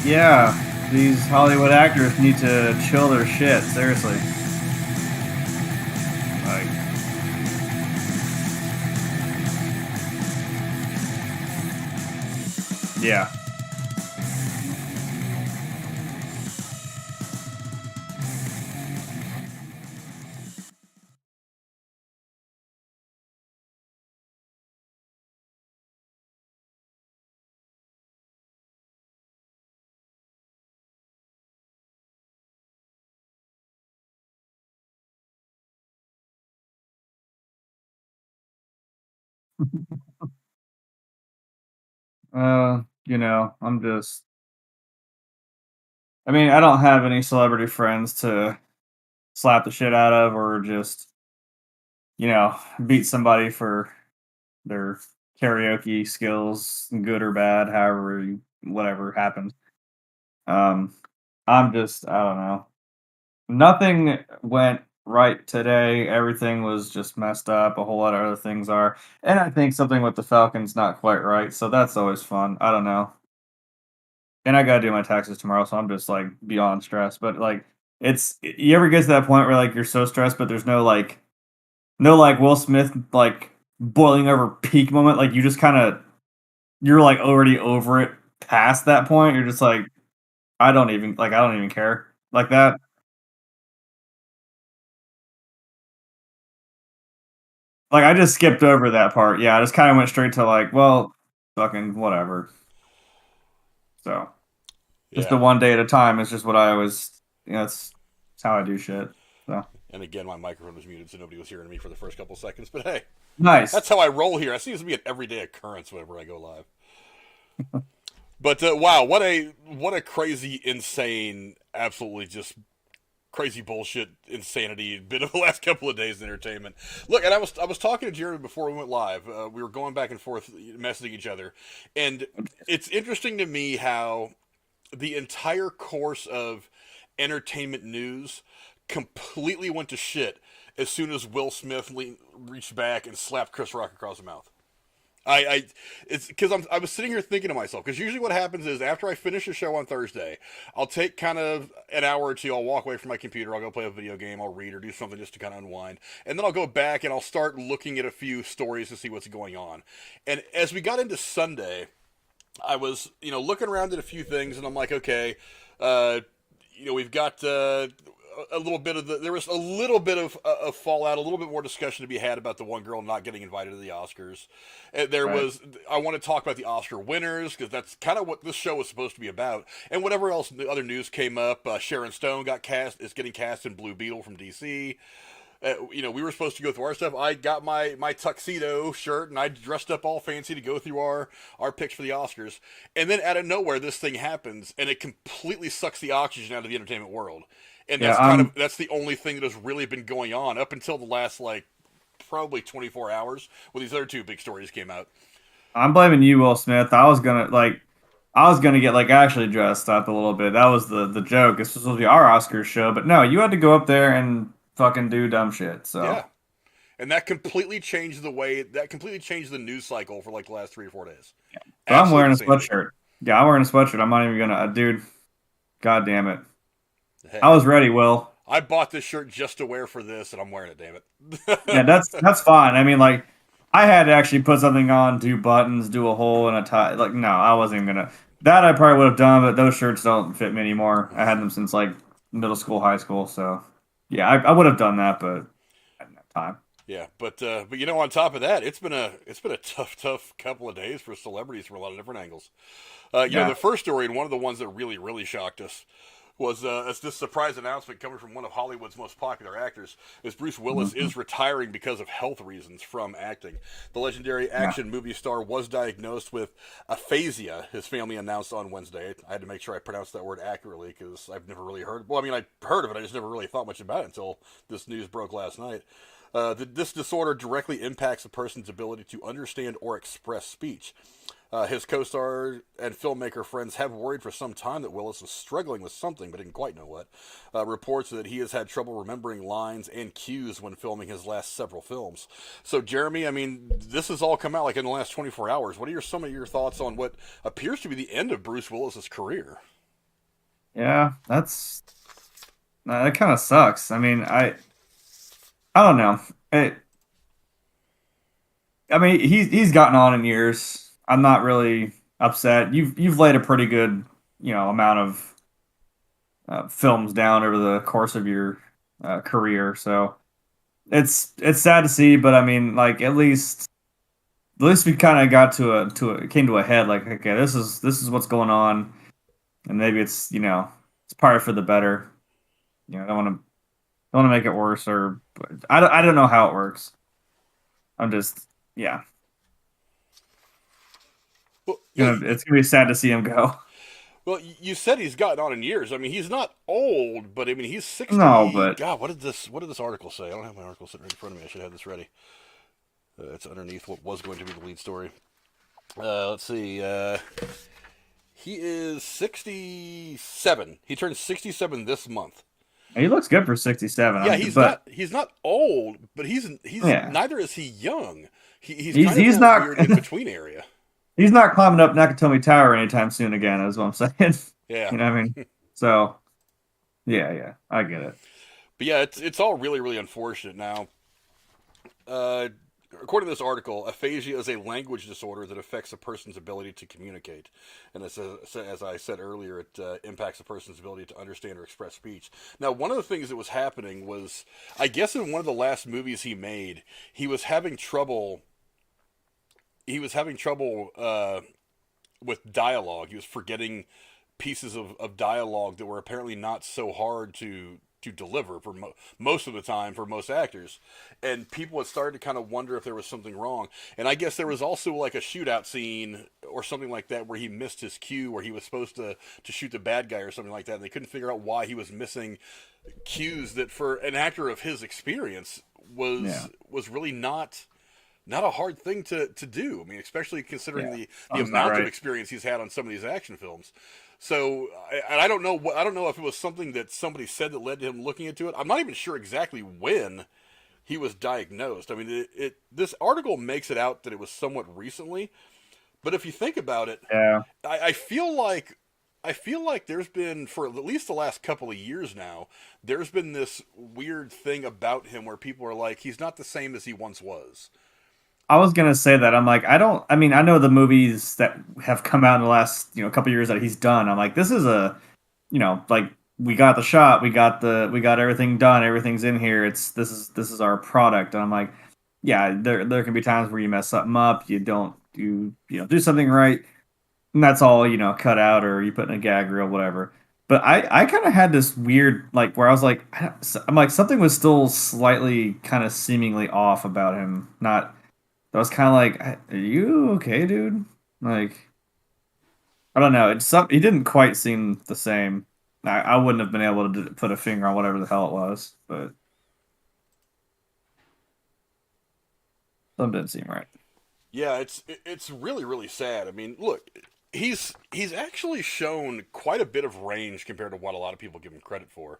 Yeah, these Hollywood actors need to chill their shit. Seriously. Like, yeah. I'm just. I mean, I don't have any celebrity friends to slap the shit out of or just, beat somebody for their karaoke skills, good or bad, whatever happens. Um, I don't know. Nothing went right today. Everything was just messed up. A whole lot of other things are. And I think something with the Falcons not quite right. So that's always fun. I don't know. And I gotta do my taxes tomorrow, so I'm just like beyond stressed. But like you ever get to that point where like you're so stressed, but there's no like Will Smith like boiling over peak moment. Like you just you're like already over it past that point. You're just like, I don't even care. Like that. Like, I just skipped over that part. Yeah, I just kinda went straight to, like, well, fucking whatever. So, just the Yeah. one day at a time is just what I always it's how I do shit. So, And again, my microphone was muted, so nobody was hearing me for the first couple of seconds. But hey, nice. that's how I roll here. That seems to be an everyday occurrence whenever I go live. But wow, what a crazy, insane, absolutely just crazy bullshit, insanity bit of the last couple of days in entertainment. Look, and I was talking to Jeremy before we went live. We were going back and forth, messaging each other, and it's interesting to me how the entire course of entertainment news completely went to shit as soon as Will Smith reached back and slapped Chris Rock across the mouth. It's because I was sitting here thinking to myself, because usually what happens is after I finish a show on Thursday, I'll take kind of an hour or two, I'll walk away from my computer, I'll go play a video game, I'll read or do something just to kind of unwind, and then I'll go back and I'll start looking at a few stories to see what's going on. And as we got into Sunday, I was, looking around at a few things, and I'm like, okay, uh, we've got a little bit of there was a little bit of fallout, a little bit more discussion to be had about the one girl not getting invited to the Oscars. Right. I want to talk about the Oscar winners because that's kind of what this show was supposed to be about, and whatever else the other news came up. Sharon Stone is getting cast in Blue Beetle from DC. We were supposed to go through our stuff. I got my tuxedo shirt and I dressed up all fancy to go through our picks for the Oscars. And then out of nowhere, this thing happens and it completely sucks the oxygen out of the entertainment world. And Yeah, that's the only thing that has really been going on up until the last like probably 24 hours when these other two big stories came out. I'm blaming you, Will Smith. I was gonna get like actually dressed up a little bit. That was the joke. This was supposed to be our Oscars show, but no, you had to go up there and fucking do dumb shit. So Yeah. And that completely changed the news cycle for like the last 3 or 4 days. so I'm Absolute wearing a insanity. sweatshirt. Yeah, I'm wearing a sweatshirt. I'm not even gonna, dude. God damn it. I Hey, was ready, Will. I bought this shirt just to wear for this, and I'm wearing it. Damn Yeah, it. that's fine. I mean, like, I had to actually put something on, do buttons, do a hole in a tie. Like, no, I wasn't even gonna. That I probably would have done, but those shirts don't fit me anymore. I had them since like middle school, high school. So, yeah, I would have done that, but I didn't have time. Yeah, but on top of that, it's been a tough couple of days for celebrities from a lot of different angles. Yeah, The first story and one of the ones that really shocked us was this surprise announcement coming from one of Hollywood's most popular actors, is Bruce Willis Hmm. is retiring because of health reasons from acting. The legendary Yeah. action movie star was diagnosed with aphasia, his family announced on Wednesday. I had to make sure I pronounced that word accurately because I've never really heard. Well, I mean, I heard of it, I just never really thought much about it until this news broke last night. This disorder directly impacts a person's ability to understand or express speech. His co-star and filmmaker friends have worried for some time that Willis was struggling with something, but didn't quite know what. Reports that he has had trouble remembering lines and cues when filming his last several films. So, Jeremy, I mean, this has all come out like in the last 24 hours. What are some of your thoughts on what appears to be the end of Bruce Willis's career? Yeah, that kind of sucks. I mean, I don't know. It, I mean, he's gotten on in years. I'm not really upset. You've laid a pretty good, amount of films down over the course of your career. So it's sad to see, but I mean, like at least we kind of got it came to a head. Like, okay, this is what's going on, and maybe it's probably for the better. I don't want to make it worse, or but I don't know how it works. I'm just yeah. Well, It's gonna be sad to see him go. well, you said he's gotten on in years. I mean, he's not old, but I mean, he's No, 60. but God, what did this article say? I don't have my article sitting right in front of me. I should have this ready. It's underneath what was going to be the lead story. Let's see. He is 67. He turns 67 this month. he looks good for 67. Yeah, he's But not old, but he's yeah, neither is he young. He's he's kind of in he's a not weird in between area. he's not climbing up Nakatomi Tower anytime soon again. Is what I'm saying. Yeah, You know what I mean? So yeah, I get it. but yeah, it's all really really unfortunate now. Uh, According to this article, aphasia is a language disorder that affects a person's ability to communicate. And as I said earlier, it impacts a person's ability to understand or express speech. Now, one of the things that was happening was, I guess in one of the last movies he made, he was having trouble. He was having trouble with dialogue. He was forgetting pieces of dialogue that were apparently not so hard to deliver for most of the time for most actors, and people had started to kind of wonder if there was something wrong. And I guess there was also like a shootout scene or something like that where he missed his cue, where he was supposed to shoot the bad guy or something like that, and they couldn't figure out why he was missing cues that for an actor of his experience Yeah, was really not a hard thing to do. I mean, especially considering yeah. the Sounds about amount of right. experience he's had on some of these action films. So, and I don't know I don't know if it was something that somebody said that led to him looking into it. I'm not even sure exactly when he was diagnosed. I mean, this article makes it out that it was somewhat recently, but if you think about it, Yeah. I feel like there's been for at least the last couple of years now, there's been this weird thing about him where people are like, he's not the same as he once was. I was gonna say that. I'm like, I mean, I know the movies that have come out in the last, couple years that he's done. I'm like, this is like we got the shot, we got everything done, everything's in here. This is our product. And I'm like, yeah, there can be times where you mess something up, you do something right, and that's all, cut out or you put in a gag reel, whatever. But I kind of had this weird like where I was like, I'm like something was still slightly kind of seemingly off about him. Not I was kind of like, "Are you okay, dude?" Like, I don't know. He didn't quite seem the same. I wouldn't have been able to put a finger on whatever the hell it was, but something didn't seem right. Yeah, it's really really sad. I mean, look, he's actually shown quite a bit of range compared to what a lot of people give him credit for.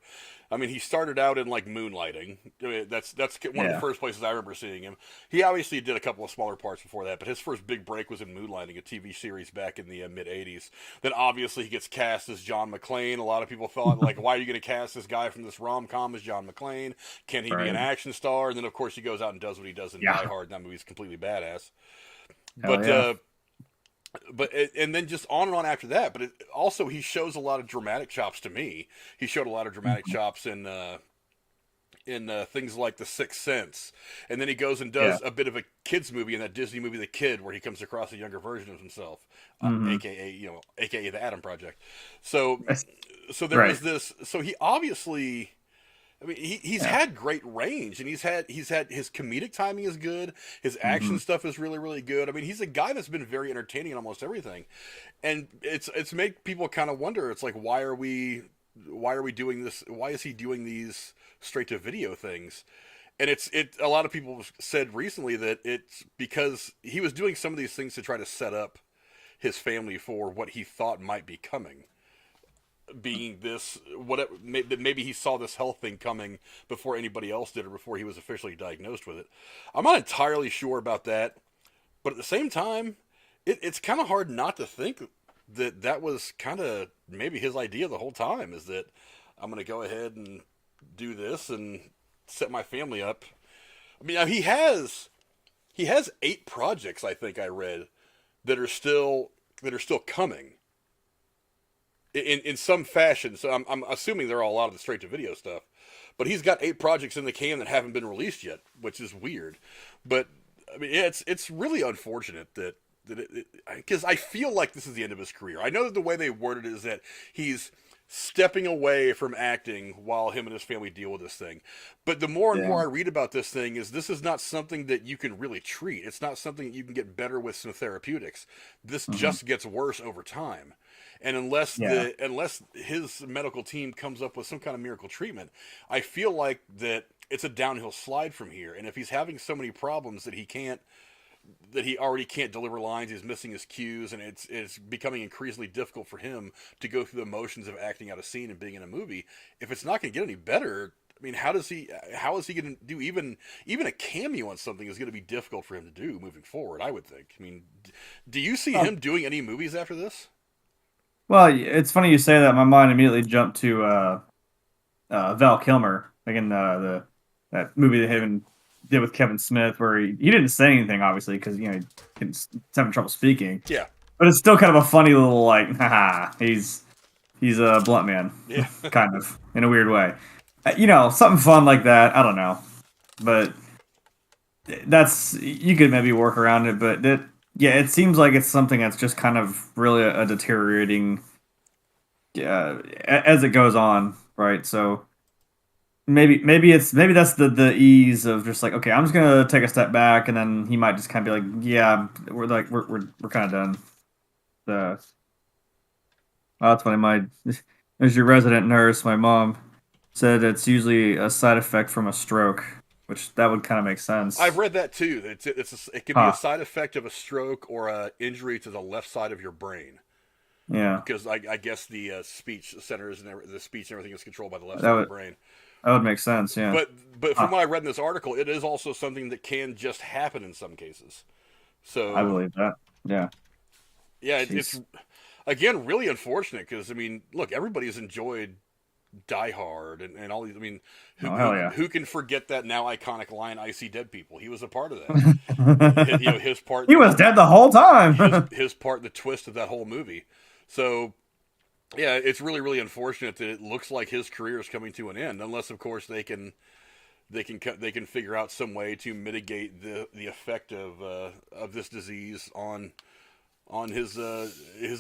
I mean, he started out in like moonlighting. I mean, that's one of the Yeah, first places I remember seeing him. He obviously did a couple of smaller parts before that, but his first big break was in Moonlighting, a TV series back in the mid '80s. Then obviously he gets cast as John McClane. A lot of people thought like, why are you going to cast this guy from this rom com as John McClane? Can he be an right. action star? And then of course he goes out and does what he does in Die Yeah, Hard. And that movie's completely badass. hell But yeah. and then just on and on after that. But also he shows a lot of dramatic chops to me. He showed a lot of dramatic chops in in things like The Sixth Sense, and then he goes and Yeah. does a bit of a kids movie in that Disney movie The Kid, where he comes across a younger version of himself, Hmm. aka the Adam Project. So so there Right. was this. So he obviously. I mean, he's Yeah. had great range, and he's had his comedic timing is good. His Hmm. action stuff is really really good. I mean, he's a guy that's been very entertaining in almost everything, and it's made people kind of wonder. It's like, why are we doing this? Why is he doing these straight to video things? And a lot of people said recently that it's because he was doing some of these things to try to set up his family for what he thought might be coming, being this whatever, maybe he saw this health thing coming before anybody else did, or before he was officially diagnosed with it. I'm not entirely sure about that, but at the same time, it's kind of hard not to think that was kind of maybe his idea the whole time, is that I'm going to go ahead and do this and set my family up. I mean, he has 8 projects, I think I read, that are still coming in some fashion. So I'm assuming they're all a lot of the straight to video stuff. But he's got 8 projects in the can that haven't been released yet, which is weird. But I mean, yeah, it's really unfortunate that because I feel like this is the end of his career. I know that the way they worded it is that he's stepping away from acting while him and his family deal with this thing. But the more and more Yeah. I read about this thing, is this is not something that you can really treat. It's not something that you can get better with some therapeutics. This Hmm. just gets worse over time. And Yeah. unless his medical team comes up with some kind of miracle treatment, I feel like that it's a downhill slide from here. And if he's having so many problems that he already can't deliver lines, he's missing his cues, and it's becoming increasingly difficult for him to go through the motions of acting out a scene and being in a movie. If it's not going to get any better, I mean, how is he going to do? Even a cameo on something is going to be difficult for him to do moving forward, I would think. I mean, do you see Oh, him doing any movies after this? well, it's funny you say that. My mind immediately jumped to Val Kilmer, like in the that movie that him did with Kevin Smith, where he didn't say anything, obviously, because he's having trouble speaking. Yeah. But it's still kind of a funny little like, haha, he's a blunt man, Yeah. kind of in a weird way. Something fun like that. I don't know, but that's you could maybe work around it. But yeah, it seems like it's something that's just kind of really a deteriorating as it goes on, right? So maybe that's the ease of just like, okay, I'm just gonna take a step back, and then he might just kind of be like, yeah, we're kind of done. The Oh, that's funny. As your resident nurse, my mom said it's usually a side effect from a stroke, which that would kind of make I've sense. read that too. It can be a Huh. side effect of a stroke or a injury to the left side of your brain, Yeah. because I guess the speech centers and the speech and everything is controlled by the left That side of the would brain. that would make sense. Yeah. But from Huh. what I read in this article, it is also something that can just happen in some cases. I So believe that. Yeah. yeah, it's Jeez. again really unfortunate, because I mean, look, everybody's enjoyed Die Hard and all these. I mean, Oh, hell yeah. who can forget that now iconic line, "I see dead people"? He was a part of that. His part He in was dead the whole time. his part in the twist of that whole movie. So yeah, it's really really unfortunate that it looks like his career is coming to an end, unless of course they can figure out some way to mitigate the effect of this disease on his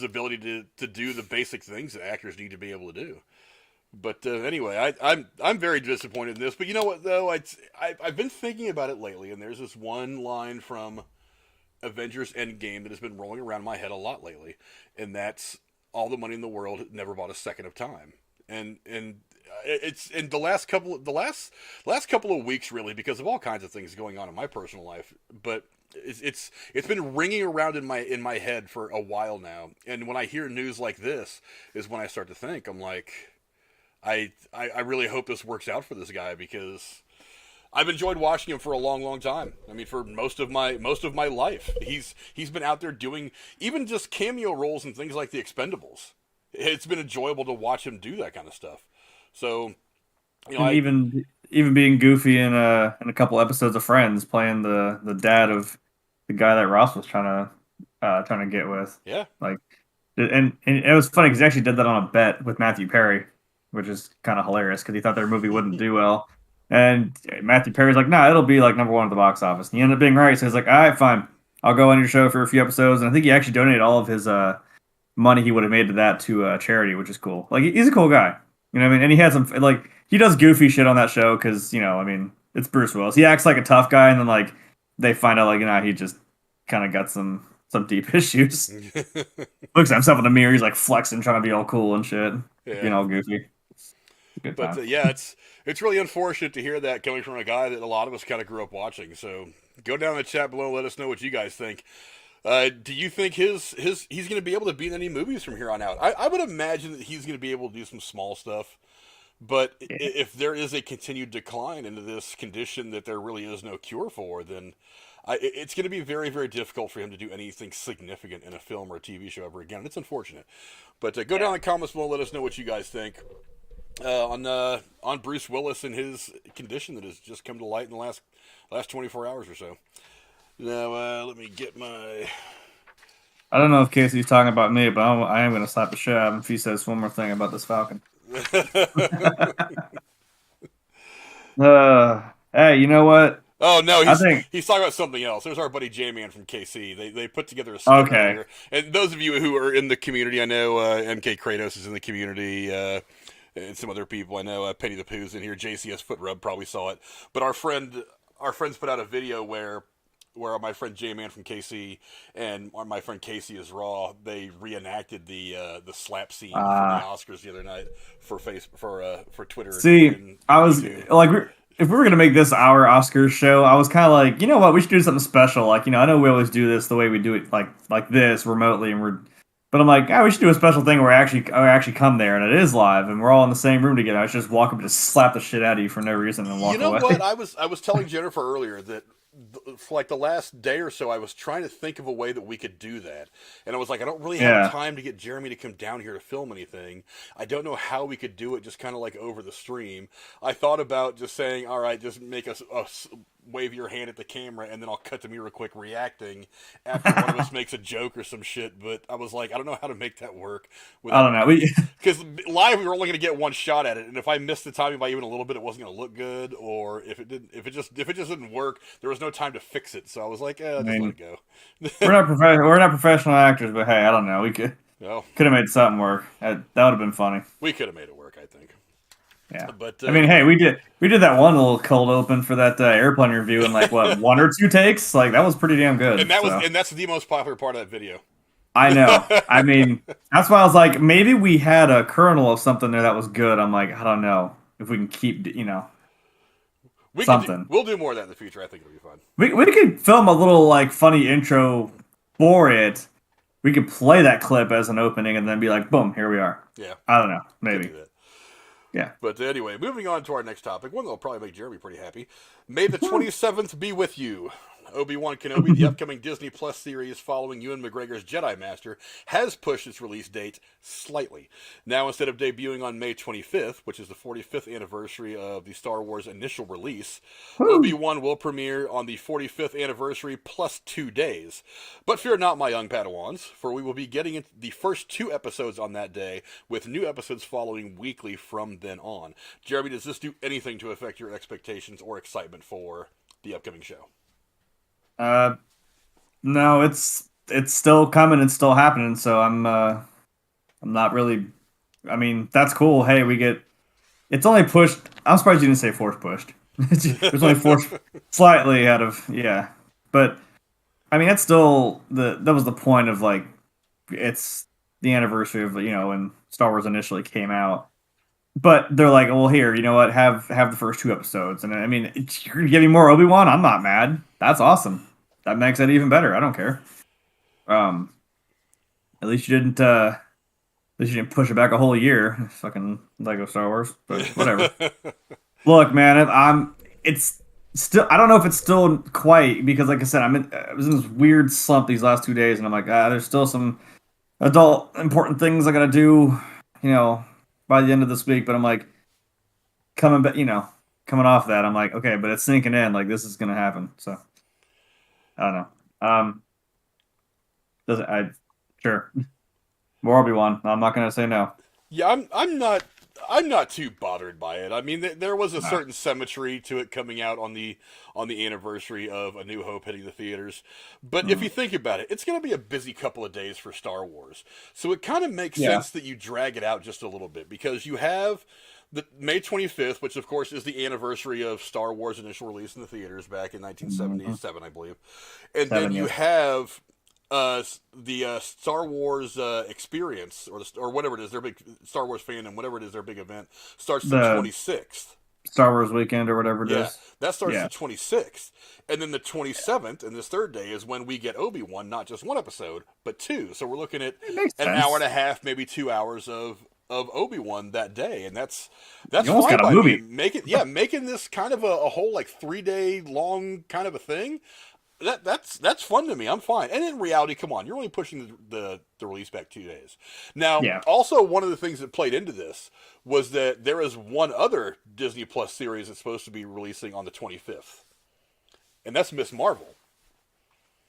ability to do the basic things that actors need to be able to do. But anyway, I'm very disappointed in this. But you know what though, I've been thinking about it lately, and there's this one line from Avengers Endgame that has been rolling around my head a lot lately, and that's all the money in the world never bought a second of time. And it's in the last couple of weeks, really, because of all kinds of things going on in my personal life. But it's been ringing around in my head for a while now. And when I hear news like this, is when I start to think. I'm like, I really hope this works out for this guy, because I've enjoyed watching him for a long, long time. I mean, for most of my life, he's been out there doing even just cameo roles and things like The Expendables. It's been enjoyable to watch him do that kind of stuff. So, And I even being goofy in a couple episodes of Friends, playing the dad of the guy that Ross was trying to get with. yeah, Like, and it was funny because he actually did that on a bet with Matthew Perry, which is kind of hilarious because he thought their movie wouldn't do well, And Matthew Perry's like, nah, it'll be like number one at the box office. And he ended up being right. So he's like, all right, fine. I'll go on your show for a few episodes. And I think he actually donated all of his money he would have made to that to charity, which is cool. Like he's a cool guy. You know what I mean? And he had some like he does goofy shit on that show because, I mean, it's Bruce Willis. He acts like a tough guy, and then like they find out like, he just kind of got some deep issues. Looks at himself in the mirror, he's like flexing, trying to be all cool and shit. Being all goofy. Good But time. yeah, it's really unfortunate to hear that coming from a guy that a lot of us kind of grew up watching. So go down in the chat below, let us know what you guys think. Do you think he's going to be able to be in any movies from here on out? I would imagine that he's going to be able to do some small stuff. But Yeah. if there is a continued decline into this condition that there really is no cure for, then it's going to be very, very difficult for him to do anything significant in a film or a TV show ever again. It's unfortunate. But go down in the comments below, let us know what you guys think on Bruce Willis and his condition that has just come to light in the last 24 hours or so. Now, let me get my... I don't know if Casey's talking about me, but I am going to slap the shit out of him if he says one more thing about this Falcon. Hey, you know what? Oh no, he's talking about something else. There's our buddy J-Man from KC. They put together a skit earlier. And those of you who are in the community, I know MK Kratos is in the community, and some other people. I know Penny the Pooh's in here. JCS Foot Rub probably saw it. But our friends put out a video where my friend J-Man from KC and my friend Casey is Raw, they reenacted the slap scene from the Oscars the other night for Twitter. See, I was like, if we were gonna make this our Oscars show, I was kind of like, you know what, we should do something special. Like, I know we always do this the way we do it, like this remotely, but I'm like, we should do a special thing where I actually come there and it is live and we're all in the same room together. I should just walk up and just slap the shit out of you for no reason and walk away. You know what? I was telling Jennifer earlier that for like the last day or so, I was trying to think of a way that we could do that. And I was like, I don't really have time to get Jeremy to come down here to film anything. I don't know how we could do it just kind of like over the stream. I thought about just saying, all right, just make us wave your hand at the camera and then I'll cut to me real quick reacting after one of us makes a joke or some shit. But I was like, I don't know how to make that work. I don't know. Because live, we were only going to get one shot at it. And if I missed the timing by even a little bit, it wasn't going to look good. Or if it just didn't work, there was no time to fix it. So I was like, just let it go. We're not professional actors, but hey, I don't know. We could have made something work. That would have been funny. We could have made it work, I think. Yeah, but I mean, hey, we did that one little cold open for that airplane review in like what 1 or 2 takes. Like that was pretty damn good. And that's the most popular part of that video. I know. I mean, that's why I was like, maybe we had a kernel of something there that was good. I'm like, I don't know if we can keep, something. We'll do more of that in the future. I think it'll be fun. We could film a little like funny intro for it. We could play that clip as an opening and then be like, boom, here we are. Yeah. I don't know. Maybe. Yeah. But anyway, moving on to our next topic, one that'll probably make Jeremy pretty happy. May the 27th be with you. Obi-Wan Kenobi, the upcoming Disney Plus series following Ewan McGregor's Jedi Master, has pushed its release date slightly. Now, instead of debuting on May 25th, which is the 45th anniversary of the Star Wars initial release, Obi-Wan will premiere on the 45th anniversary plus 2 days. But fear not, my young Padawans, for we will be getting the first 2 episodes on that day, with new episodes following weekly from then on. Jeremy, does this do anything to affect your expectations or excitement for the upcoming show? No, it's still coming. It's still happening. So I'm not really. I mean, that's cool. Hey, it's only pushed. I'm surprised you didn't say force pushed. It's only force slightly out of but I mean that's still that was the point of like it's the anniversary of when Star Wars initially came out. But they're like, well, here, you know what? Have the first 2 episodes, and I mean, you're gonna give me more Obi-Wan. I'm not mad. That's awesome. That makes it even better. I don't care. At least you didn't push it back a whole year. Fucking Lego Star Wars, but whatever. Look, man, it's still. I don't know if it's still quite because, like I said, I was in this weird slump these last 2 days, and I'm like, there's still some adult important things I gotta do, by the end of this week. But I'm like, coming off that, I'm like, okay, but it's sinking in. Like this is gonna happen. So. I don't know. Sure. More Obi-Wan. I'm not gonna say no. Yeah, I'm not I'm not too bothered by it. I mean, there was a No. certain symmetry to it coming out on the anniversary of A New Hope hitting the theaters. But if you Mm. think about it, it's going to be a busy couple of days for Star Wars. So it kind of makes Yeah. sense that you drag it out just a little bit because you have the May 25th, which of course is the anniversary of Star Wars' initial release in the theaters back in Mhm. 1977, I believe. And then 7, you yeah. have the Star Wars experience, or whatever it is, their big Star Wars fandom, whatever it is, their big event starts the The 26th. Star Wars weekend or whatever it Yeah, is. that starts Yeah. the 26th, and then the 27th, and this third day is when we get Obi-Wan, not just one episode, but two. So we're looking at It makes an sense. hour and a half, maybe 2 hours of Obi-Wan that day, and that's You almost fine got a by movie. me. Making this kind of a whole like 3 day long kind of a thing. That's fun to me. I'm fine. And in reality, come on, you're only pushing the release back 2 days. Now, Yeah. also one of the things that played into this was that there is one other Disney Plus series that's supposed to be releasing on the 25th, and that's Miss Marvel.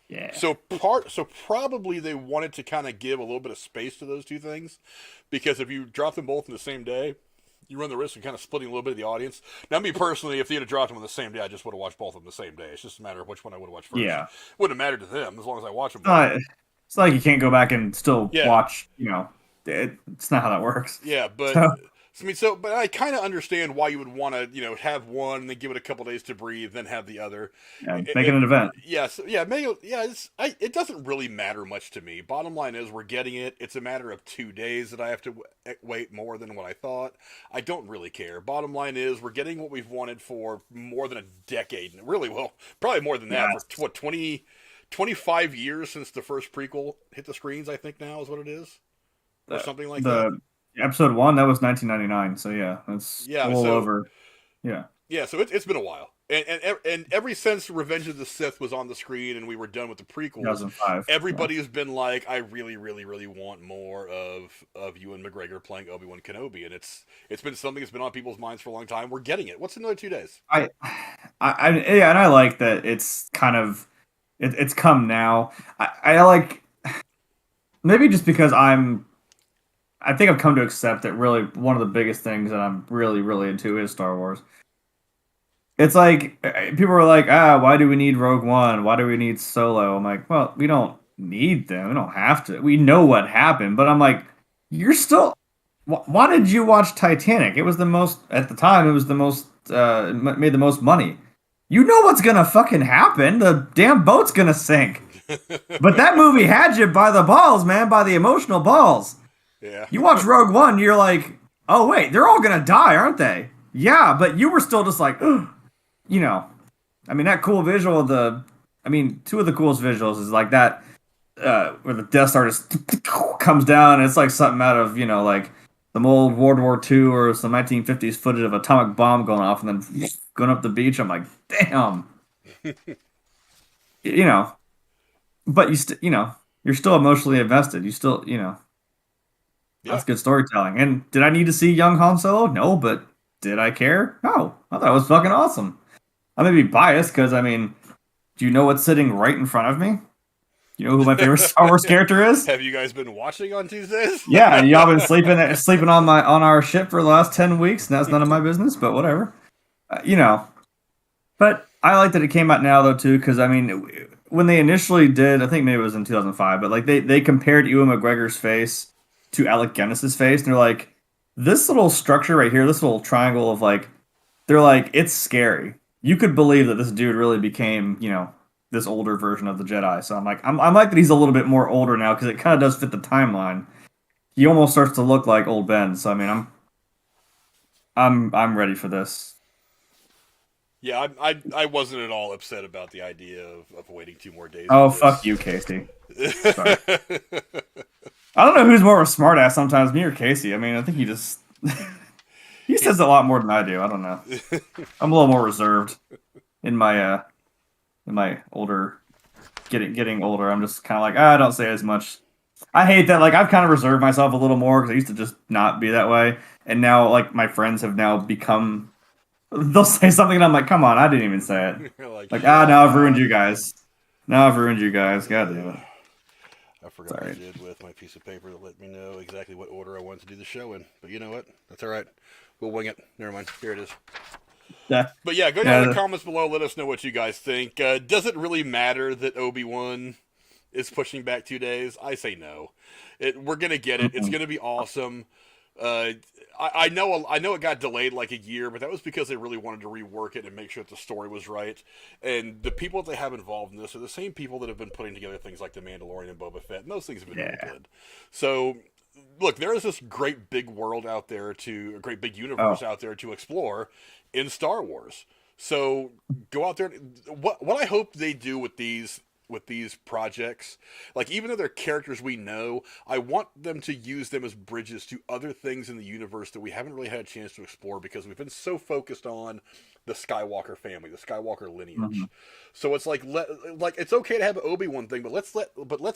Yeah. So probably they wanted to kind of give a little bit of space to those two things, because if you drop them both in the same day, you run the risk of kind of splitting a little bit of the audience. Now, me personally, if they had dropped them on the same day, I just would have watched both of them the same day. It's just a matter of which one I would have watched first. Yeah. Wouldn't have mattered to them as long as I watch them It's both. not like you can't go back and still Yeah. watch, it's not how that works. Yeah, but So- but I kind of understand why you would want to have one and then give it a couple days to breathe, then have the other. Yeah, make it an event. Yes, it doesn't really matter much to me. Bottom line is we're getting it. It's a matter of 2 days that I have to wait more than what I thought. I don't really care. Bottom line is we're getting what we've wanted for more than a decade. Really, well, probably more than that. Yes. For what, 25 years since the first prequel hit the screens, I think now is what it is. Or something like that. Episode 1, that was 1999. So yeah, that's a little over. Yeah. Yeah, so it's been a while, and ever since Revenge of the Sith was on the screen and we were done with the prequels, 2005. everybody has been like, I really, really, really want more of Ewan McGregor playing Obi-Wan Kenobi, and it's been something that's been on people's minds for a long time. We're getting it. What's another 2 days? Yeah, and I like that it's kind of it's come now. I like, maybe just because I think I've come to accept that really one of the biggest things that I'm really, really into is Star Wars. It's like, people are like, why do we need Rogue One? Why do we need Solo? I'm like, well, we don't need them. We don't have to. We know what happened. But I'm like, you're still... Why did you watch Titanic? It was the most... At the time, it was the most... made the most money. You know what's gonna fucking happen. The damn boat's gonna sink. But that movie had you by the balls, man. By the emotional balls. Yeah. You watch Rogue One, you're like, oh, wait, they're all gonna die, aren't they? Yeah, but you were still just like, ugh. I mean, that cool visual of two of the coolest visuals is like that, where the Death Star just comes down, and it's like something out of, like some old World War II or some 1950s footage of atomic bomb going off and then going up the beach. I'm like, damn. But you're still emotionally invested. You still, that's good storytelling. And did I need to see young Han Solo? No, but did I care? No. I thought it was fucking awesome. I may be biased because, do you know what's sitting right in front of me? You know who my favorite Star Wars character is? Have you guys been watching on Tuesdays? Yeah, y'all been sleeping on our ship for the last 10 weeks, and that's none of my business, but whatever. But I like that it came out now, though, too, because, when they initially did, I think maybe it was in 2005, but like they compared Ewan McGregor's face to Alec Guinness's face, and they're like, this little structure right here, this little triangle of like, they're like, it's scary. You could believe that this dude really became, this older version of the Jedi. So I'm like that he's a little bit more older now because it kind of does fit the timeline. He almost starts to look like old Ben. So I'm ready for this. Yeah, I wasn't at all upset about the idea of waiting 2 more days. Oh, fuck you, Casey. Sorry. I don't know who's more of a smartass sometimes, me or Casey. I think he just... he says a lot more than I do. I don't know. I'm a little more reserved in my older... Getting older. I'm just kind of like, I don't say as much. I hate that. Like, I've kind of reserved myself a little more because I used to just not be that way. And now, like, my friends have now become... They'll say something and I'm like, come on, I didn't even say it. Now I've ruined you guys. God damn it. I forgot what I Sorry. did with my piece of paper that let me know exactly what order I wanted to do the show in. But you know what? That's all right. We'll wing it. Never mind. Here it is. Yeah. But yeah, go down in the Yeah. comments below. Let us know what you guys think. Does it really matter that Obi-Wan is pushing back 2 days? I say no. We're gonna get it. It's gonna be awesome. Uh, I know it got delayed like a year, but that was because they really wanted to rework it and make sure that the story was right. And the people that they have involved in this are the same people that have been putting together things like The Mandalorian and Boba Fett, and those things have been really good. So, look, there is this great big world out there a great big universe out there to explore in Star Wars. So go out there. What I hope they do with these projects, like even though they're characters we know, I want them to use them as bridges to other things in the universe that we haven't really had a chance to explore because we've been so focused on the Skywalker family, the Skywalker lineage. Mm-hmm. So it's like it's okay to have an Obi-Wan thing, but let's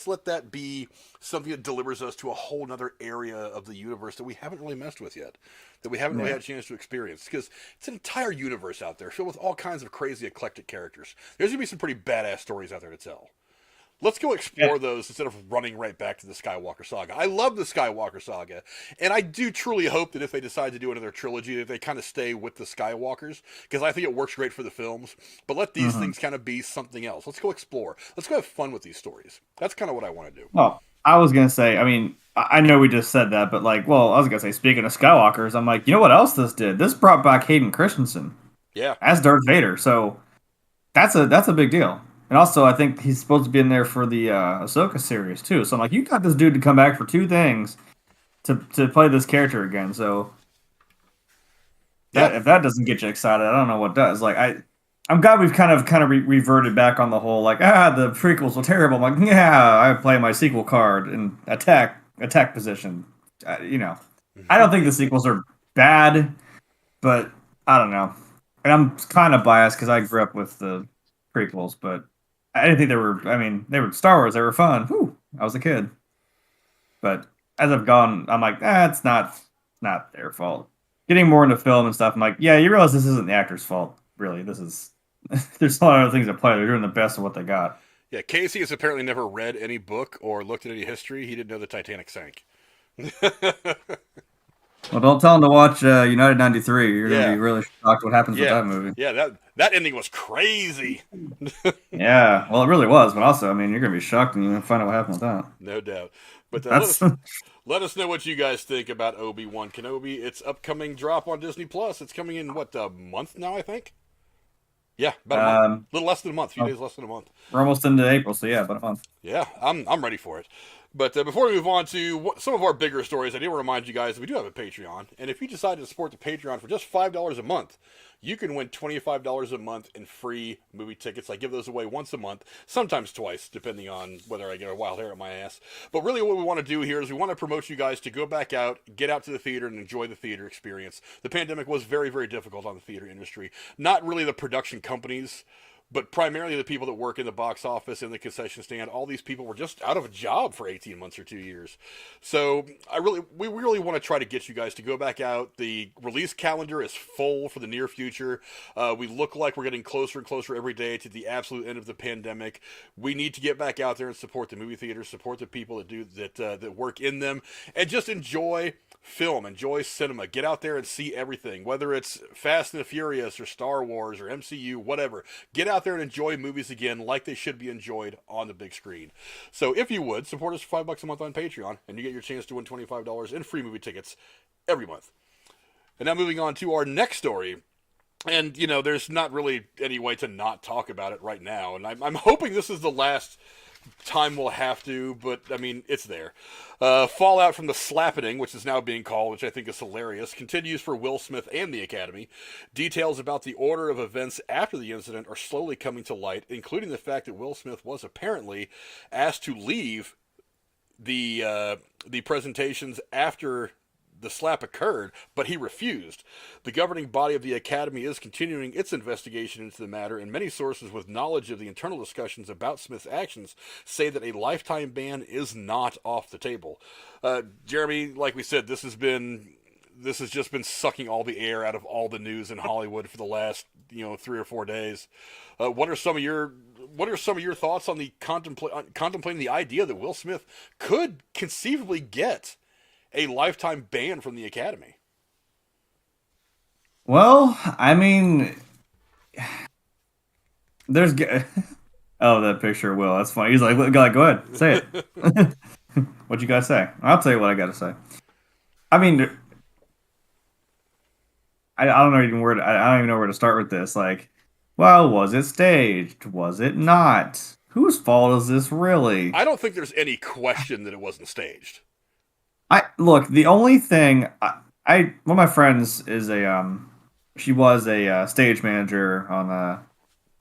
let that be something that delivers us to a whole nother area of the universe that we haven't really messed with yet, that we haven't really had a chance to experience, because it's an entire universe out there filled with all kinds of crazy eclectic characters. There's gonna be some pretty badass stories out there to tell. Let's go explore those instead of running right back to the Skywalker saga. I love the Skywalker saga, and I do truly hope that if they decide to do another trilogy, that they kind of stay with the Skywalkers, because I think it works great for the films. But let these things kind of be something else. Let's go explore. Let's go have fun with these stories. That's kind of what I want to do. Well, I was gonna say, I mean, I know we just said that, but like, well, I was gonna say, speaking of Skywalkers, I'm like, you know what else this did? This brought back Hayden Christensen Yeah. as Darth Vader, so that's a big deal. And also, I think he's supposed to be in there for the Ahsoka series too. So I'm like, you got this dude to come back for two things to play this character again. So if that doesn't get you excited, I don't know what does. Like I'm glad we've kind of reverted back on the whole like the prequels were terrible. I'm like, yeah, I play my sequel card in attack position. I don't think the sequels are bad, but I don't know. And I'm kind of biased because I grew up with the prequels, but I didn't think they were. I mean, they were Star Wars. They were fun. Whew, I was a kid. But as I've gone, I'm like, it's not their fault. Getting more into film and stuff, I'm like, yeah, you realize this isn't the actor's fault, really. This is there's a lot of other things at play. They're doing the best of what they got. Yeah, Casey has apparently never read any book or looked at any history. He didn't know the Titanic sank. Well, don't tell him to watch United 93. You're going to be really shocked what happens with that movie. Yeah, that ending was crazy. Yeah, well, it really was. But also, I mean, you're going to be shocked and you're going to find out what happened with that. No doubt. But let us know what you guys think about Obi-Wan Kenobi. Its upcoming drop on Disney Plus. It's coming in, a month now, I think? Yeah, about a month. A little less than a month. A few days less than a month. We're almost into April, so yeah, about a month. Yeah, I'm ready for it. But before we move on to some of our bigger stories, I do want to remind you guys that we do have a Patreon. And if you decide to support the Patreon for just $5 a month, you can win $25 a month in free movie tickets. I give those away once a month, sometimes twice, depending on whether I get a wild hair at my ass. But really what we want to do here is we want to promote you guys to go back out, get out to the theater, and enjoy the theater experience. The pandemic was very, very difficult on the theater industry. Not really the production companies, but primarily the people that work in the box office, in the concession stand. All these people were just out of a job for 18 months or 2 years. So we really want to try to get you guys to go back out. The release calendar is full for the near future. We look like we're getting closer and closer every day to the absolute end of the pandemic. We need to get back out there and support the movie theaters, support the people that work in them, and just enjoy film, enjoy cinema. Get out there and see everything, whether it's Fast and the Furious or Star Wars or MCU, whatever. Get out there and enjoy movies again like they should be enjoyed on the big screen. So if you would, support us for $5 a month on Patreon, and you get your chance to win $25 in free movie tickets every month. And now moving on to our next story. And, there's not really any way to not talk about it right now. And I'm hoping this is the last time we'll have to, but I mean, it's there. Fallout from the slappening, which is now being called, which I think is hilarious, continues for Will Smith and the Academy. Details about the order of events after the incident are slowly coming to light, including the fact that Will Smith was apparently asked to leave the presentations after the slap occurred, but he refused. The governing body of the Academy is continuing its investigation into the matter, and many sources with knowledge of the internal discussions about Smith's actions say that a lifetime ban is not off the table. Jeremy, like we said, this has just been sucking all the air out of all the news in Hollywood for the last 3 or 4 days. What are some of your what are some of your thoughts on the contemplating the idea that Will Smith could conceivably get a lifetime ban from the Academy? Well, I mean, there's oh, that picture of Will. That's funny. He's like, go ahead, say it. What you gotta say? I'll tell you what I gotta say. I mean, I don't know even where I don't even know where to start with this. Like, well, was it staged? Was it not? Whose fault is this really? I don't think there's any question that it wasn't staged. I look. The only thing one of my friends is she was a stage manager on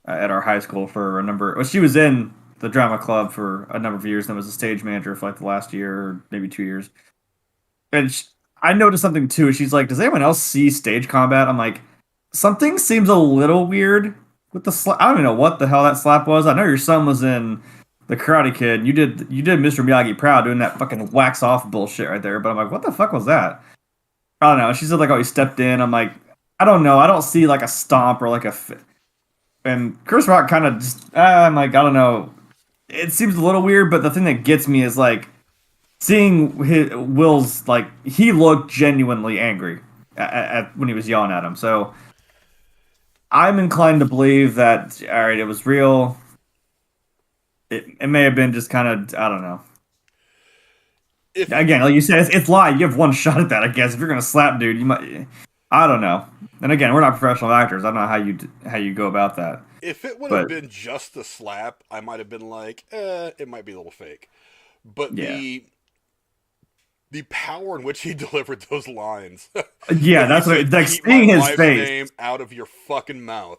at our high school for a number. Well, she was in the drama club for a number of years and was a stage manager for like the last year or maybe 2 years. And I noticed something too. She's like, "Does anyone else see stage combat?" I'm like, "Something seems a little weird with the slap. I don't even know what the hell that slap was. I know your son was in the Karate Kid. You did Mr. Miyagi proud doing that fucking wax off bullshit right there. But I'm like, what the fuck was that? I don't know." She said like, "Oh, he stepped in." I'm like, I don't know. I don't see like a stomp or like a. And Chris Rock kind of just. I'm like, I don't know. It seems a little weird, but the thing that gets me is like seeing Will's like he looked genuinely angry when he was yelling at him. So I'm inclined to believe that all right, it was real. It may have been just kind of I don't know. Again, like you said, it's live. You have one shot at that. I guess if you're gonna slap dude, you might. I don't know. And again, we're not professional actors. I don't know how you go about that. If it would have been just the slap, I might have been like, it might be a little fake. But the power in which he delivered those lines. Yeah, that's what like seeing his face name out of your fucking mouth.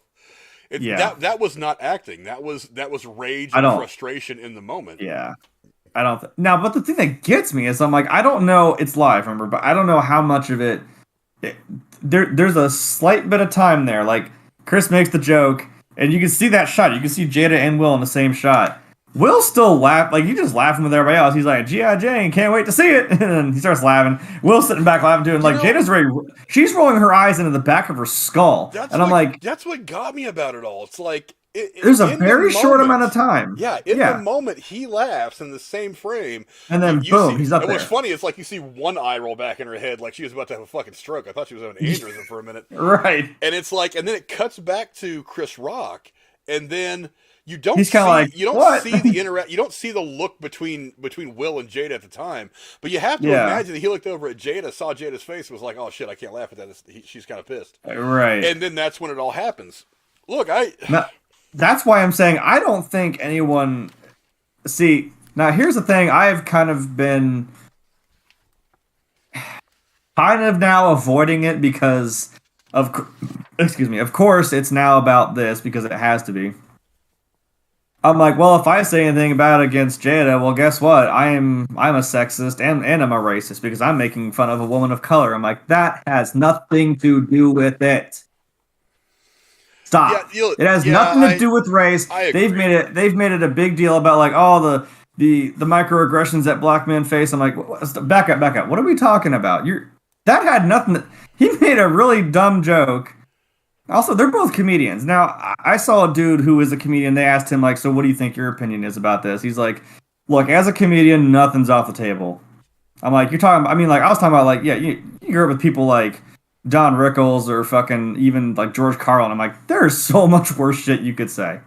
That was not acting. That was rage and frustration in the moment. Yeah. I don't now, but the thing that gets me is I'm like, I don't know, it's live, remember, but I don't know how much of it there's a slight bit of time there. Like Chris makes the joke, and you can see that shot. You can see Jada and Will in the same shot. Will still laugh, like, you just laughing with everybody else. He's like, G.I. Jane, can't wait to see it. And then he starts laughing. Will's sitting back laughing too. And like, Jada's she's rolling her eyes into the back of her skull. And I'm like, that's what got me about it all. It's like, there's a very short amount of time. Yeah, in the moment, he laughs in the same frame. And then boom, he's up there. And what's funny, it's like you see one eye roll back in her head like she was about to have a fucking stroke. I thought she was having an aneurysm for a minute. Right. And it's like, and then it cuts back to Chris Rock, and then you don't He's like, you don't see the you don't see the look between Will and Jada at the time, but you have to imagine that he looked over at Jada, saw Jada's face, and was like, "Oh shit, I can't laugh at that." She's kind of pissed, right? And then that's when it all happens. Look, that's why I'm saying I don't think anyone. See, now here's the thing: I've kind of been now avoiding it because of Of course, it's now about this because it has to be. I'm like, well, if I say anything bad against Jada, well, guess what? I'm a sexist and I'm a racist because I'm making fun of a woman of color. I'm like, that has nothing to do with it. Stop. It has nothing to do with race. They've made it a big deal about like the microaggressions that black men face. I'm like, back up. What are we talking about? That had nothing. He made a really dumb joke. Also, they're both comedians. Now, I saw a dude who is a comedian. They asked him, like, so what do you think your opinion is about this? He's like, look, as a comedian, nothing's off the table. I'm like, you're talking, I mean, like, I was talking about, like, yeah, you grew up with people like Don Rickles or fucking even, like, George Carlin. I'm like, there's so much worse shit you could say.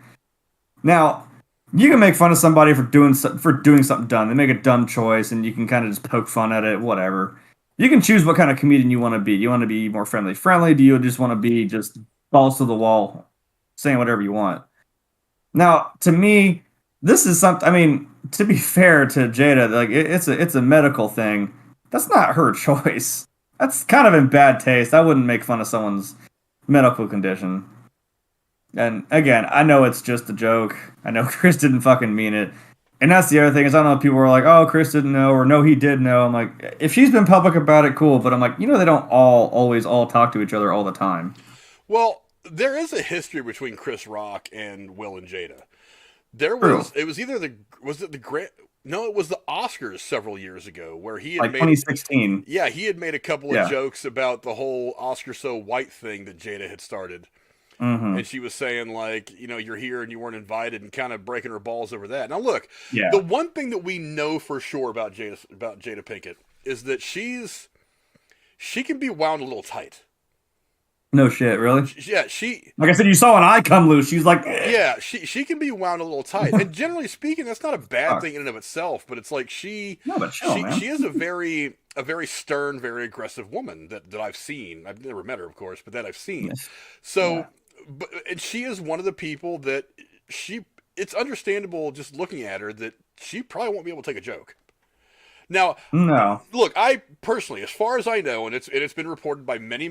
Now, you can make fun of somebody for doing something dumb. They make a dumb choice, and you can kind of just poke fun at it, whatever. You can choose what kind of comedian you want to be. Do you want to be more friendly? Do you just want to be just balls to the wall, saying whatever you want? Now, to me, this is something. I mean, to be fair to Jada, like it's a medical thing. That's not her choice. That's kind of in bad taste. I wouldn't make fun of someone's medical condition. And again, I know it's just a joke. I know Chris didn't fucking mean it. And that's the other thing is I don't know if people were like, oh, Chris didn't know, or no, he did know. I'm like, if she's been public about it, cool. But I'm like, they don't always talk to each other all the time. Well, there is a history between Chris Rock and Will and Jada. There was, It was either it was the Oscars several years ago where he had made 2016. Yeah, he had made a couple of jokes about the whole Oscar so white thing that Jada had started. Mm-hmm. And she was saying, like, you're here and you weren't invited, and kind of breaking her balls over that. Now, look, Yeah. the one thing that we know for sure about Jada Pinkett is that she can be wound a little tight. No shit, really? Yeah, Like I said, you saw an eye come loose. She's like, eh. yeah, she can be wound a little tight. And generally speaking, that's not a bad Fuck. thing in and of itself, but it's like No, but chill, man. she is a very stern, very aggressive woman that I've seen. I've never met her, of course, but that I've seen. Yes. So, and she is one of the people that it's understandable just looking at her that she probably won't be able to take a joke. Now, No. look, I personally, as far as I know, and it's been reported by many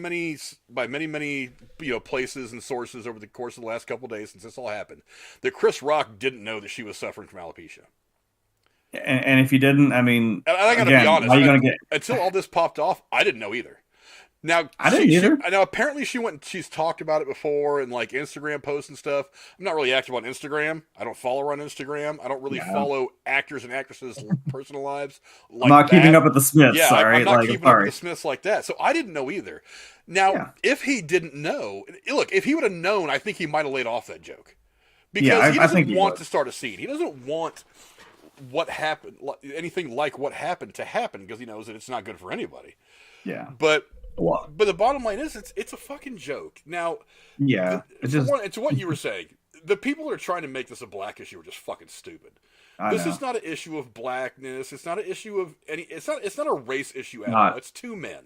places and sources over the course of the last couple of days since this all happened, that Chris Rock didn't know that she was suffering from alopecia. And if you didn't, I mean, and I gotta again, be honest, how you gonna get... until all this popped off, I didn't know either. Now, I didn't either. Now, apparently she's talked about it before in like Instagram posts and stuff. I'm not really active on Instagram. I don't follow her on Instagram. I don't really follow actors and actresses' personal lives. Like I'm not keeping up with the Smiths. Yeah, sorry. I'm not like, keeping up with the Smiths like that. So I didn't know either. Now, if he didn't know, look, if he would have known, I think he might have laid off that joke. Because he doesn't want to start a scene. He doesn't want what happened, anything like what happened to happen, because he knows that it's not good for anybody. Yeah. But the bottom line is, it's a fucking joke. Now, it's what you were saying. The people that are trying to make this a black issue are just fucking stupid. This is not an issue of blackness. It's not an issue of any. It's not a race issue at all. It's two men.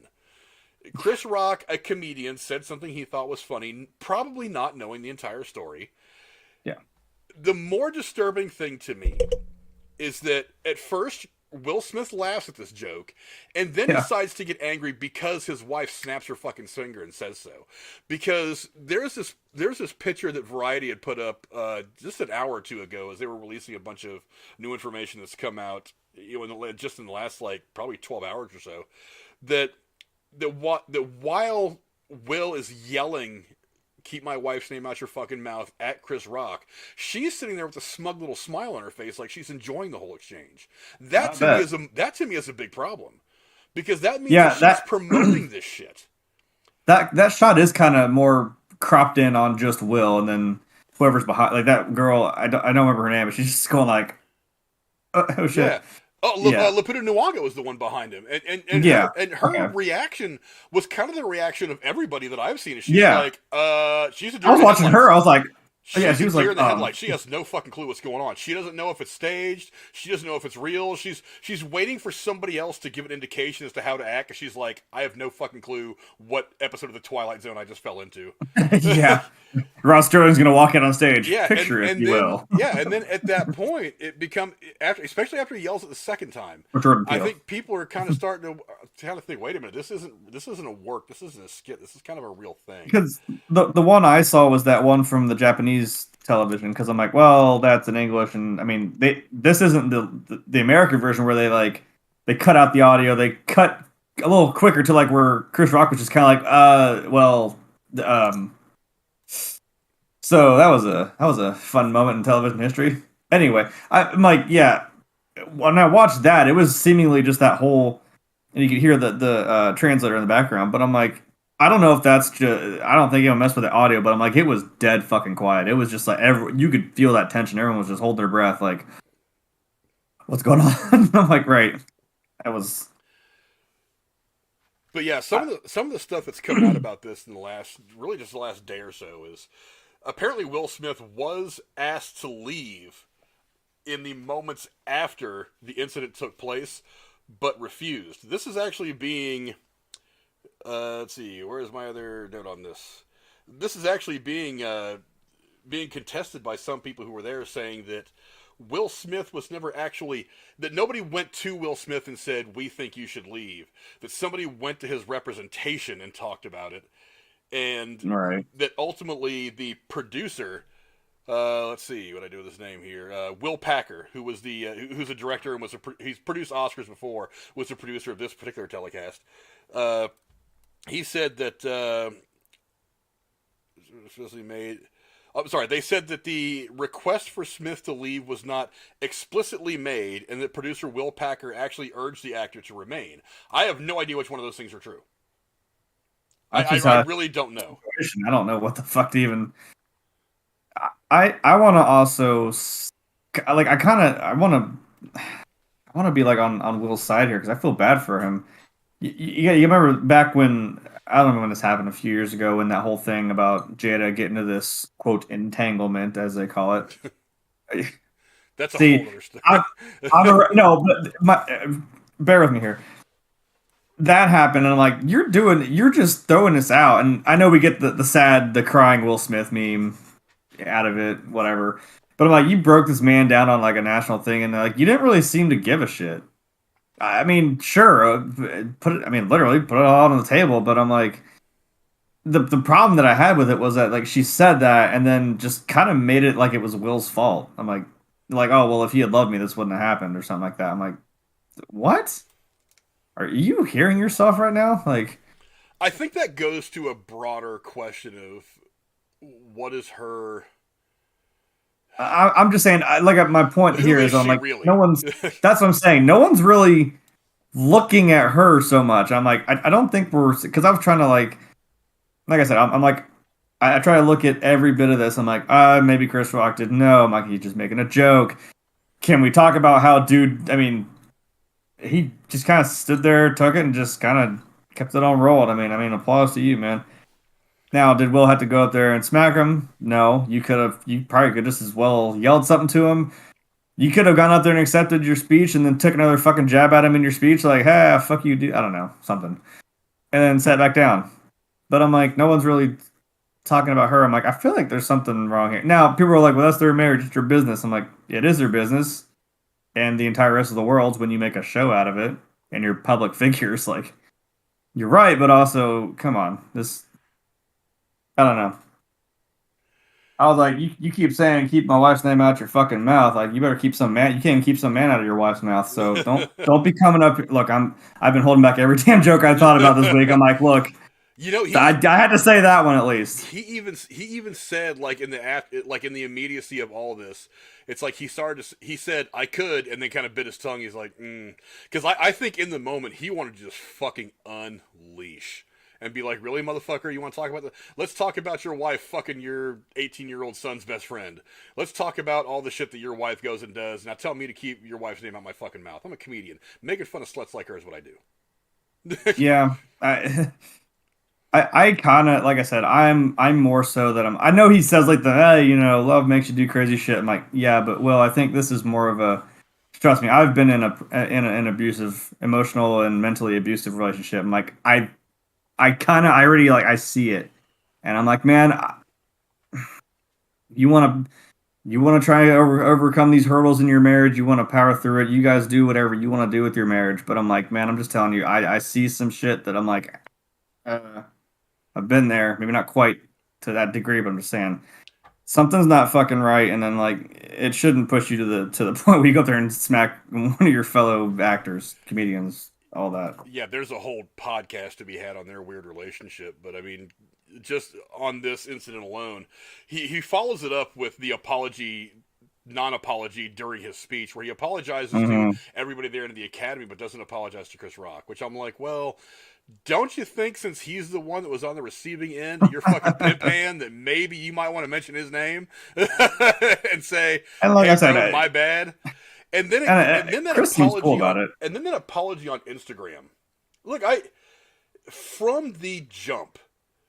Chris Rock, a comedian, said something he thought was funny, probably not knowing the entire story. Yeah. The more disturbing thing to me is that at first Will Smith laughs at this joke and then decides to get angry because his wife snaps her fucking finger and says so. Because there's this picture that Variety had put up just an hour or two ago as they were releasing a bunch of new information that's come out just in the last probably 12 hours or so, that while Will is yelling, "Keep my wife's name out your fucking mouth," at Chris Rock, she's sitting there with a smug little smile on her face like she's enjoying the whole exchange. That to me is a big problem. Because that means she's promoting this shit. That shot is kind of more cropped in on just Will, and then whoever's behind, like that girl, I don't remember her name, but she's just going like, oh shit. Yeah. Lupita Nyong'o was the one behind him, and her reaction was kind of the reaction of everybody that I've seen. She's like, she's a deer. I was watching her. I was like, she was like, in the headlight. She has no fucking clue what's going on. She doesn't know if it's staged. She doesn't know if it's real. She's waiting for somebody else to give an indication as to how to act. And she's like, I have no fucking clue what episode of the Twilight Zone I just fell into. Yeah. Ross Sterling's gonna walk out on stage. Yeah, Picture if you will. Yeah, and then at that point, especially after he yells it the second time, I think people are kind of starting to think, wait a minute, this isn't a work, this isn't a skit, this is kind of a real thing. Because the one I saw was that one from the Japanese television. Because I'm like, well, that's in English, and I mean, this isn't the American version where they cut out the audio, they cut a little quicker to like where Chris Rock was just kind of like, So that was a fun moment in television history. Anyway, I'm like, yeah. When I watched that, it was seemingly just that whole, and you could hear the translator in the background. But I'm like, I don't know if that's just. I don't think it'll mess with the audio. But I'm like, it was dead fucking quiet. It was just like you could feel that tension. Everyone was just holding their breath, like, what's going on? I'm like, right. That was. But yeah, some of the stuff that's come out about this in the last day or so is. Apparently, Will Smith was asked to leave in the moments after the incident took place, but refused. This is actually being... let's see, where is my other note on this? This is actually being contested by some people who were there, saying that Will Smith was never actually... That nobody went to Will Smith and said, we think you should leave. That somebody went to his representation and talked about it. And that ultimately the producer, let's see what I do with his name here, Will Packer, who was who's a director and he's produced Oscars before, was the producer of this particular telecast. He said that they said that the request for Smith to leave was not explicitly made, and that producer Will Packer actually urged the actor to remain. I have no idea which one of those things are true. I really don't know. I don't know what the fuck to even. I want to also like I want to be like on Will's side here because I feel bad for him. You remember back when I don't know when this happened a few years ago when that whole thing about Jada getting to this quote entanglement as they call it. That's a whole other story. No, but bear with me here. That happened, and I'm like, you're just throwing this out, and I know we get the crying Will Smith meme out of it, whatever. But I'm like, you broke this man down on like a national thing, and like you didn't really seem to give a shit. I mean, sure, literally put it all on the table, but I'm like, the problem that I had with it was that like she said that and then just kind of made it like it was Will's fault. I'm like, oh well, if he had loved me, this wouldn't have happened or something like that. I'm like, what? Are you hearing yourself right now? Like, I think that goes to a broader question of what is her. I'm just saying, like my point here is, I'm like, really? no one's. That's what I'm saying. No one's really looking at her so much. I'm like, I don't think we're because I was trying to like I said, I'm like, I try to look at every bit of this. I'm like, maybe Chris Rock didn't know. I'm like, he's just making a joke. Can we talk about how dude? I mean, he just kind of stood there, took it, and just kind of kept it on rolled. I mean, applause to you, man. Now, did Will have to go up there and smack him? No. You probably could just as well yelled something to him. You could have gone up there and accepted your speech and then took another fucking jab at him in your speech, like, hey, fuck you, dude. I don't know, something. And then sat back down. But I'm like, no one's really talking about her. I'm like, I feel like there's something wrong here. Now, people are like, well, that's their marriage, it's their business. I'm like, it is their business. And the entire rest of the world's when you make a show out of it and you're public figures, like, you're right, but also, come on, I don't know. I was like, you keep saying keep my wife's name out your fucking mouth. Like, you better keep some man. You can't even keep some man out of your wife's mouth. So don't be coming up. Look, I've been holding back every damn joke I thought about this week. I'm like, look, I had to say that one at least. He even said like in the immediacy of all this, it's like he said I could, and then kind of bit his tongue. He's like, because I think in the moment he wanted to just fucking unleash. And be like, really, motherfucker? You want to talk about let's talk about your wife fucking your 18-year-old son's best friend. Let's talk about all the shit that your wife goes and does. Now tell me to keep your wife's name out my fucking mouth. I'm a comedian. Making fun of sluts like her is what I do. Yeah, I kind of like I said, I'm more so that I know he says like love makes you do crazy shit. I'm like, yeah, but Will, I think this is more of a. Trust me, I've been in an abusive, emotional and mentally abusive relationship. I'm like, I already like I see it, and I'm like, man, you want to try to overcome these hurdles in your marriage. You want to power through it. You guys do whatever you want to do with your marriage. But I'm like, man, I'm just telling you, I see some shit that I'm like, I've been there, maybe not quite to that degree, but I'm just saying something's not fucking right. And then like it shouldn't push you to the point where you go up there and smack one of your fellow actors, comedians. All that. Yeah, there's a whole podcast to be had on their weird relationship, but I mean, just on this incident alone, he follows it up with the non-apology during his speech, where he apologizes to everybody there in the Academy, but doesn't apologize to Chris Rock, which I'm like, well, don't you think since he's the one that was on the receiving end of your fucking pimp hand that maybe you might want to mention his name and say, and like I said, my bad. And then that apology cool about it. And then that apology on Instagram. Look, from the jump,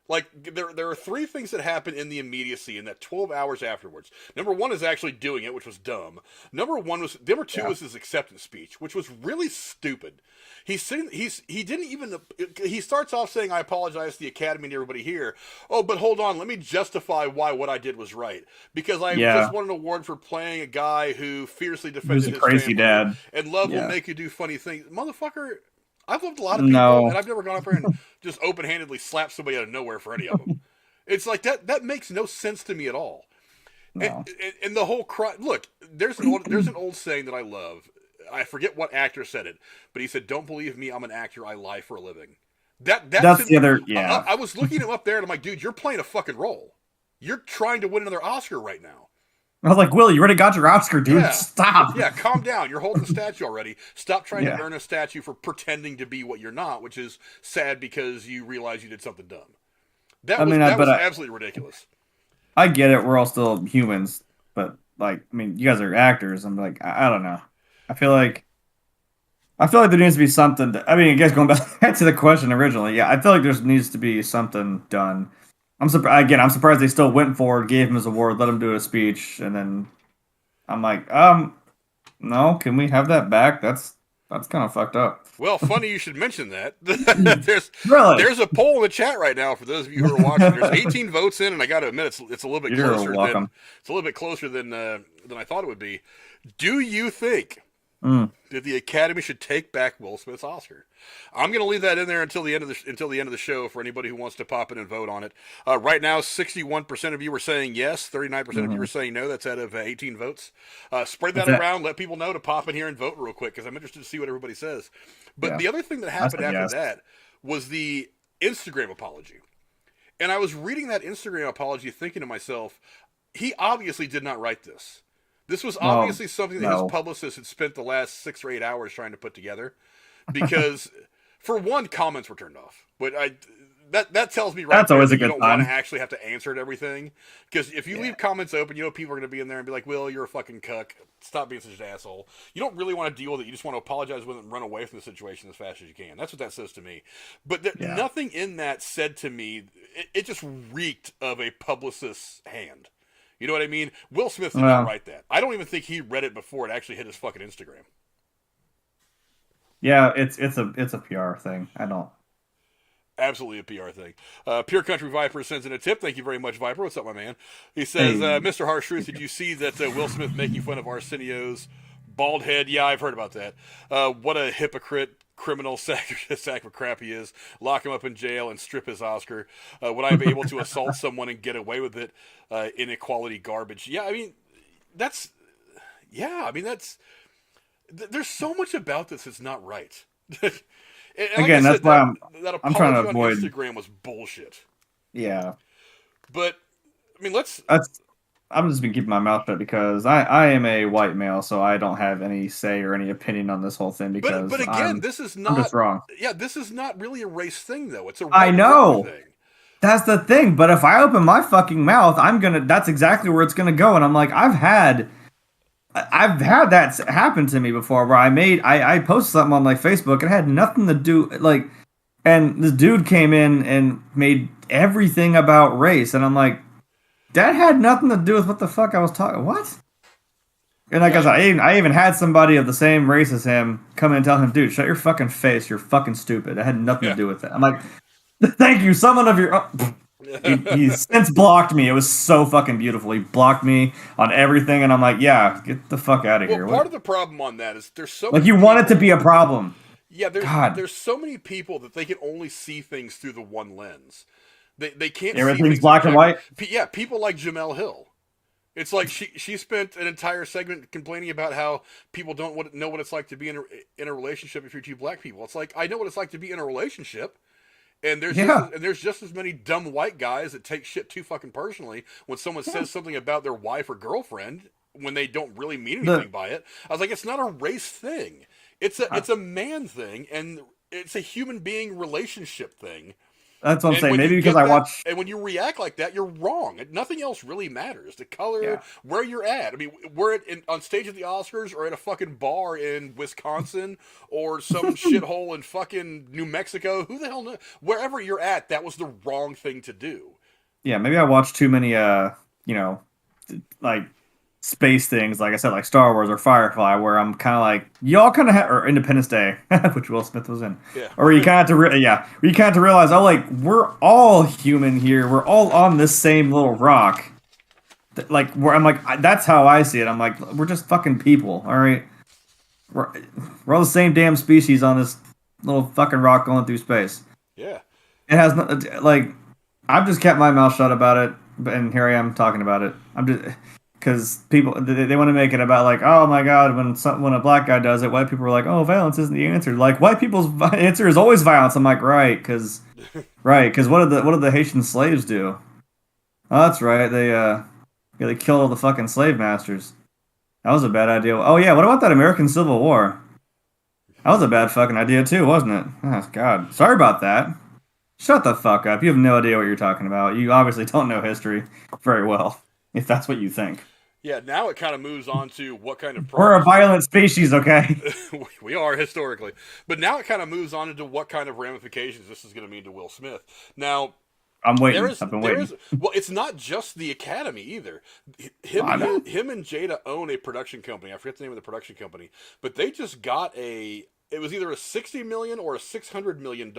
like there are three things that happen in the immediacy in that 12 hours afterwards. Number one is actually doing it, which was dumb. Number two was his acceptance speech, which was really stupid. He starts off saying, I apologize to the Academy and everybody here. Oh, but hold on, let me justify why what I did was right. Because I just won an award for playing a guy who fiercely defended his crazy family. Dad. And love will make you do funny things. Motherfucker, I've loved a lot of people, and I've never gone up there and just open-handedly slapped somebody out of nowhere for any of them. It's like, that makes no sense to me at all. No. And the whole cry. Look, there's an old saying that I love. I forget what actor said it, but he said, "Don't believe me, I'm an actor. I lie for a living." That's the other. Yeah, I was looking him up there, and I'm like, dude, you're playing a fucking role. You're trying to win another Oscar right now. I was like, Will, you already got your Oscar, dude. Yeah. Stop. Yeah, calm down. You're holding the statue already. Stop trying Yeah. to earn a statue for pretending to be what you're not, which is sad because you realize you did something dumb. I mean, That was absolutely ridiculous. I get it. We're all still humans, but like, I mean, you guys are actors. I'm like, I don't know. I feel like there needs to be something. I mean, I guess going back to the question originally, yeah, I feel like there needs to be something done. I'm surprised. Again, I'm surprised they still went forward, gave him his award, let him do a speech, and then I'm like, no, can we have that back? That's kind of fucked up. Well, funny you should mention that. Really? There's a poll in the chat right now for those of you who are watching. There's 18 votes in, and I got to admit it's a little bit closer than I thought it would be. Do you think that the Academy should take back Will Smith's Oscar? I'm going to leave that in there until the end of the show for anybody who wants to pop in and vote on it. Right now, 61% of you are saying yes, 39% of you are saying no. That's out of 18 votes. Spread that around. Let people know to pop in here and vote real quick because I'm interested to see what everybody says. But the other thing that happened after that was the Instagram apology. And I was reading that Instagram apology thinking to myself, he obviously did not write this. This was obviously something that his publicist had spent the last 6 or 8 hours trying to put together. Because, for one, comments were turned off. But that tells me that's always a good you don't want to actually have to answer to everything. Because if you leave comments open, people are going to be in there and be like, Will, you're a fucking cuck. Stop being such an asshole. You don't really want to deal with it. You just want to apologize with it and run away from the situation as fast as you can. That's what that says to me. But nothing in that said to me, it just reeked of a publicist's hand. You know what I mean? Will Smith did not write that. I don't even think he read it before it actually hit his fucking Instagram. Yeah, it's a PR thing. I don't. Absolutely a PR thing. Pure Country Viper sends in a tip. Thank you very much, Viper. What's up, my man? He says, Mr. Harsh Truth, did you see that Will Smith making fun of Arsenio's bald head? Yeah, I've heard about that. What a hypocrite, criminal sack of crap he is. Lock him up in jail and strip his Oscar. Would I be able to assault someone and get away with it? Inequality garbage. Yeah, I mean, that's... There's so much about this that's not right. Again, that's why I'm trying to avoid... Instagram was bullshit. Yeah. But, I mean, I'm just been keeping my mouth shut because I am a white male, so I don't have any say or any opinion on this whole thing because But again, this is not... I'm just wrong. Yeah, this is not really a race thing, though. It's a I know. thing. That's the thing, but if I open my fucking mouth, that's exactly where it's gonna go. And I'm like, I've had that happen to me before where I posted something on like Facebook and it had nothing to do and this dude came in and made everything about race, and I'm like, that had nothing to do with what the fuck I was talking. What? And like I even had somebody of the same race as him come in and tell him, dude, shut your fucking face. You're fucking stupid. It had nothing to do with it. I'm like, thank you. Someone of your... he since blocked me. It was so fucking beautiful. He blocked me on everything, and I'm like, yeah, get the fuck out of here. Part of the problem on that is there's so many you want it to be a problem. Yeah, there's so many people that they can only see things through the one lens. They can't everything's see black and white. Yeah, people like Jamel Hill. It's like she spent an entire segment complaining about how people don't know what it's like to be in a relationship if you're two black people. It's like, I know what it's like to be in a relationship. And there's just as many dumb white guys that take shit too fucking personally when someone says something about their wife or girlfriend when they don't really mean anything by it. I was like, it's not a race thing. It's a man thing, and it's a human being relationship thing. That's what I'm saying. Maybe because I watch... And when you react like that, you're wrong. Nothing else really matters. The color, where you're at. I mean, we're on stage at the Oscars or at a fucking bar in Wisconsin or some shithole in fucking New Mexico. Who the hell knows? Wherever you're at, that was the wrong thing to do. Yeah, maybe I watch too many, like... space things, like I said, like Star Wars or Firefly, where I'm kind of like, y'all kind of or Independence Day, which Will Smith was in, or you kind of have to realize, oh, like we're all human here, we're all on this same little rock, like where I'm like, that's how I see it. I'm like, we're just fucking people, all right, we're all the same damn species on this little fucking rock going through space. Yeah, it has like I've just kept my mouth shut about it, and here I am talking about it. I'm just. Because people, they want to make it about like, oh my god, when a black guy does it, white people are like, oh, violence isn't the answer. Like, white people's answer is always violence. I'm like, right, because what did the Haitian slaves do? Oh, that's right, Yeah, they killed all the fucking slave masters. That was a bad idea. Oh yeah, what about that American Civil War? That was a bad fucking idea too, wasn't it? Oh God, sorry about that. Shut the fuck up. You have no idea what you're talking about. You obviously don't know history very well, if that's what you think. Yeah, now it kind of moves on to what kind of We're a problems violent species, okay? we are historically. But now it kind of moves on into what kind of ramifications this is going to mean to Will Smith. Now, I'm waiting. I've been waiting. well, it's not just the Academy either. Him and Jada own a production company. I forget the name of the production company, but they just got it was either a $60 million or a $600 million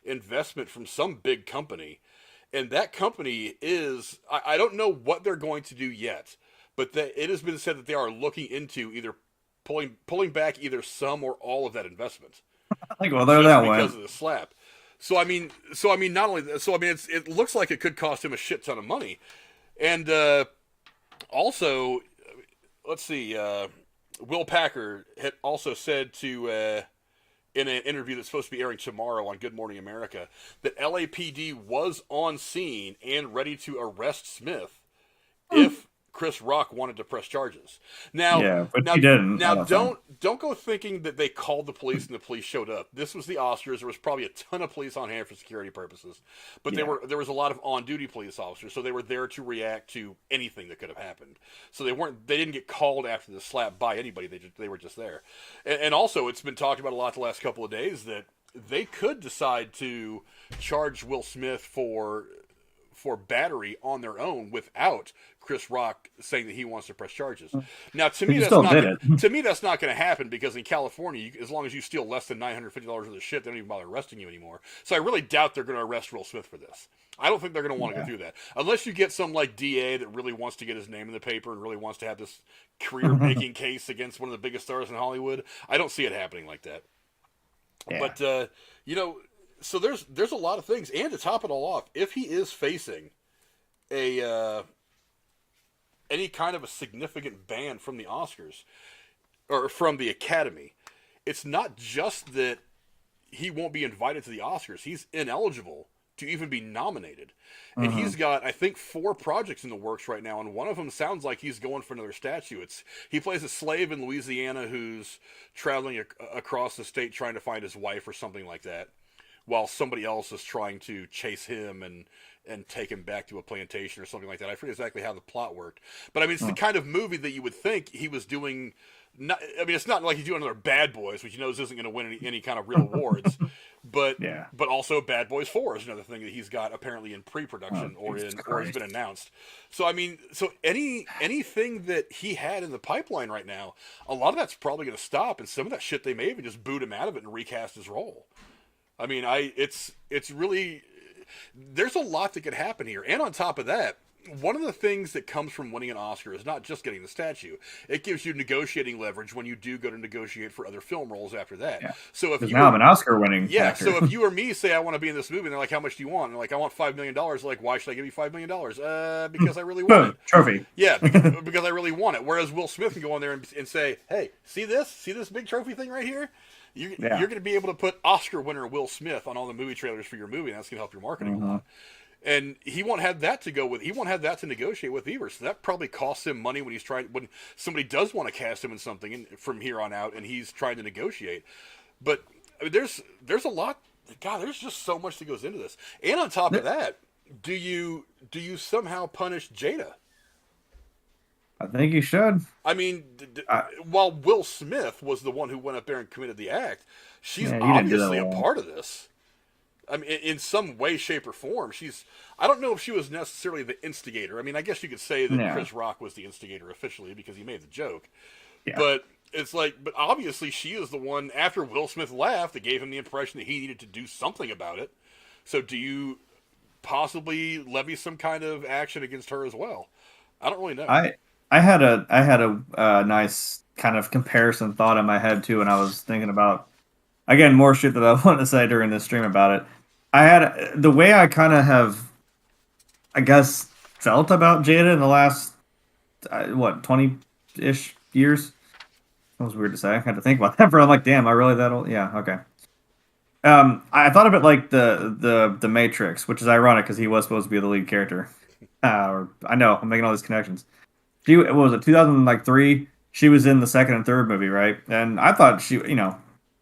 investment from some big company. And that company is, I don't know what they're going to do yet, but it has been said that they are looking into either pulling back either some or all of that investment. Like, well, there that because went. of the slap. Not only it looks like it could cost him a shit ton of money, and also, let's see, Will Packer had also said to in an interview that's supposed to be airing tomorrow on Good Morning America that LAPD was on scene and ready to arrest Smith if Chris Rock wanted to press charges. Now, yeah, but he didn't. Now, don't go thinking that they called the police and the police showed up. This was the Oscars. There was probably a ton of police on hand for security purposes, but there was a lot of on-duty police officers, so they were there to react to anything that could have happened. So they didn't get called after the slap by anybody. They were just there. And also, it's been talked about a lot the last couple of days that they could decide to charge Will Smith for battery on their own without Chris Rock saying that he wants to press charges. Now, to me, that's not going to happen because in California, as long as you steal less than $950 worth of shit, they don't even bother arresting you anymore. So I really doubt they're going to arrest Will Smith for this. I don't think they're going to want to go through that unless you get some like DA that really wants to get his name in the paper and really wants to have this career-making case against one of the biggest stars in Hollywood. I don't see it happening like that. Yeah. But so there's a lot of things, and to top it all off, if he is facing any kind of a significant ban from the Oscars or from the Academy, it's not just that he won't be invited to the Oscars; he's ineligible to even be nominated. And he's got, I think, 4 projects in the works right now, and one of them sounds like he's going for another statue. He plays a slave in Louisiana who's traveling across the state trying to find his wife or something like that, while somebody else is trying to chase him and take him back to a plantation or something like that. I forget exactly how the plot worked. But, I mean, it's the kind of movie that you would think he was doing. It's not like he's doing another Bad Boys, which he knows isn't going to win any kind of real awards. But also Bad Boys 4 is another thing that he's got apparently in pre-production or has been announced. So, I mean, anything that he had in the pipeline right now, a lot of that's probably going to stop, and some of that shit they may even just boot him out of it and recast his role. I mean, it's really, there's a lot that could happen here. And on top of that, one of the things that comes from winning an Oscar is not just getting the statue. It gives you negotiating leverage when you do go to negotiate for other film roles after that. Yeah. So if now I'm an Oscar-winning actor. So if you or me say I want to be in this movie, and they're like, "How much do you want?" And they're like, "I want $5 million." Like, why should I give you $5 million? Because I really want it. Trophy. Yeah, because I really want it. Whereas Will Smith can go in there and say, "Hey, see this big trophy thing right here? You're going to be able to put Oscar winner Will Smith on all the movie trailers for your movie, and that's going to help your marketing a lot." And he won't have that to go with. He won't have that to negotiate with either. So that probably costs him money when when somebody does want to cast him in something from here on out, and he's trying to negotiate. But I mean, there's a lot. God, there's just so much that goes into this. And on top of that, do you somehow punish Jada? I think you should. I mean, while Will Smith was the one who went up there and committed the act, she's obviously a part of this. I mean, in some way, shape, or form, I don't know if she was necessarily the instigator. I mean, I guess you could say that Chris Rock was the instigator officially because he made the joke. Yeah. But it's like, but obviously she is the one, after Will Smith laughed, that gave him the impression that he needed to do something about it. So do you possibly levy some kind of action against her as well? I don't really know. I had a nice kind of comparison thought in my head, too, when I was thinking about, again, more shit that I wanted to say during this stream about it. I had the way I kind of have, I guess, felt about Jada in the last 20-ish years. That was weird to say. I had to think about that, but I'm like, damn, am I really that old? Yeah, okay. I thought of it like the Matrix, which is ironic because he was supposed to be the lead character. Or I know I'm making all these connections. What was it, 2003? She was in the second and third movie, right? And I thought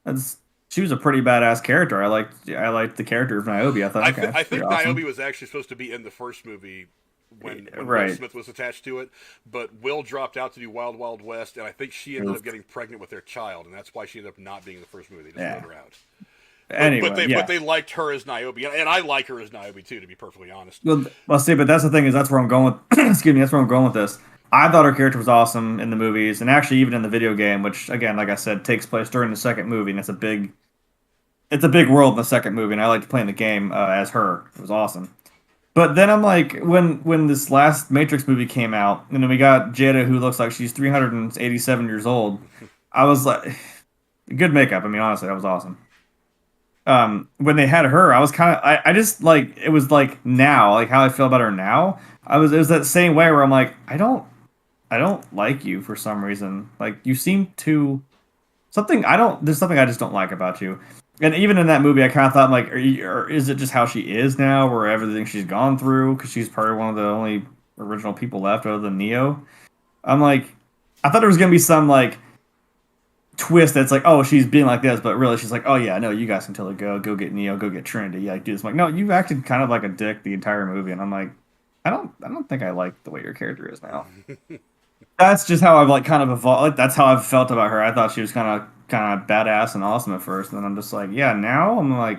that's she was a pretty badass character. I liked the character of Niobe. I thought, okay, I that's pretty think Niobe awesome. was actually supposed to be in the first movie when Will Right. Smith was attached to it, but Will dropped out to do Wild Wild West, and I think she ended up Oof. getting pregnant with their child, and that's why she ended up not being in the first movie. They just wrote Yeah. her out. Anyway, But yeah. they liked her as Niobe, and I like her as Niobe too, to be perfectly honest. Well, see, but that's the thing is that's where I'm going with. Excuse me, that's where I'm going with this. I thought her character was awesome in the movies, and actually even in the video game, which again, like I said, takes place during the second movie, and it's a big world in the second movie, and I liked playing the game as her. It was awesome. But then I'm like, when this last Matrix movie came out, and then we got Jada, who looks like she's 387 years old. I was like, good makeup. I mean, honestly, that was awesome. When they had her, I was kind of, I just like, it was like now, like how I feel about her now. It was that same way where I'm like, I don't like you for some reason. Like you seem too there's something I just don't like about you. And even in that movie, I kind of thought, like, or is it just how she is now, where everything she's gone through, because she's probably one of the only original people left other than Neo? I'm like, I thought there was gonna be some like twist that's like, oh, she's being like this, but really she's like, oh yeah, no, you guys can totally go get Neo, go get Trinity, yeah, like, do this. I'm like, no, you've acted kind of like a dick the entire movie, and I'm like, I don't think I like the way your character is now. That's just how I've like kind of evolved. Like, that's how I've felt about her. I thought she was kind of badass and awesome at first, and then I'm just like, yeah. Now I'm like,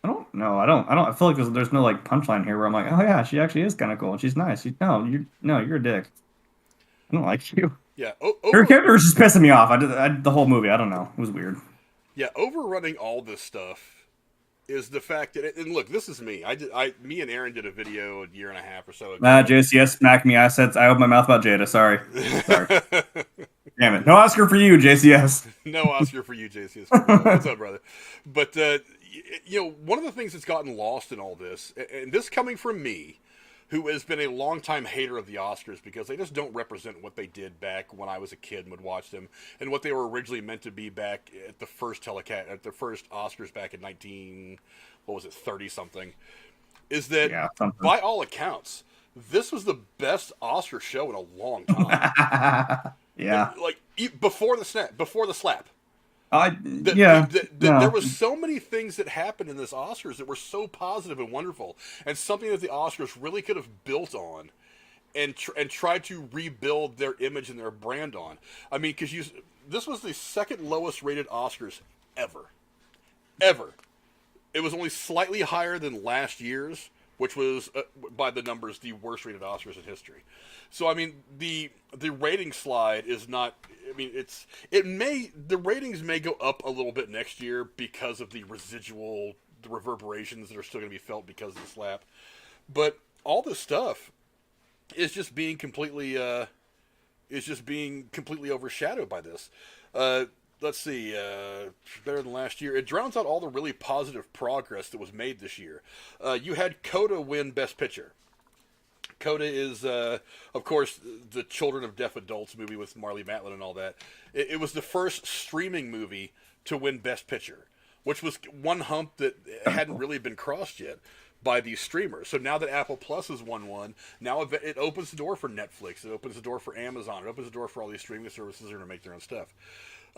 I don't know. I feel like there's no like punchline here where I'm like, oh yeah, she actually is kind of cool and she's nice. No, you're a dick. I don't like you. Yeah, Her character was just pissing me off. The whole movie. I don't know. It was weird. overrunning all this stuff is the fact that, and look, this is me. Me and Aaron did a video a year and a half or so ago. JCS smacked me. I opened my mouth about Jada. Sorry. Damn it. No Oscar for you, JCS. No Oscar for you, JCS. What's up, brother? But one of the things that's gotten lost in all this, and this coming from me, who has been a longtime hater of the Oscars because they just don't represent what they did back when I was a kid and would watch them, and what they were originally meant to be back at the first at the first Oscars back in 30 something, is that Yeah, something. by all accounts, this was the best Oscar show in a long time. Yeah. Like before the slap. Yeah. There No. was so many things that happened in this Oscars that were so positive and wonderful, and something that the Oscars really could have built on, and tried to rebuild their image and their brand on. I mean, because this was the second lowest rated Oscars ever, ever. It was only slightly higher than last year's, which was by the numbers the worst rated Oscars in history. So I mean, the rating slide is not. I mean, the ratings may go up a little bit next year because of the reverberations that are still going to be felt because of the slap. But all this stuff is just being completely overshadowed by this. Let's see, better than last year. It drowns out all the really positive progress that was made this year. You had Coda win Best Picture. Coda is, of course, the Children of Deaf Adults movie with Marlee Matlin and all that. It was the first streaming movie to win Best Picture, which was one hump that hadn't really been crossed yet by these streamers. So now that Apple Plus has won one, now it opens the door for Netflix. It opens the door for Amazon. It opens the door for all these streaming services that are going to make their own stuff.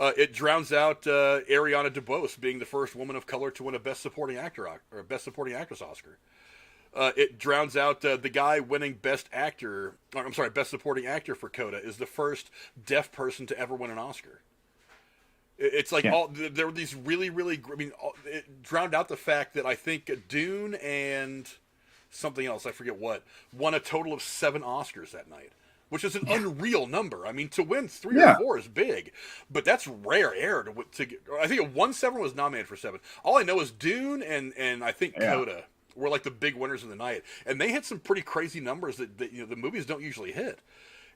It drowns out Ariana DeBose being the first woman of color to win a Best Supporting Actor or Best Supporting Actress Oscar. It drowns out the guy winning Best Supporting Actor for Coda is the first deaf person to ever win an Oscar. It's like there were these really, really. I mean, it drowned out the fact that I think Dune and something else, I forget what, won a total of 7 Oscars that night, which is an unreal number. I mean, to win 3 or 4 is big, but that's rare air to get. I think 7 was nominated for 7. All I know is Dune and I think Coda were like the big winners of the night, and they hit some pretty crazy numbers that the movies don't usually hit.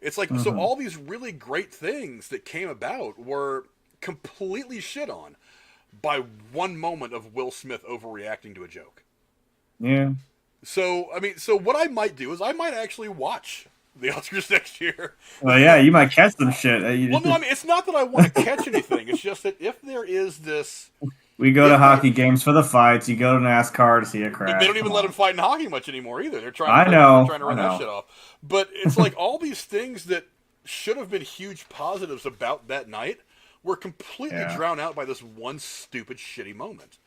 It's like so all these really great things that came about were completely shit on by one moment of Will Smith overreacting to a joke. Yeah. So I mean, so what I might do is I might actually watch the Oscars next year. Well, yeah, you might catch some shit. Well, no, I mean, it's not that I want to catch anything. It's just that if there is this We go to hockey games for the fights. You go to NASCAR to see a crash. They don't even let them fight in hockey much anymore either. They're trying. I They're know. trying to run that shit off. But it's like all these things that should have been huge positives about that night were completely drowned out by this one stupid, shitty moment.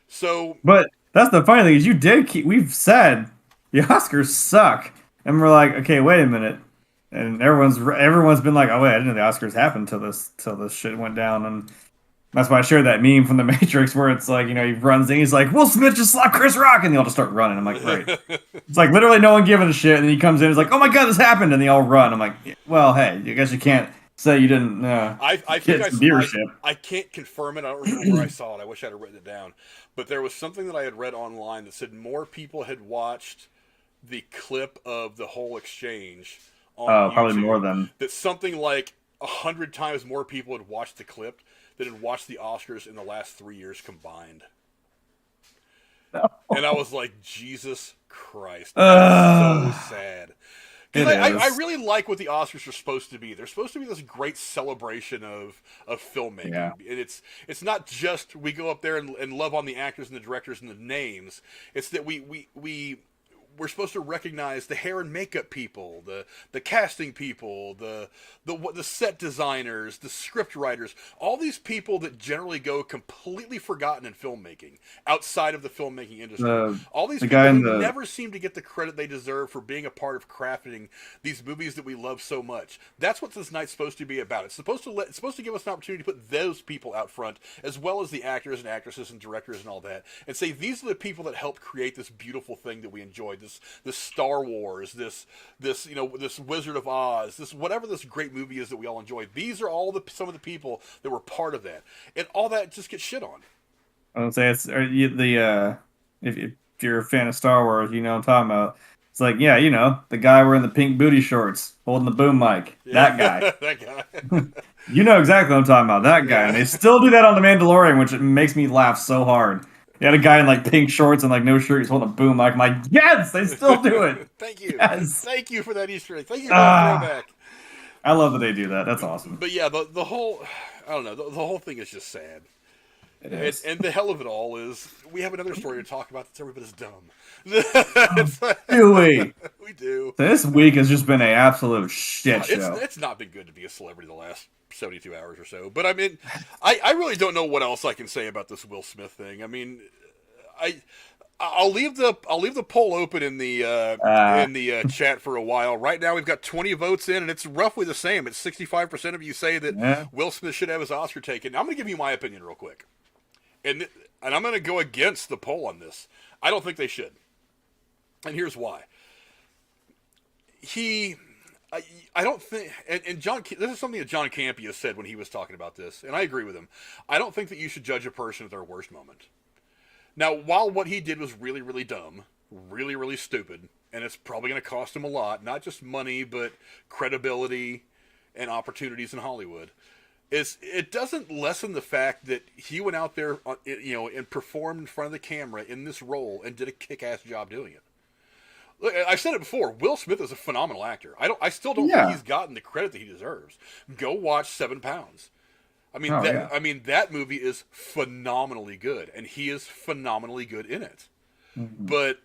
So, but that's the funny thing is we've said the Oscars suck, and we're like, okay, wait a minute, and everyone's been like, oh wait, I didn't know the Oscars happened till this shit went down, and that's why I shared that meme from The Matrix where it's like, he runs in, he's like, Will Smith just slapped Chris Rock, and they all just start running. I'm like, great. It's like literally no one giving a shit, and then he comes in, he's like, oh my god, this happened, and they all run. I'm like, well, hey, I guess you can't say you didn't. I think I can't confirm it. I don't remember where I saw it. I wish I'd have written it down. But there was something that I had read online that said more people had watched the clip of the whole exchange on YouTube. Probably more than that. Something like 100 times more people had watched the clip than had watched the Oscars in the last 3 years combined. No. And I was like, Jesus Christ, that's so sad. I really like what the Oscars are supposed to be. They're supposed to be this great celebration of filmmaking. Yeah. And it's not just we go up there and love on the actors and the directors and the names. It's that we're supposed to recognize the hair and makeup people, the casting people, the set designers, the script writers, all these people that generally go completely forgotten in filmmaking, outside of the filmmaking industry. All these people who never seem to get the credit they deserve for being a part of crafting these movies that we love so much. That's what this night's supposed to be about. It's supposed to give us an opportunity to put those people out front, as well as the actors and actresses and directors and all that, and say these are the people that helped create this beautiful thing that we enjoyed. This Star Wars, this Wizard of Oz, this whatever this great movie is that we all enjoy. These are all some of the people that were part of that, and all that just gets shit on. I would say it's if you're a fan of Star Wars, you know what I'm talking about. It's like, the guy wearing the pink booty shorts, holding the boom mic, that guy. That guy. You know exactly what I'm talking about, that guy. And they still do that on The Mandalorian, which makes me laugh so hard. You had a guy in pink shorts and no shirt. He's holding a boom mic. I'm like, yes, they still do it. Thank you. Yes. Thank you for that Easter egg. Thank you for that throwback. I love that they do that. That's awesome. But yeah, the whole, I don't know, the whole thing is just sad. It is. And the hell of it all is we have another story to talk about that's every bit as dumb. Do we? We do. This week has just been an absolute shit show. It's not been good to be a celebrity the last 72 hours or so. But I mean, I really don't know what else I can say about this Will Smith thing. I mean, I'll leave the poll open in the chat for a while. Right now we've got 20 votes in, and it's roughly the same. It's 65% of you say that Will Smith should have his Oscar taken. I'm going to give you my opinion real quick, and I'm going to go against the poll on this. I don't think they should, and here's why. I don't think, and John, this is something that John Campea said when he was talking about this, and I agree with him. I don't think that you should judge a person at their worst moment. Now, while what he did was really, really dumb, really, really stupid, and it's probably going to cost him a lot, not just money, but credibility and opportunities in Hollywood, it doesn't lessen the fact that he went out there, and performed in front of the camera in this role and did a kick-ass job doing it. Look, I've said it before. Will Smith is a phenomenal actor. I still don't think he's gotten the credit that he deserves. Go watch 7 Pounds. I mean, that movie is phenomenally good, and he is phenomenally good in it. Mm-hmm. But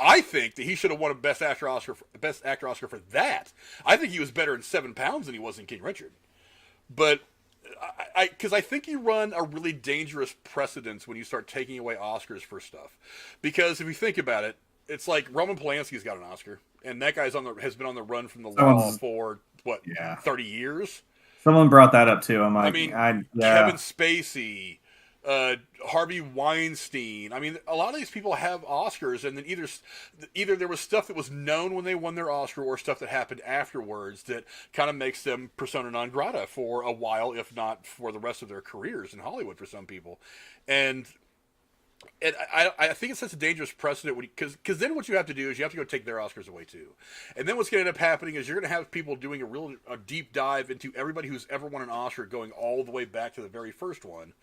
I think that he should have won a Best Actor Oscar for that. I think he was better in 7 Pounds than he was in King Richard. But because I think you run a really dangerous precedence when you start taking away Oscars for stuff. Because if you think about it, it's like Roman Polanski's got an Oscar, and that guy's has been on the run from the law for 30 years. Someone brought that up too. I'm like, Kevin Spacey, Harvey Weinstein. I mean, a lot of these people have Oscars, and then either there was stuff that was known when they won their Oscar, or stuff that happened afterwards that kind of makes them persona non grata for a while, if not for the rest of their careers in Hollywood for some people. And I think it sets a dangerous precedent because then what you have to do is you have to go take their Oscars away too. And then what's going to end up happening is you're going to have people doing a deep dive into everybody who's ever won an Oscar, going all the way back to the very first one.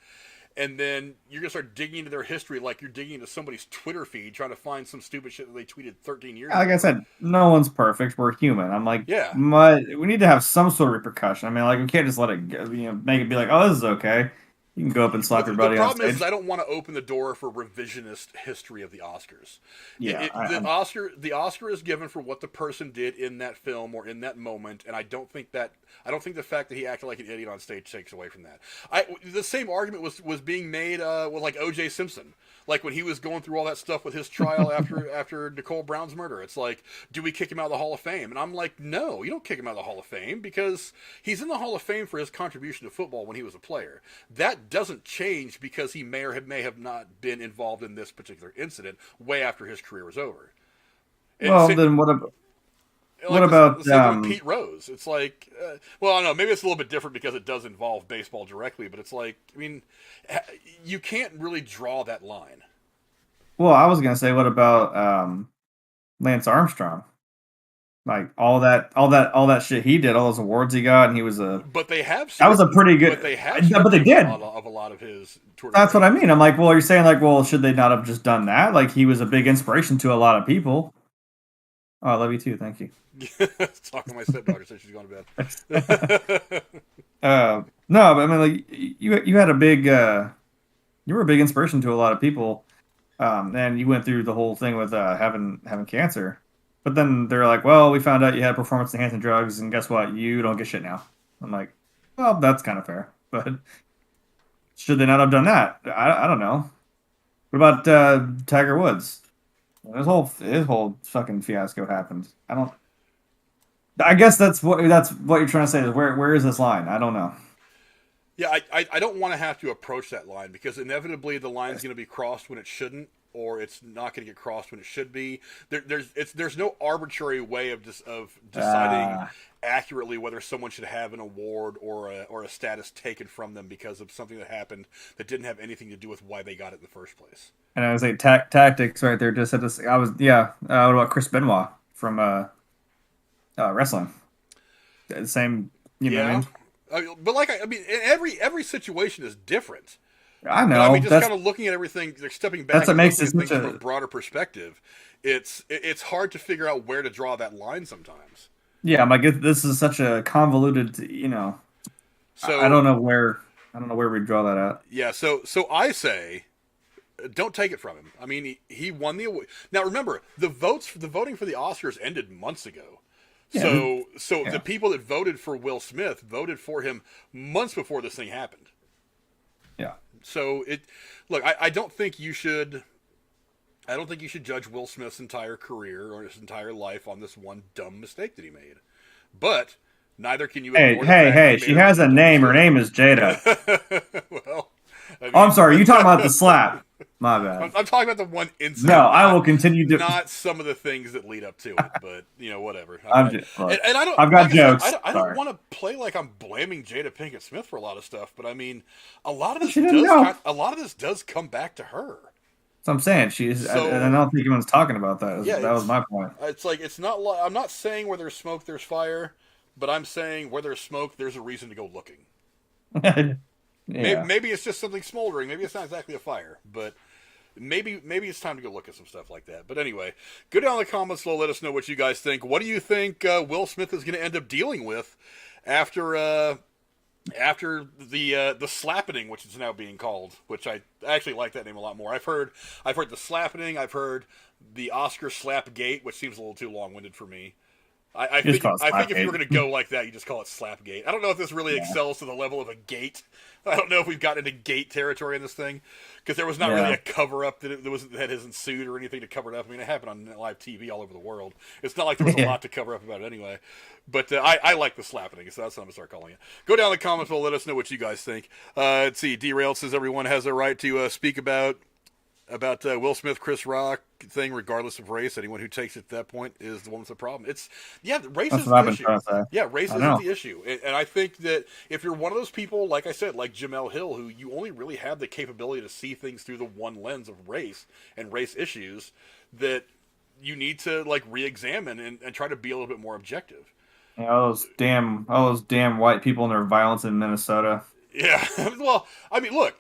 And then you're going to start digging into their history like you're digging into somebody's Twitter feed, trying to find some stupid shit that they tweeted 13 years ago. Like I said, no one's perfect. We're human. I'm like, we need to have some sort of repercussion. I mean, we can't just let it go, make it be like, oh, this is okay. You can go up and slap your The buddy on problem is stage. I don't want to open the door for revisionist history of the Oscars. Yeah, The Oscar is given for what the person did in that film or in that moment, and I don't think the fact that he acted like an idiot on stage takes away from that. The same argument was being made with like O.J. Simpson. Like when he was going through all that stuff with his trial after Nicole Brown's murder, it's like, do we kick him out of the Hall of Fame? And I'm like, no, you don't kick him out of the Hall of Fame because he's in the Hall of Fame for his contribution to football when he was a player. That doesn't change because he may have not been involved in this particular incident way after his career was over. Then what about Pete Rose? It's like, well, I don't know. Maybe it's a little bit different because it does involve baseball directly, but it's like, I mean, you can't really draw that line. Well, I was gonna say, what about Lance Armstrong? Like all that shit he did, all those awards he got, and he was a. But they have. That was a pretty good. But they have. But they did of a lot of his. That's what I mean. I'm like, well, you're saying like, well, should they not have just done that? Like he was a big inspiration to a lot of people. Oh, I love you too. Thank you. Talking to my stepdaughter said she's going to bed. No, but I mean, like you had a big, you were a big inspiration to a lot of people, and you went through the whole thing with having cancer. But then they're like, well, we found out you had performance enhancing drugs, and guess what? You don't get shit now. I'm like, well, that's kind of fair, but should they not have done that? I don't know. What about Tiger Woods? His whole fucking fiasco happened. I guess that's what you're trying to say is where is this line? I don't know. Yeah, I don't want to have to approach that line because inevitably the line's going to be crossed when it shouldn't, or it's not going to get crossed when it should be. There's no arbitrary way of deciding accurately whether someone should have an award or a status taken from them because of something that happened that didn't have anything to do with why they got it in the first place. And I was like, tactics right there. Just had this. What about Chris Benoit from wrestling? The same. You know what I mean? But like I mean, every situation is different. I know. But, I mean, just kind of looking at everything, like stepping back, that's what makes it things from a broader perspective. It's hard to figure out where to draw that line sometimes. Yeah, I'm like, this is such a convoluted, So I don't know where we draw that at. Yeah, so I say, don't take it from him. I mean, he won the award. Now remember, the voting for the Oscars ended months ago. Yeah, so the people that voted for Will Smith voted for him months before this thing happened. Yeah. So I don't think you should judge Will Smith's entire career or his entire life on this one dumb mistake that he made. But neither can you. Hey! She has a name. Her name is Jada. Well, I mean, I'm sorry. You talking about the slap? My bad. I'm talking about the one incident. No, I will continue to. Not some of the things that lead up to it, but whatever. I've got jokes. I don't want to play like I'm blaming Jada Pinkett Smith for a lot of stuff, but I mean, a lot of this does come back to her. So I'm saying and I don't think anyone's talking about that. Yeah, that was my point. It's like I'm not saying where there's smoke, there's fire, but I'm saying where there's smoke, there's a reason to go looking. Yeah. Maybe it's just something smoldering. Maybe it's not exactly a fire, but maybe it's time to go look at some stuff like that. But anyway, go down in the comments below. Let us know what you guys think. What do you think Will Smith is going to end up dealing with after the slappening, which is now being called, which I actually like that name a lot more. I've heard the slappening. I've heard the Oscar slap gate, which seems a little too long-winded for me. I think if you were going to go like that, you just call it Slapgate. I don't know if this really excels to the level of a gate. I don't know if we've gotten into gate territory in this thing because there was not really a cover up that has ensued or anything to cover it up. I mean, it happened on live TV all over the world. It's not like there was a lot to cover up about it anyway. But I like the slapping, so that's what I'm gonna start calling it. Go down in the comments below. Let us know what you guys think. Let's see. Derailed says everyone has a right to speak about Will Smith, Chris Rock thing, regardless of race. Anyone who takes it at that point is the one with the problem. Race is the issue. Yeah, race isn't the issue. And I think that if you're one of those people, like I said, like Jamel Hill, who you only really have the capability to see things through the one lens of race and race issues, that you need to re-examine and try to be a little bit more objective. Yeah, all those damn white people and their violence in Minnesota. Yeah. Well, I mean, look,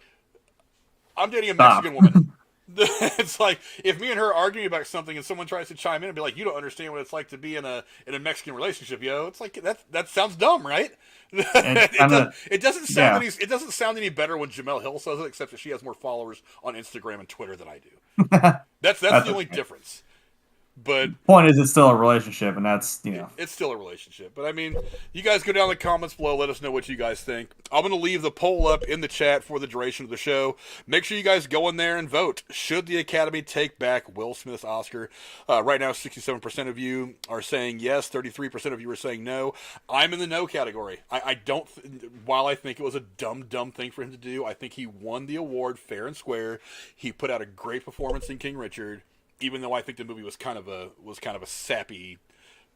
I'm dating a Mexican woman. It's like if me and her are arguing about something and someone tries to chime in and be like, "You don't understand what it's like to be in a Mexican relationship, yo." It's like that sounds dumb, right? And kind of, It doesn't sound yeah. any better when Jamel Hill says it, except that she has more followers on Instagram and Twitter than I do. That's That's the only okay. difference. But Point is, it's still a relationship, and that's it's still a relationship. But I mean, you guys go down in the comments below. Let us know what you guys think. I'm going to leave the poll up in the chat for the duration of the show. Make sure you guys go in there and vote. Should the Academy take back Will Smith's Oscar? Right now, 67% of you are saying yes. 33% of you are saying no. I'm in the no category. I don't. While I think it was a dumb thing for him to do, I think he won the award fair and square. He put out a great performance in King Richard. Even though I think the movie was kind of a sappy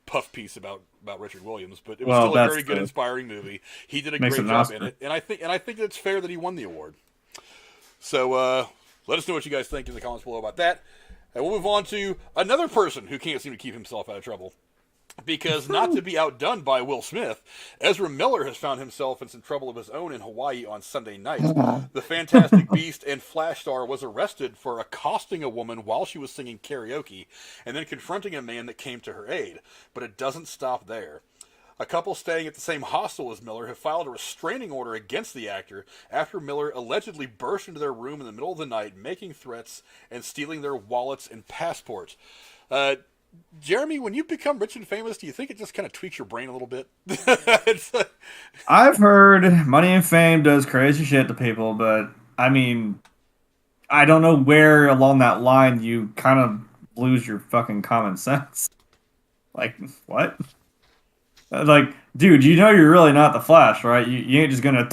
puff piece about Richard Williams, but it was still a very good, inspiring movie. He did a great job in it, and I think it's fair that he won the award. So let us know what you guys think in the comments below about that, and we'll move on to another person who can't seem to keep himself out of trouble. Because not to be outdone by Will Smith, Ezra Miller has found himself in some trouble of his own in Hawaii on Sunday night. The Fantastic Beast and Flash star was arrested for accosting a woman while she was singing karaoke and then confronting a man that came to her aid. But it doesn't stop there. A couple staying at the same hostel as Miller have filed a restraining order against the actor after Miller allegedly burst into their room in the middle of the night, making threats and stealing their wallets and passports. Jeremy, when you become rich and famous, do you think it just kind of tweaks your brain a little bit? I've heard money and fame does crazy shit to people, but I mean, I don't know where along that line you kind of lose your fucking common sense. Like, what? Like, dude, you know you're really not the Flash, right? You ain't just gonna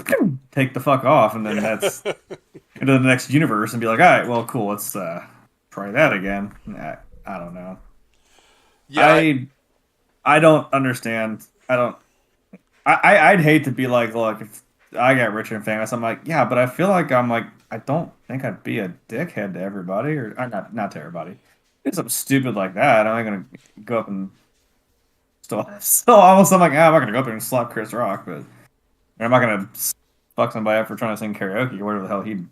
take the fuck off and then that's into the next universe and be like, all right, well, cool, let's try that again. I don't know. Yeah, I don't understand. I'd hate to be like, look, if I got rich and famous, I'm like, yeah, but I feel like I don't think I'd be a dickhead to everybody, or not to everybody. It's something stupid like that. I'm not gonna go up and still almost. I'm like, I'm not gonna go up there and slap Chris Rock, but I'm not gonna fuck somebody up for trying to sing karaoke or whatever the hell he.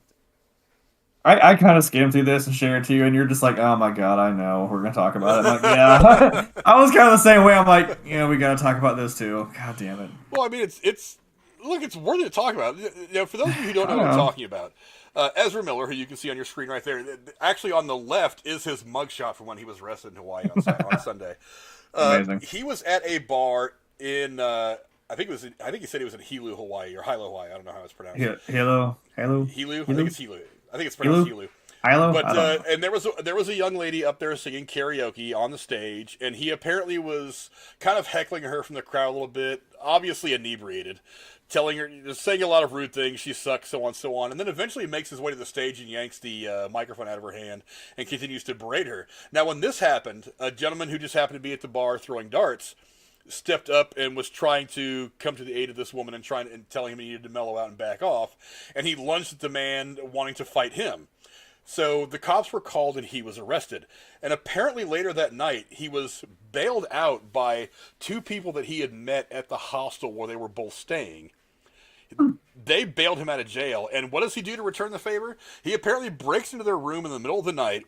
I kind of skimmed through this and shared it to you, and you're just like, oh my god, I know. We're going to talk about it. I'm like, yeah. I was kind of the same way. I'm like, yeah, we got to talk about this too. God damn it. well, I mean, it's worthy to talk about. For those of you who don't know what I'm talking about, Ezra Miller, who you can see on your screen right there, actually on the left is his mugshot from when he was arrested in Hawaii on Sunday. Amazing. He was at a bar in, I think he said he was in Hilo, Hawaii, or Hilo, Hawaii. I don't know how it's pronounced. Hilo. Hilo? I think it's Hilo. I think it's pronounced Hilo. Hilo? But and there was a young lady up there singing karaoke on the stage, and he apparently was kind of heckling her from the crowd a little bit, obviously inebriated, telling her, saying a lot of rude things. She sucks, so on, and then eventually makes his way to the stage and yanks the microphone out of her hand and continues to berate her. Now, when this happened, a gentleman who just happened to be at the bar throwing darts stepped up and was trying to come to the aid of this woman and telling him he needed to mellow out and back off, and he lunged at the man wanting to fight him. So the cops were called and he was arrested. And apparently later that night, he was bailed out by two people that he had met at the hostel where they were both staying. They bailed him out of jail, and what does he do to return the favor? He apparently breaks into their room in the middle of the night,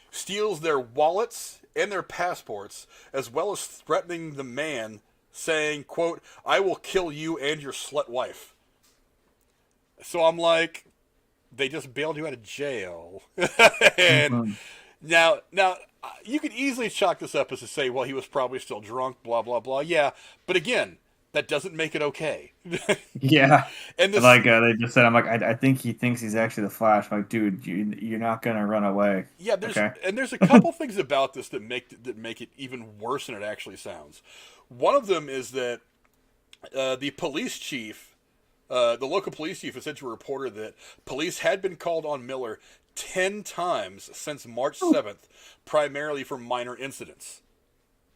steals their wallets and their passports, as well as threatening the man, saying, quote, "I will kill you and your slut wife." So I'm like, they just bailed you out of jail. And now, you could easily chalk this up as to say, well, he was probably still drunk, blah, blah, blah. Yeah, but again, that doesn't make it okay. Yeah. And this, like they just said, I'm like, I think he thinks he's actually the Flash. I'm like, dude, you're not gonna run away. Yeah, there's a couple things about this that make it even worse than it actually sounds. One of them is that the police chief, the local police chief, has said to a reporter that police had been called on Miller 10 times since March 7th, primarily for minor incidents.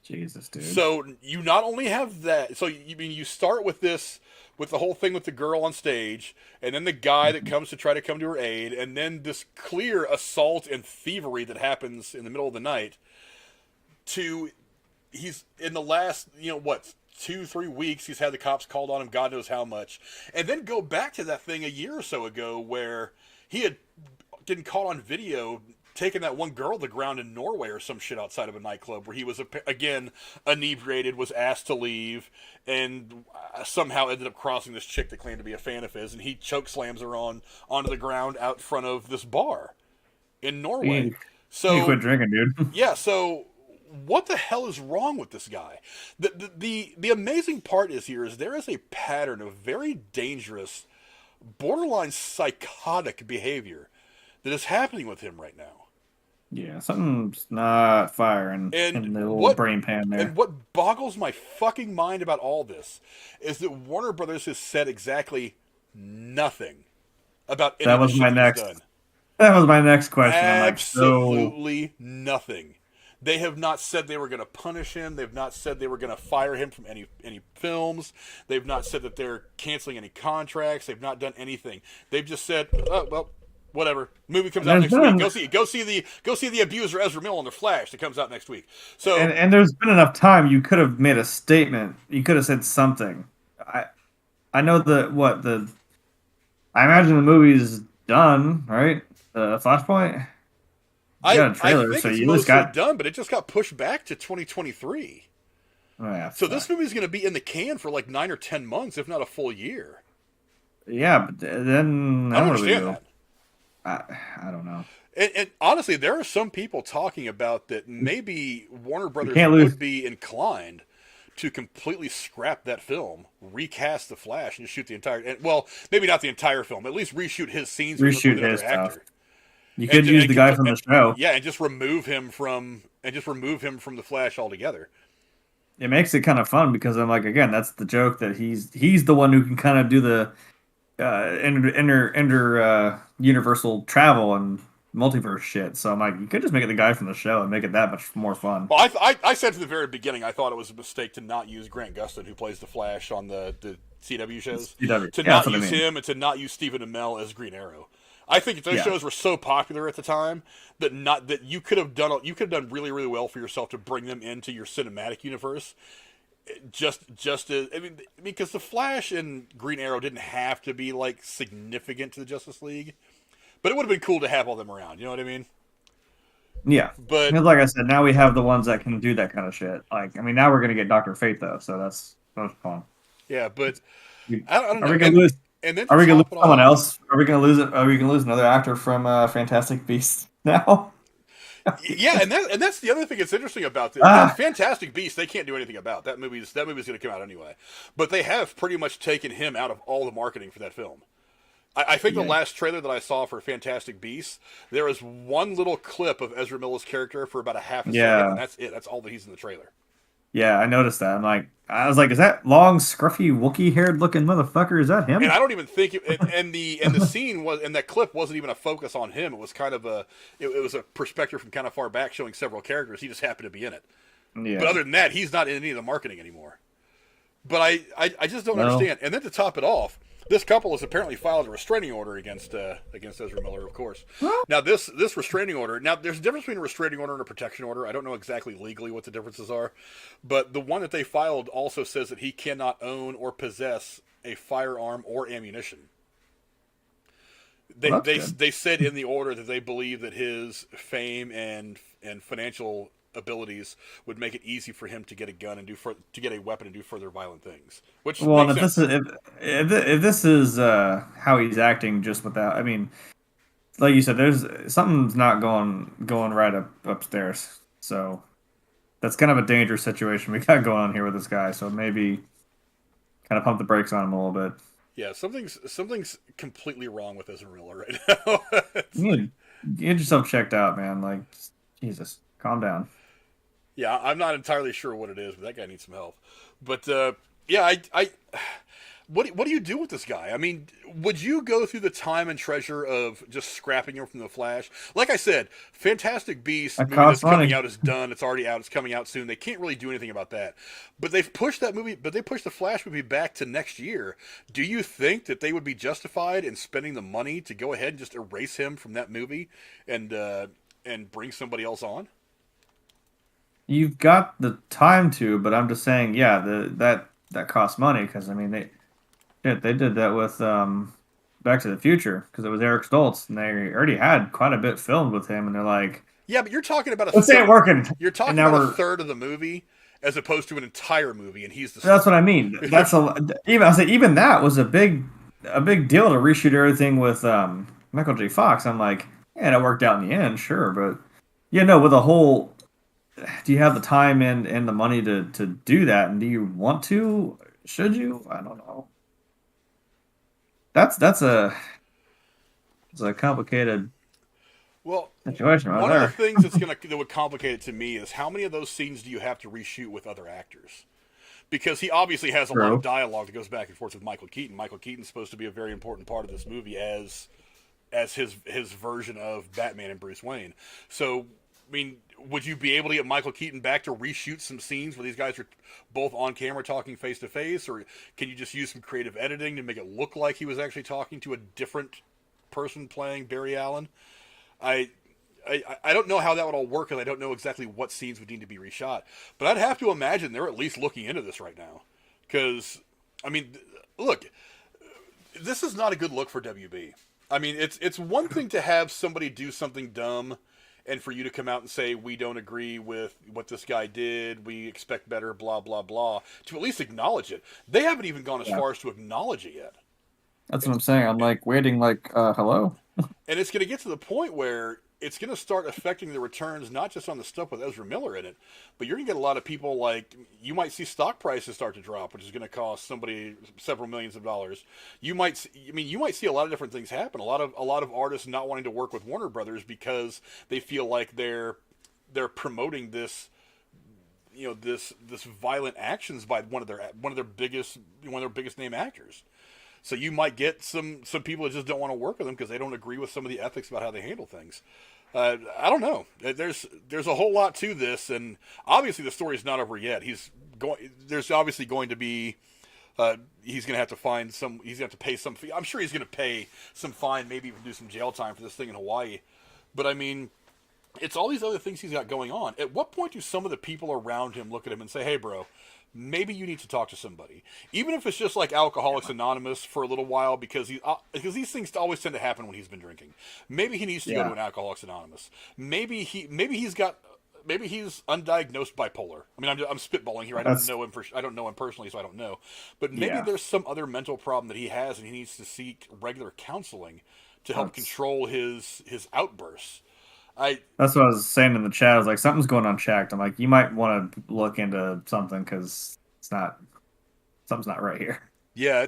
Jesus, dude. So you not only have that, so you start with this, with the whole thing with the girl on stage, and then the guy that comes to try to come to her aid, and then this clear assault and thievery that happens in the middle of the night. He's in the last, 2-3 weeks, he's had the cops called on him, God knows how much, and then go back to that thing a year or so ago where he had getting caught on video taking that one girl to the ground in Norway or some shit outside of a nightclub where he was again inebriated, was asked to leave, and somehow ended up crossing this chick that claimed to be a fan of his, and he choke slams her onto the ground out front of this bar in Norway. You quit drinking, dude. Yeah, so what the hell is wrong with this guy? The amazing part is there is a pattern of very dangerous, borderline psychotic behavior that is happening with him right now. Yeah, something's not firing in the little brain pan there. And what boggles my fucking mind about all this is that Warner Brothers has said exactly nothing about any of the shit he's done. That was my next question. Absolutely nothing. They have not said they were going to punish him. They've not said they were going to fire him from any films. They've not said that they're canceling any contracts. They've not done anything. They've just said, oh, well, whatever. Movie comes out next week. Go see the abuser Ezra Miller in The Flash that comes out next week. So and there's been enough time. You could have made a statement. You could have said something. I know I imagine the movie's done, right? Flashpoint. I think so it's mostly done, but it just got pushed back to 2023. Oh, yeah, so this movie's going to be in the can for like 9 or 10 months, if not a full year. Yeah, but then I don't understand that. I don't know. And honestly, there are some people talking about that maybe Warner Brothers would be inclined to completely scrap that film, recast The Flash, and shoot the entire. Well, maybe not the entire film, at least reshoot his scenes with another actor. You could use the guy from the show. Yeah, and just remove him from The Flash altogether. It makes it kind of fun because I'm like, again, that's the joke that he's the one who can kind of do the universal travel and multiverse shit. So I'm like, you could just make it the guy from the show and make it that much more fun. Well, I said from the very beginning, I thought it was a mistake to not use Grant Gustin, who plays the Flash on the CW shows, to not use him and to not use Stephen Amell as Green Arrow. I think those shows were so popular at the time that you could have done really, really well for yourself to bring them into your cinematic universe. Because the Flash and Green Arrow didn't have to be like significant to the Justice League, but it would have been cool to have all them around. You know what I mean? Yeah, but like I said, now we have the ones that can do that kind of shit. Like, I mean, now we're gonna get Dr. Fate though, so that's fun. Yeah, but I don't know. Are we gonna lose? Are we gonna lose someone else? Are we gonna lose it? Are we gonna lose another actor from Fantastic Beasts now? Yeah, and that's the other thing that's interesting about this. Fantastic Beasts, they can't do anything about that movie's going to come out anyway. But they have pretty much taken him out of all the marketing for that film. I think the last trailer that I saw for Fantastic Beasts, there was one little clip of Ezra Miller's character for about a half a second, and that's it. That's all that he's in the trailer. Yeah, I noticed that. I was like, is that long, scruffy, Wookiee-haired looking motherfucker? Is that him? And I don't even think the scene was, and that clip wasn't even a focus on him. It was kind of it was a perspective from kind of far back showing several characters. He just happened to be in it. Yeah. But other than that, he's not in any of the marketing anymore. But I just don't understand. And then to top it off, this couple has apparently filed a restraining order against Ezra Miller, of course. What? Now, this restraining order... Now, there's a difference between a restraining order and a protection order. I don't know exactly legally what the differences are. But the one that they filed also says that he cannot own or possess a firearm or ammunition. They said in the order that they believe that his fame and financial abilities would make it easy for him to get a gun and to get a weapon and do further violent things. Which makes sense. If this is how he's acting, just without, I mean, like you said, there's something's not going right upstairs. So that's kind of a dangerous situation we got going on here with this guy. So maybe kind of pump the brakes on him a little bit. Yeah, something's completely wrong with Ezra Miller right now. You get yourself checked out, man. Like, Jesus, calm down. Yeah, I'm not entirely sure what it is, but that guy needs some help. But yeah, what do you do with this guy? I mean, would you go through the time and treasure of just scrapping him from the Flash? Like I said, Fantastic Beasts movie that's coming out is done. It's already out. It's coming out soon. They can't really do anything about that. But they've pushed that movie. But they pushed the Flash movie back to next year. Do you think that they would be justified in spending the money to go ahead and just erase him from that movie and bring somebody else on? You've got the time to, but I'm just saying, yeah, that costs money because I mean they did that with Back to the Future because it was Eric Stoltz, and they already had quite a bit filmed with him, and they're like, Yeah, but you're talking about a let's say it working, you're and talking now about a we're. third of the movie as opposed to an entire movie, and he's the That's star. what I mean. That's even that was a big deal to reshoot everything with Michael J. Fox. I'm like, yeah, it worked out in the end, sure, but yeah, no, with a whole. Do you have the time and the money to do that, and do you want to? Should you? I don't know. That's a it's a complicated Well, situation right one of the there. things that would complicate it to me is how many of those scenes do you have to reshoot with other actors? Because he obviously has a lot of True. dialogue that goes back and forth with Michael Keaton. Michael Keaton's supposed to be a very important part of this movie as his version of Batman and Bruce Wayne. So, I mean, would you be able to get Michael Keaton back to reshoot some scenes where these guys are both on camera talking face to face, or can you just use some creative editing to make it look like he was actually talking to a different person playing Barry Allen? I I don't know how that would all work, and I don't know exactly what scenes would need to be reshot. But I'd have to imagine they're at least looking into this right now, because I mean, look, this is not a good look for WB. I mean, it's one thing to have somebody do something dumb, and for you to come out and say we don't agree with what this guy did, we expect better, blah blah blah, to at least acknowledge it. They haven't even gone as far as to acknowledge it yet. That's what I'm saying. I'm like waiting, like, hello? And it's going to get to the point where it's going to start affecting the returns, not just on the stuff with Ezra Miller in it, but you're going to get a lot of people like, you might see stock prices start to drop, which is going to cost somebody several millions of dollars. You might see a lot of different things happen. A lot of artists not wanting to work with Warner Brothers because they feel like they're promoting this, this violent actions by one of their biggest name actors. So you might get some people that just don't want to work with them because they don't agree with some of the ethics about how they handle things. I don't know. There's a whole lot to this, and obviously the story is not over yet. There's obviously going to be. He's going to have to find some. He's going to have to pay some fee. I'm sure he's going to pay some fine, maybe even do some jail time for this thing in Hawaii. But I mean, it's all these other things he's got going on. At what point do some of the people around him look at him and say, "Hey, bro, maybe you need to talk to somebody," even if it's just like Alcoholics Anonymous for a little while, because these things always tend to happen when he's been drinking. Maybe he needs to go to an Alcoholics Anonymous. Maybe he's undiagnosed bipolar. I mean, I'm spitballing here. I don't know him personally, so I don't know. But maybe there's some other mental problem that he has, and he needs to seek regular counseling to help control his outbursts. That's what I was saying in the chat. I was like, something's going unchecked. I'm like, you might want to look into something because something's not right here. Yeah,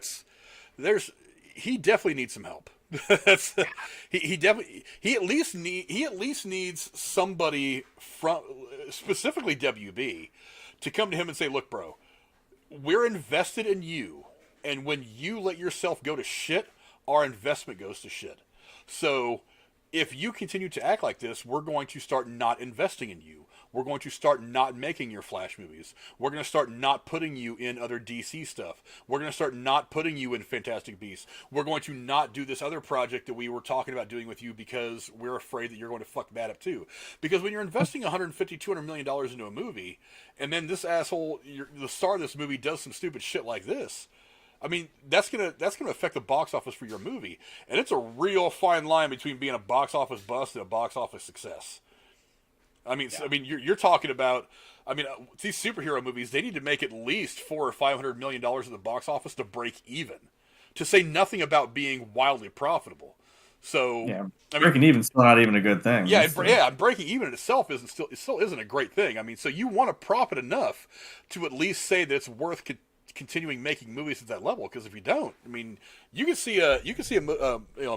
he definitely needs some help. He at least needs somebody from, specifically WB, to come to him and say, "Look, bro, we're invested in you, and when you let yourself go to shit, our investment goes to shit. So if you continue to act like this, we're going to start not investing in you. We're going to start not making your Flash movies. We're going to start not putting you in other DC stuff. We're going to start not putting you in Fantastic Beasts. We're going to not do this other project that we were talking about doing with you because we're afraid that you're going to fuck that up too." Because when you're investing $150, $200 million into a movie, and then this asshole, the star of this movie, does some stupid shit like this, I mean, that's gonna affect the box office for your movie, and it's a real fine line between being a box office bust and a box office success. I mean, you're talking about. I mean, these superhero movies, they need to make at least $400 or $500 million at the box office to break even. To say nothing about being wildly profitable. So yeah, breaking even's still not even a good thing. Yeah, breaking even in itself still isn't a great thing. I mean, so you want to profit enough to at least say that it's worth continuing making movies at that level, because if you don't, I mean, you can see a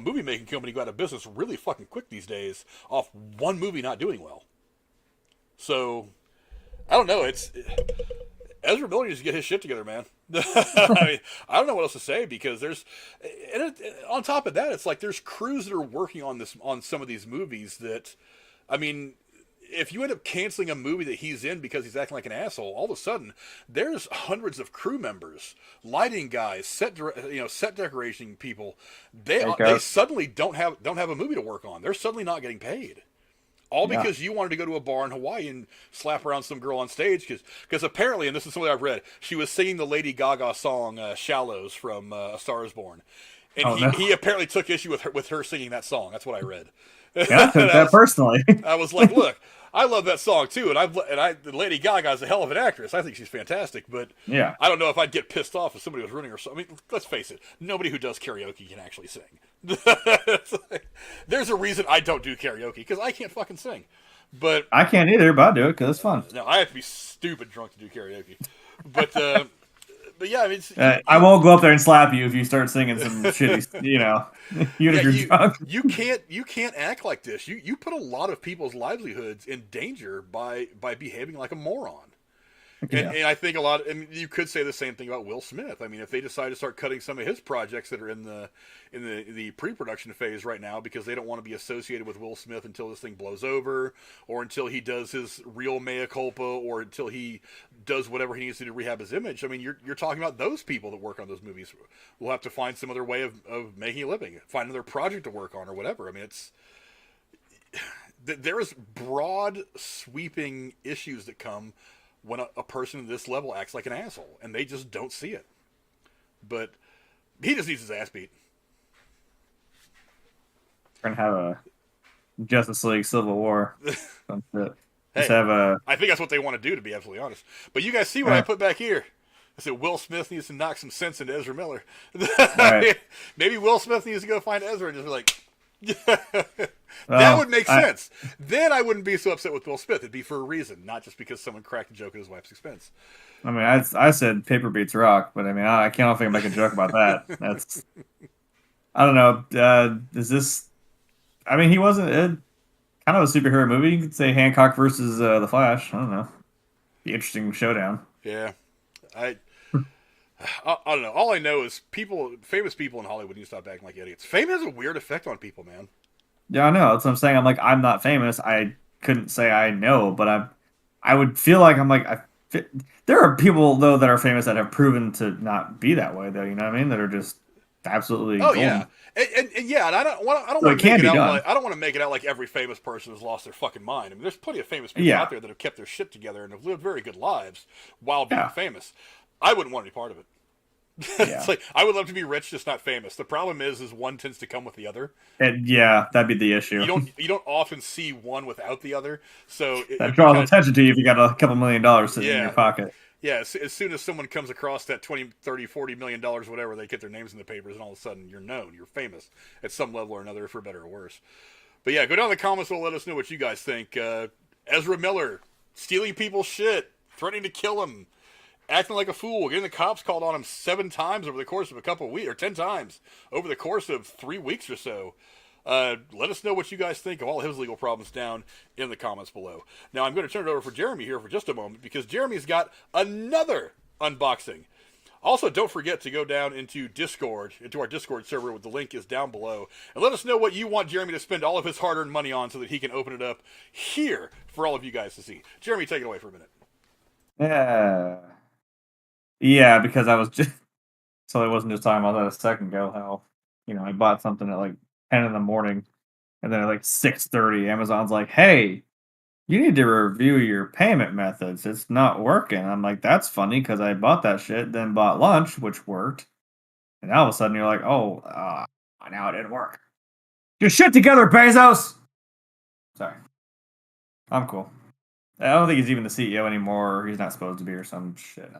movie making company go out of business really fucking quick these days off one movie not doing well. So I don't know. Ezra Miller needs to get his shit together, man. I mean, I don't know what else to say, because on top of that, it's like there's crews that are working on some of these movies that, I mean, if you end up canceling a movie that he's in because he's acting like an asshole, all of a sudden there's hundreds of crew members, lighting guys, set decoration people. They suddenly don't have a movie to work on. They're suddenly not getting paid. All because you wanted to go to a bar in Hawaii and slap around some girl on stage because apparently, and this is something I've read, she was singing the Lady Gaga song "Shallows" from A Star Is Born. and Oh no. he apparently took issue with her singing that song. That's what I read. Yeah, I took that personally. I was like, look, I love that song too, Lady Gaga is a hell of an actress. I think she's fantastic, but Yeah. I don't know if I'd get pissed off if somebody was ruining her song. I mean, let's face it, nobody who does karaoke can actually sing. There's a reason I don't do karaoke because I can't fucking sing. But I can't either, but I'll do it because it's fun. no, I have to be stupid drunk to do karaoke. But yeah, I mean, I won't go up there and slap you if you start singing some shitty, even if you're drunk. You can't act like this. You put a lot of people's livelihoods in danger by behaving like a moron. Yeah. And I think you could say the same thing about Will Smith. I mean, if they decide to start cutting some of his projects that are in the pre-production phase right now because they don't want to be associated with Will Smith until this thing blows over, or until he does his real mea culpa, or until he does whatever he needs to rehab his image. I mean, you're talking about those people that work on those movies will have to find some other way of making a living, find another project to work on, or whatever. I mean, there is broad, sweeping issues that come when a person at this level acts like an asshole, and they just don't see it. But he just needs his ass beat. We're gonna have a Justice League Civil War. Some shit. Hey, Just have a. I think that's what they want to do, to be absolutely honest. But you guys see what I put back here? I said Will Smith needs to knock some sense into Ezra Miller. Right. Maybe Will Smith needs to go find Ezra and just be like, that would make sense. Then I wouldn't be so upset with Will Smith. It'd be for a reason, not just because someone cracked a joke at his wife's expense. I mean, I said paper beats rock, but I mean, I can't think I make a joke about that. That's. I don't know. Is this? I mean, he wasn't kind of a superhero movie. You could say Hancock versus the Flash. I don't know. Be interesting showdown. Yeah, I don't know. All I know is famous people in Hollywood need to stop acting like idiots. Fame has a weird effect on people, man. Yeah, I know. That's what I'm saying. I'm like, I'm not famous. I couldn't say I know, but I would feel like I'm like, there are people though that are famous that have proven to not be that way, though. You know what I mean? That are just absolutely. Oh golden. yeah, and I don't want So to make it out like I don't want to make it out like every famous person has lost their fucking mind. I mean, there's plenty of famous people out there that have kept their shit together and have lived very good lives while being famous. I wouldn't want any part of it. It's like I would love to be rich, just not famous. The problem is one tends to come with the other. That'd be the issue. You don't often see one without the other. So that draws attention to you if you got a couple $1 million sitting in your pocket. Yeah, as soon as someone comes across that 20, 30, 40 million dollars, whatever, they get their names in the papers, and all of a sudden you're known, you're famous at some level or another, for better or worse. But yeah, go down in the comments and let us know what you guys think. Ezra Miller stealing people's shit, threatening to kill him, acting like a fool, getting the cops called on him 7 times over the course of a couple of weeks, or 10 times over the course of 3 weeks or so. Let us know what you guys think of all his legal problems down in the comments below. Now, I'm going to turn it over for Jeremy here for just a moment, because Jeremy's got another unboxing. Also, don't forget to go down into Discord, into our Discord server, the link is down below, and let us know what you want Jeremy to spend all of his hard-earned money on so that he can open it up here for all of you guys to see. Jeremy, take it away for a minute. Yeah, because I was just... So I wasn't just talking about that a second ago, how, I bought something at like 10 in the morning, and then at like 6:30, Amazon's like, hey, you need to review your payment methods. It's not working. I'm like, that's funny, because I bought that shit, then bought lunch, which worked. And all of a sudden you're like, oh, now it didn't work. Get shit together, Bezos! Sorry. I'm cool. I don't think he's even the CEO anymore. He's not supposed to be, or some shit.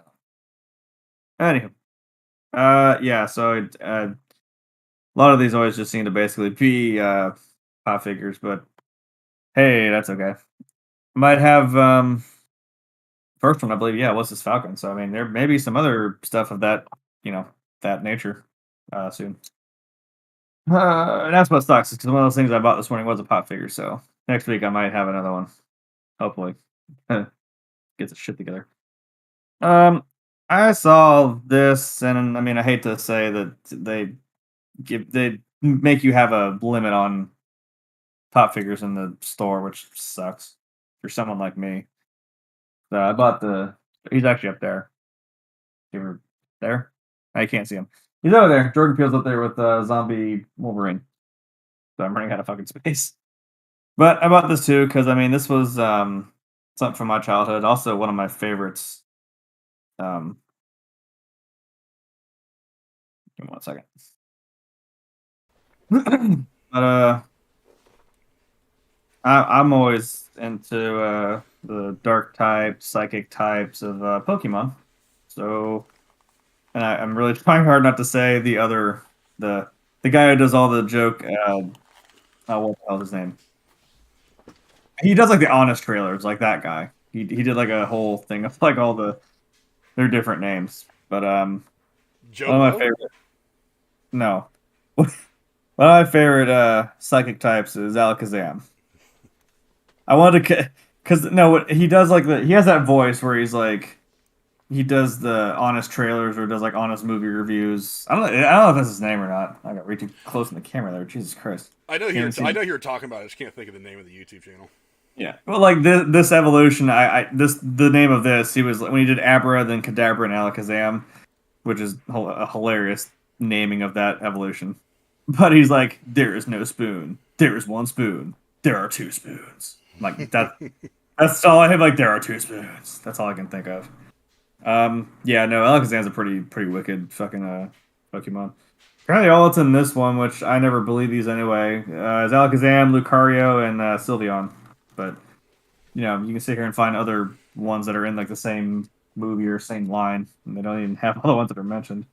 Anywho. So a lot of these always just seem to basically be pop figures, but hey, that's okay. Might have first one, I believe, what's this Falcon? So I mean, there may be some other stuff of that, that nature soon. And that's what sucks, because one of those things I bought this morning was a pop figure, so next week I might have another one. Hopefully. Get the shit together. I saw this, and I mean, I hate to say that they make you have a limit on pop figures in the store, which sucks for someone like me. So I bought he's actually up there. You ever there? I can't see him. He's over there. Jordan Peele's up there with Zombie Wolverine. So I'm running out of fucking space. But I bought this too, because I mean, this was something from my childhood. Also, one of my favorites. Give me 1 second. But I'm always into the dark type, psychic types of Pokemon. So, and I'm really trying hard not to say the the guy who does all the joke. What the hell's his name? He does like the honest trailers, like that guy. He did like a whole thing of like all their different names. But Joe one of my Blow? favorite. No, one of my favorite psychic types is Alakazam. I wanted to, because no, he does like he has that voice where he's like, he does the honest trailers or does like honest movie reviews. I don't know if that's his name or not. I got way too close in the camera there. Jesus Christ. I know Can't you're even see I know you're talking about it. I just can't think of the name of the YouTube channel. Yeah. Well, like this evolution, the name of this, he was when he did Abra, then Kadabra, and Alakazam, which is a hilarious naming of that evolution. But he's like, there is no spoon. There is one spoon. There are two spoons. Like that. That's all I have. Like there are two spoons. That's all I can think of. Yeah, no, Alakazam's a pretty wicked fucking Pokemon. Apparently, all that's in this one, which I never believe these anyway, is Alakazam, Lucario, and Sylveon. But you know, you can sit here and find other ones that are in like the same movie or same line, and they don't even have all the ones that are mentioned.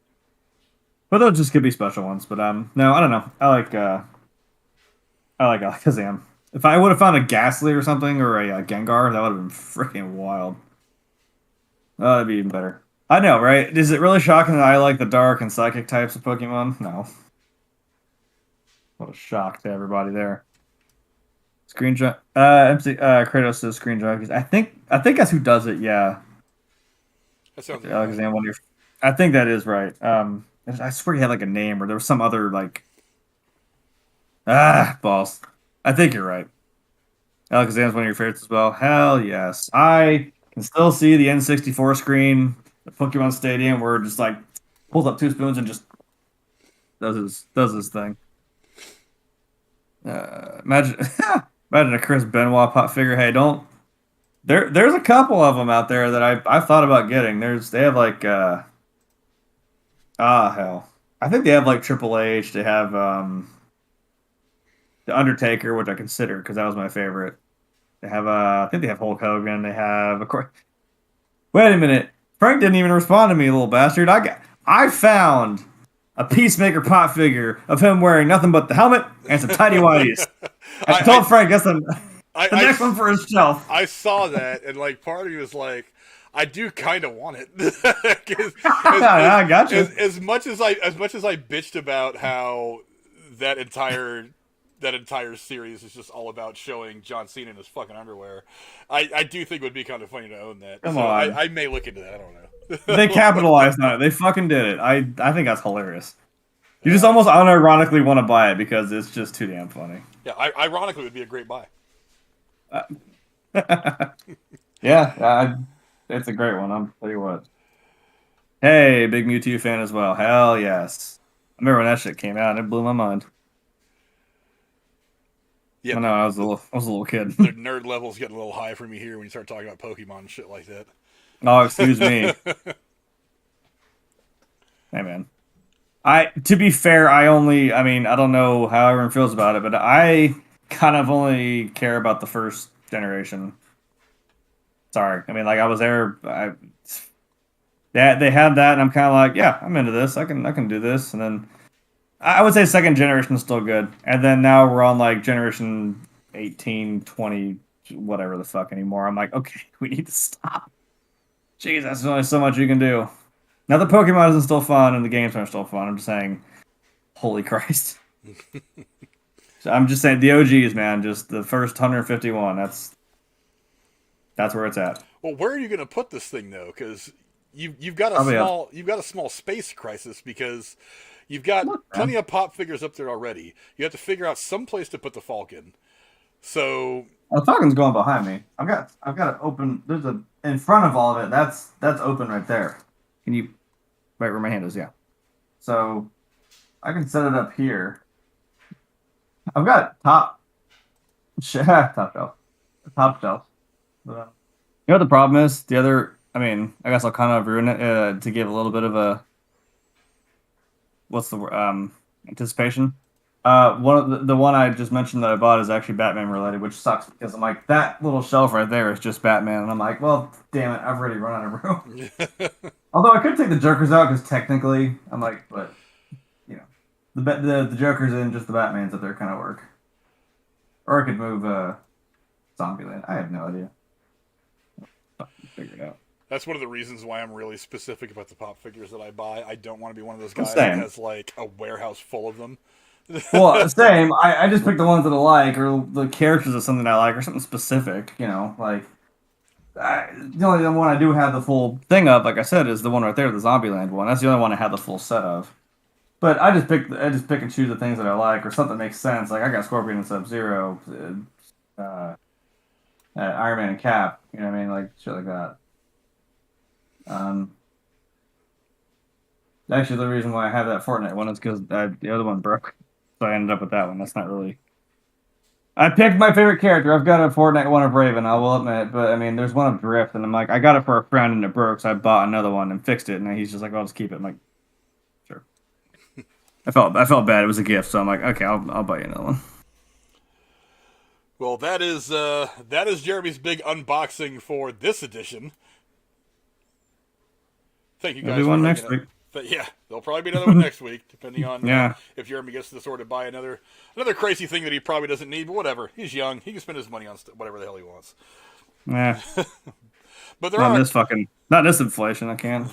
But those just could be special ones. But no, I don't know. I like Alakazam. If I would have found a Ghastly or something or a Gengar, that would have been freaking wild. Oh, that'd be even better. I know, right? Is it really shocking that I like the dark and psychic types of Pokemon? No. What a shock to everybody there. Screen junk. Kratos says screen junkies. I think that's who does it. Yeah, That sounds about right. Alexander. I think that is right. I swear he had like a name or there was some other like balls. I think you're right. Alakazam's one of your favorites as well. Hell yes. I can still see the N64 screen, the Pokemon Stadium, where it just like pulls up two spoons and just does his thing. Imagine imagine a Chris Benoit pop figure. Hey, don't there's a couple of them out there that I've thought about getting. They have like hell. I think they have like Triple H. They have the Undertaker, which I consider because that was my favorite. They have I think they have Hulk Hogan. They have of course. Wait a minute, Frank didn't even respond to me, little bastard. I found a Peacemaker pop figure of him wearing nothing but the helmet and some tidy whities. I told Frank that's the next one for his shelf. I saw that, and like part of me was like, I do kind of want it. I got you. As much as I bitched about how that entire series is just all about showing John Cena in his fucking underwear, I do think it would be kind of funny to own that. Come on. I may look into that. I don't know. They capitalized on it. They fucking did it. I think that's hilarious. You just almost unironically want to buy it because it's just too damn funny. Yeah, ironically, it would be a great buy. Yeah, it's a great one. I'll tell you what. Hey, big Mewtwo fan as well. Hell yes. I remember when that shit came out and it blew my mind. Yeah, I know, I was a little kid. The nerd level's getting a little high for me here when you start talking about Pokemon and shit like that. Oh, excuse me. Hey, man. To be fair, I don't know how everyone feels about it, but I kind of only care about the first generation. Sorry. I mean, like, I was there. They had that, and I'm kind of like, yeah, I'm into this. I can do this. And then I would say second generation is still good. And then now we're on, like, generation 18, 20, whatever the fuck anymore. I'm like, okay, we need to stop. Jeez, that's only so much you can do. Now the Pokemon isn't still fun and the games aren't still fun. I'm just saying, holy Christ. So I'm just saying the OGs, man, just the first 151. That's where it's at. Well, where are you going to put this thing though? Because you've got a small space crisis because you've got plenty of pop figures up there already. You have to figure out some place to put the Falcon. So the Falcon's going behind me. I've got it open. There's in front of all of it. That's open right there. Can you right where my hand is? Yeah. So I can set it up here. I've got top shelf. Top shelf. You know what the problem is? The other, I guess I'll kind of ruin it to give a little bit of a what's the word? Anticipation. One of the one I just mentioned that I bought is actually Batman related, which sucks because I'm like, that little shelf right there is just Batman, and I'm like, well, damn it, I've already run out of room. Although I could take the Jokers out because technically, I'm like, but you know, the Jokers and just the Batman's up there kind of work. Or I could move Zombieland. I have no idea. Figure it out. That's one of the reasons why I'm really specific about the pop figures that I buy. I don't want to be one of those guys Same. that has like a warehouse full of them. Well, same. I just pick the ones that I like, or the characters of something I like, or something specific. You know, like the only one I do have the full thing of, like I said, is the one right there, the Zombieland one. That's the only one I have the full set of. But I just pick and choose the things that I like, or something that makes sense. Like I got Scorpion and Sub-Zero, Iron Man and Cap. You know what I mean? Like shit like that. Actually, the reason why I have that Fortnite one is because the other one broke, so I ended up with that one. That's not really. I picked my favorite character. I've got a Fortnite one of Raven, I will admit, but I mean, there's one of Drift, and I'm like, I got it for a friend and it broke, so I bought another one and fixed it, and he's just like, well, I'll just keep it. I'm like, sure. I felt bad. It was a gift, so I'm like, okay, I'll buy you another one. Well, that is Jeremy's big unboxing for this edition. Thank you guys. I'll do one next week. Yeah, there'll probably be another one next week, depending on Yeah. If Jeremy gets to sort of buy another crazy thing that he probably doesn't need. But whatever, he's young; he can spend his money on whatever the hell he wants. Yeah. But not this inflation. I can.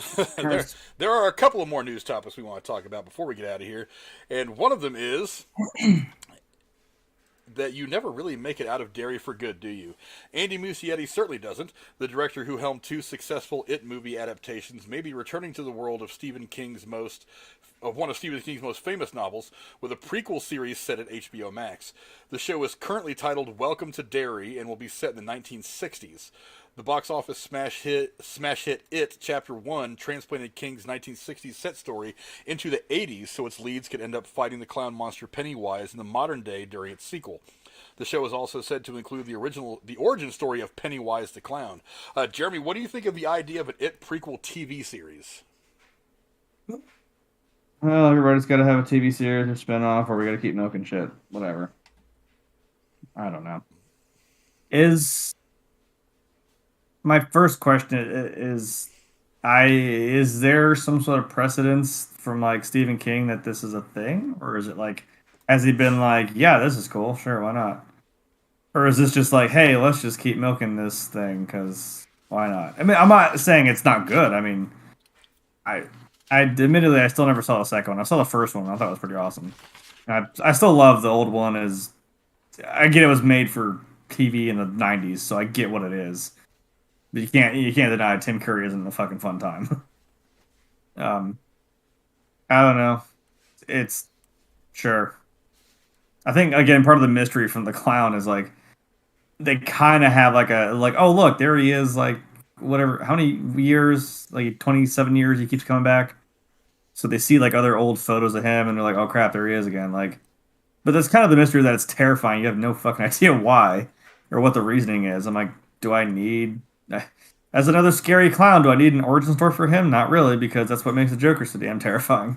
there are a couple of more news topics we want to talk about before we get out of here, and one of them is that you never really make it out of Derry for good, do you? Andy Muschietti certainly doesn't. The director who helmed 2 successful It movie adaptations may be returning to the world of one of Stephen King's most famous novels with a prequel series set at HBO Max. The show is currently titled Welcome to Derry and will be set in the 1960s. The box office smash hit It Chapter 1 transplanted King's 1960s set story into the 80s so its leads could end up fighting the clown monster Pennywise in the modern day during its sequel. The show is also said to include the origin story of Pennywise the Clown. Jeremy, what do you think of the idea of an It prequel TV series? Well, everybody's got to have a TV series or spinoff, or we got to keep milking shit. Whatever. I don't know. My first question is there some sort of precedence from like Stephen King that this is a thing, or is it like, has he been like, yeah, this is cool, sure, why not? Or is this just like, hey, let's just keep milking this thing because why not? I mean, I'm not saying it's not good. I mean, I admittedly I still never saw the second one. I saw the first one. I thought it was pretty awesome. I still love the old one. I get it was made for TV in the '90s, so I get what it is. But you can't deny Tim Curry isn't a fucking fun time. I don't know. It's sure. I think again part of the mystery from the clown is like they kind of have like oh look, there he is, like whatever, how many years, like 27 years he keeps coming back. So they see like other old photos of him and they're like, oh crap, there he is again. Like, but that's kind of the mystery that it's terrifying. You have no fucking idea why or what the reasoning is. I'm like, do I need as another scary clown, do I need an origin story for him? Not really, because that's what makes the Joker so damn terrifying.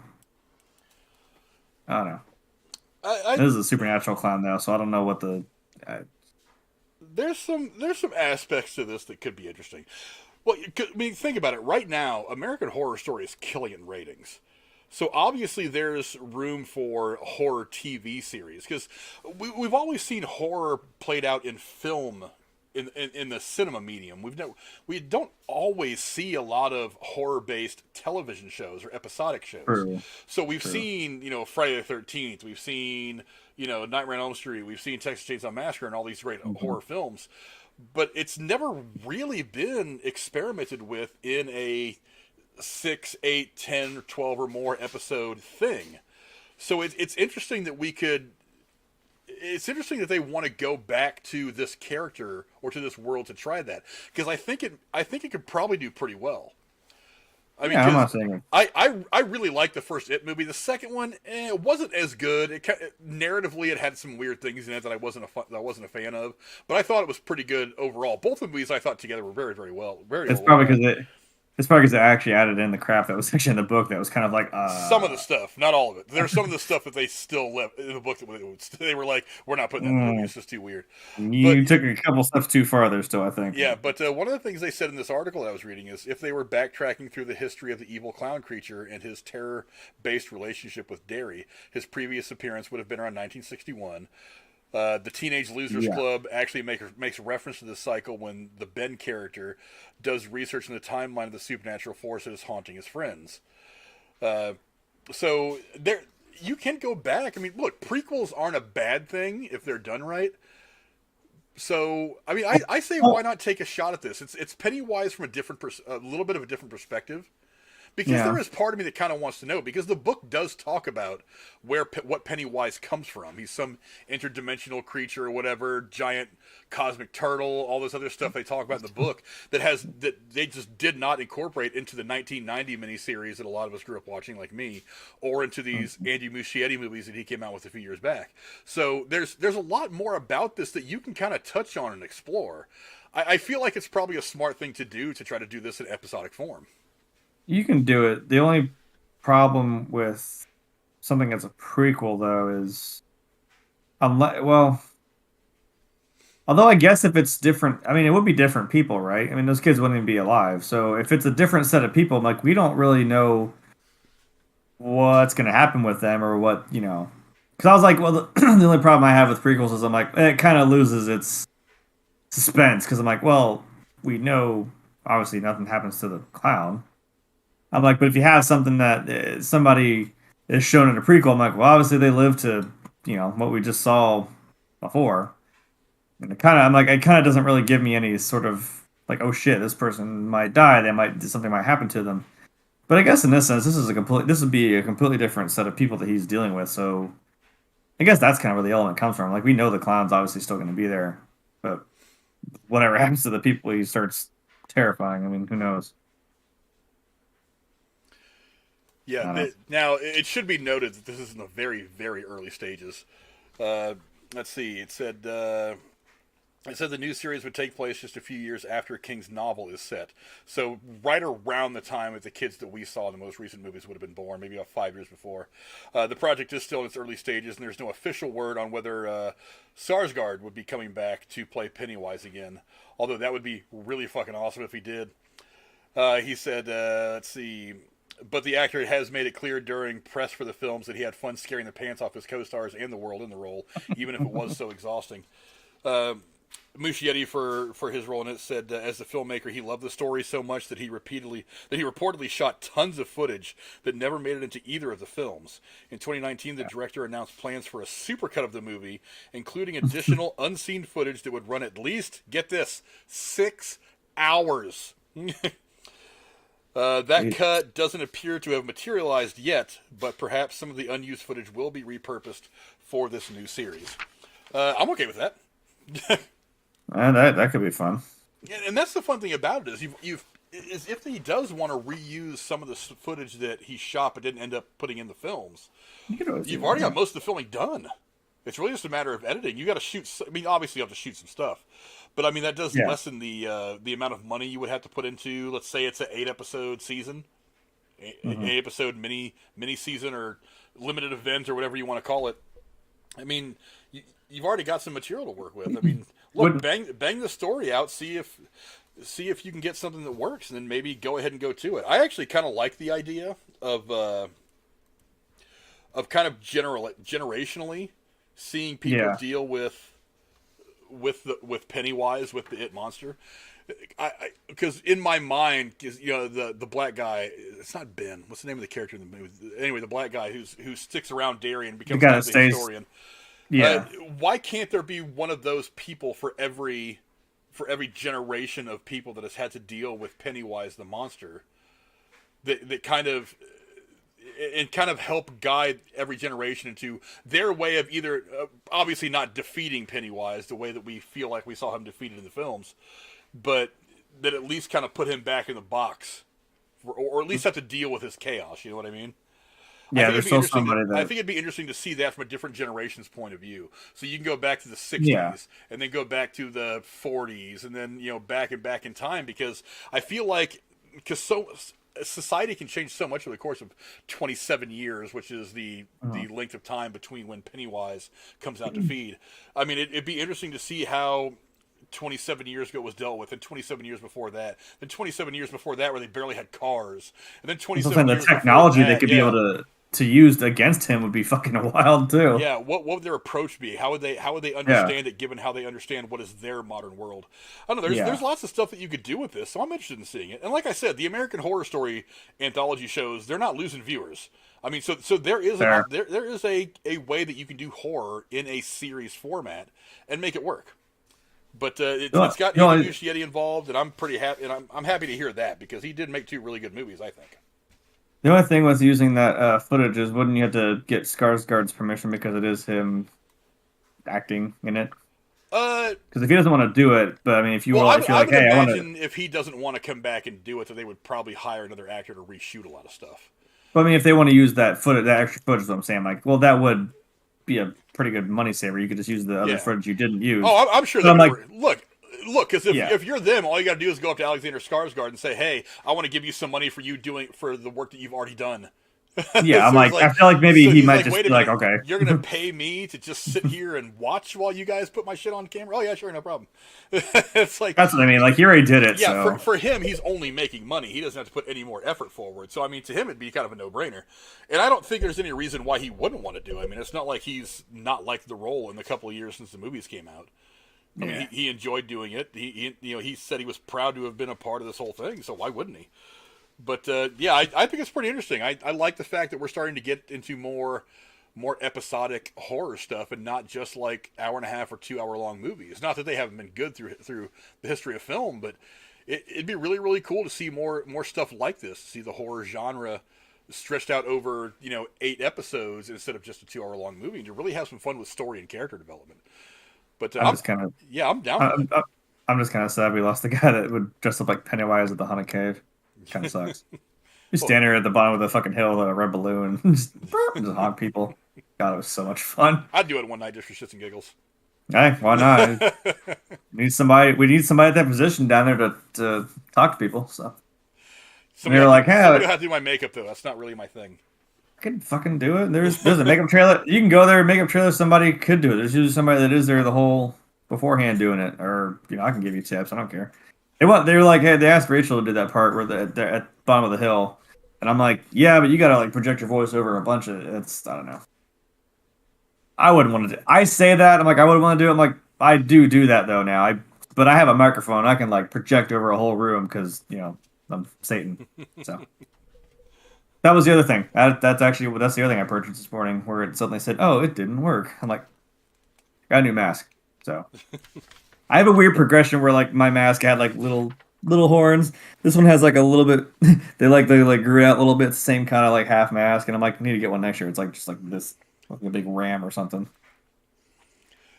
I don't know. This is a supernatural clown though, so I don't know what the. There's some aspects to this that could be interesting. Well, I mean, think about it. Right now, American Horror Story is killing in ratings. So obviously there's room for horror TV series because we've always seen horror played out in film. In the cinema medium, we don't always see a lot of horror-based television shows or episodic shows. True. So we've seen, Friday the 13th, we've seen, Nightmare on Elm Street, we've seen Texas Chainsaw Massacre, and all these great horror films, but it's never really been experimented with in a 6, 8, 10, 12 or more episode thing. So it's interesting that it's interesting that they want to go back to this character or to this world to try that, because I think it could probably do pretty well. I mean, yeah, I'm not saying it. I really liked the first It movie. The second one, it wasn't as good. Narratively, it had some weird things in it that I wasn't a fan of, but I thought it was pretty good overall. Both of the movies I thought together were very, very well. It's probably because It's probably because they actually added in the crap that was actually in the book that was kind of like, Some of the stuff, not all of it. There's some of the stuff that they still left in the book that they were like, we're not putting that in the movie. It's just too weird. But you took a couple steps too far there still, I think. yeah, but one of the things they said in this article I was reading is if they were backtracking through the history of the evil clown creature and his terror-based relationship with Derry, his previous appearance would have been around 1961. The Teenage Losers Club actually makes reference to this cycle when the Ben character does research in the timeline of the supernatural force that is haunting his friends. So there, you can go back. I mean, look, prequels aren't a bad thing if they're done right. So, I mean, I say why not take a shot at this? It's Pennywise from a little bit of a different perspective. Because there is part of me that kind of wants to know, because the book does talk about what Pennywise comes from. He's some interdimensional creature or whatever, giant cosmic turtle, all this other stuff they talk about in the book that they just did not incorporate into the 1990 miniseries that a lot of us grew up watching, like me, or into these Andy Muschietti movies that he came out with a few years back. So there's a lot more about this that you can kind of touch on and explore. I feel like it's probably a smart thing to do to try to do this in episodic form. You can do it. The only problem with something that's a prequel, though, is although I guess if it's different, I mean, it would be different people, right? I mean, those kids wouldn't even be alive. So if it's a different set of people, like, we don't really know what's going to happen with them or what, Because I was like, well, the only problem I have with prequels is I'm like, it kind of loses its suspense because I'm like, well, we know obviously nothing happens to the clown. I'm like, but if you have something that somebody is shown in a prequel, I'm like, well, obviously they live to, what we just saw before. And it kind of doesn't really give me any sort of like, oh shit, this person might die. Something might happen to them. But I guess in this sense, this would be a completely different set of people that he's dealing with. So I guess that's kind of where the element comes from. Like, we know the clown's obviously still going to be there, but whatever happens to the people he starts terrifying. I mean, who knows? Yeah. Now, it should be noted that this is in the very, very early stages. Let's see. It said the new series would take place just a few years after King's novel is set. So right around the time that the kids that we saw in the most recent movies would have been born, maybe about 5 years before. The project is still in its early stages, and there's no official word on whether Skarsgård would be coming back to play Pennywise again. Although that would be really fucking awesome if he did. He said, let's see... But the actor has made it clear during press for the films that he had fun scaring the pants off his co-stars and the world in the role, even if it was so exhausting. Muschietti for his role in it said, as a filmmaker, he loved the story so much that he reportedly shot tons of footage that never made it into either of the films. In 2019, the director announced plans for a supercut of the movie, including additional unseen footage that would run at least, get this, 6 hours. That cut doesn't appear to have materialized yet, but perhaps some of the unused footage will be repurposed for this new series. I'm okay with that. That could be fun. And that's the fun thing about it is if he does want to reuse some of the footage that he shot but didn't end up putting in the films, you've already got most of the filming done. It's really just a matter of editing. You got to shoot. I mean, obviously you have to shoot some stuff. But I mean that does lessen the amount of money you would have to put into. Let's say it's an 8-episode season, 8-episode mini season or limited event or whatever you want to call it. I mean, you've already got some material to work with. I mean, look, bang the story out. See if you can get something that works, and then maybe go ahead and go to it. I actually kind of like the idea of kind of generationally seeing people deal with Pennywise, with the It monster, because in my mind, the black guy, it's not Ben. What's the name of the character in the movie? Anyway, the black guy who sticks around Derry and becomes the historian. Yeah. Why can't there be one of those people for every generation of people that has had to deal with Pennywise the monster, that kind of help guide every generation into their way of either obviously not defeating Pennywise the way that we feel like we saw him defeated in the films, but that at least kind of put him back in the box, or at least have to deal with his chaos. You know what I mean? Yeah, there's still somebody I think it'd be interesting to see that from a different generation's point of view. So you can go back to the 60s and then go back to the 40s and then, back and back in time, because I feel like because society can change so much over the course of 27 years, which is the length of time between when Pennywise comes out to feed. I mean, it'd be interesting to see how 27 years ago was dealt with, and 27 years before that, then 27 years before that where they barely had cars, and then 27 years the technology before that, they could be able to use against him would be fucking wild too. Yeah, what would their approach be? How would they understand it, given how they understand what is their modern world? I don't know. There's lots of stuff that you could do with this, so I'm interested in seeing it. And like I said, the American Horror Story anthology shows, they're not losing viewers. I mean, so there is there is a way that you can do horror in a series format and make it work. But it's got Andy Muschietti involved, and I'm pretty happy. And I'm happy to hear that, because he did make 2 really good movies, I think. The only thing with using that footage is, wouldn't you have to get Skarsgård's permission, because it is him acting in it? Because if he doesn't want to do it, but I mean, if you want, if you're like, hey, I want to. If he doesn't want to come back and do it, then they would probably hire another actor to reshoot a lot of stuff. But I mean, if they want to use that footage, that extra footage, is what I'm saying. Like, well, that would be a pretty good money saver. You could just use the other footage you didn't use. Oh, I'm sure. They look, because if you're them, all you got to do is go up to Alexander Skarsgård and say, "Hey, I want to give you some money for the work that you've already done." Yeah, so I feel like maybe he might just be like, okay, you're gonna pay me to just sit here and watch while you guys put my shit on camera? Oh yeah, sure, no problem. It's like, that's what I mean. Like, you already did it. Yeah, so. for him, he's only making money. He doesn't have to put any more effort forward. So I mean, to him, it'd be kind of a no-brainer. And I don't think there's any reason why he wouldn't want to do it. I mean, it's not like he's not liked the role in the couple of years since the movies came out. I mean, he enjoyed doing it. He said he was proud to have been a part of this whole thing. So why wouldn't he? But I think it's pretty interesting. I like the fact that we're starting to get into more episodic horror stuff, and not just like 1.5 or 2 hour long movies. Not that they haven't been good through the history of film, but it'd be really, really cool to see more stuff like this. See the horror genre stretched out over 8 episodes instead of just a 2 hour long movie, and to really have some fun with story and character development. But I'm down. I'm just kind of sad we lost the guy that would dress up like Pennywise at the Haunted Cave. Kind of sucks. You stand here at the bottom of the fucking hill with a red balloon and just haunt people. God, it was so much fun. I'd do it one night just for shits and giggles. Hey, why not? We need somebody at that position down there to talk to people. So you're like, hey, I have to do my makeup though. That's not really my thing. I can fucking do it. There's a makeup trailer. You can go there, makeup trailer. Somebody could do it. There's usually somebody that is there the whole beforehand doing it, or I can give you tips. I don't care. They were like, hey, they asked Rachel to do that part where they're at the bottom of the hill, and I'm like, yeah, but you gotta like project your voice over a bunch of it's. I don't know. I wouldn't want to do. I say that I'm like, I wouldn't want to do it. I'm like, I do that though now. But I have a microphone. I can like project over a whole room because I'm Satan. So that was the other thing. That's the other thing I purchased this morning, where it suddenly said, oh, it didn't work. I'm like, got a new mask. So I have a weird progression where like my mask had like little horns. This one has like a little bit. they grew out a little bit. Same kind of like half mask, and I'm like, I need to get one next year. It's like just like this, like a big ram or something.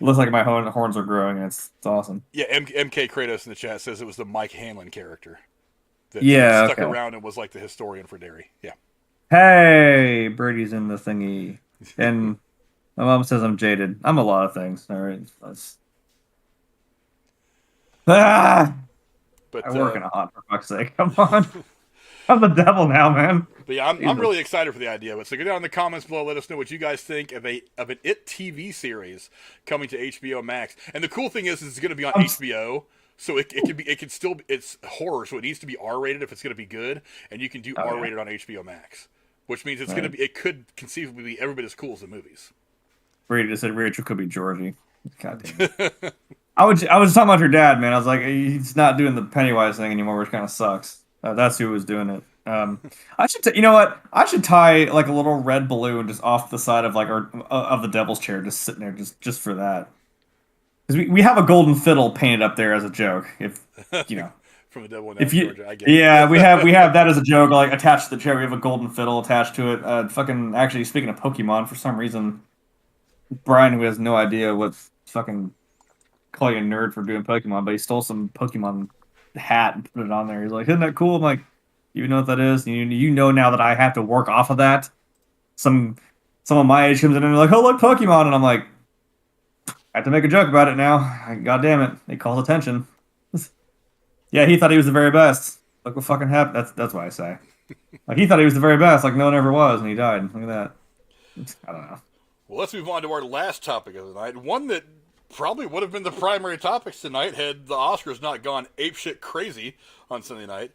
It looks like my horns are growing, and it's awesome. Yeah, MK Kratos in the chat says it was the Mike Hanlon character that stuck around and was like the historian for Derry. Yeah. Hey, Brady's in the thingy, and my mom says I'm jaded. I'm a lot of things. All right, But I work in a haunt, for fuck's sake. Come on. I'm the devil now, man. But yeah, I'm really excited for the idea. But so go down in the comments below, let us know what you guys think of an It TV series coming to HBOMax. And the cool thing is it's going to be on HBO, so it's horror, so it needs to be R-rated if it's going to be good, and you can do R-rated on HBOMax, which means it could conceivably be every bit as cool as the movies. Brady just said Rachel could be Georgie. God damn it. I was talking about your dad, man. I was like, he's not doing the Pennywise thing anymore, which kind of sucks. That's who was doing it. I should, you know what? I should tie like a little red balloon just off the side of like of the devil's chair, just sitting there, just for that. Because we have a golden fiddle painted up there as a joke. If from the devil in Georgia, I get it. we have that as a joke, like attached to the chair. We have a golden fiddle attached to it. Actually, speaking of Pokemon, for some reason, Brian, who has no idea what fucking call you a nerd for doing Pokemon, but he stole some Pokemon hat and put it on there. He's like, isn't that cool? I'm like, you know what that is? You know now that I have to work off of that. Someone my age comes in and they're like, oh, look, Pokemon. And I'm like, I have to make a joke about it now. God damn it. It calls attention. Yeah, he thought he was the very best. Look what fucking happened. That's what I say. Like he thought he was the very best, like no one ever was, and he died. Look at that. I don't know. Well, let's move on to our last topic of the night. One that probably would have been the primary topics tonight had the Oscars not gone apeshit crazy on Sunday night,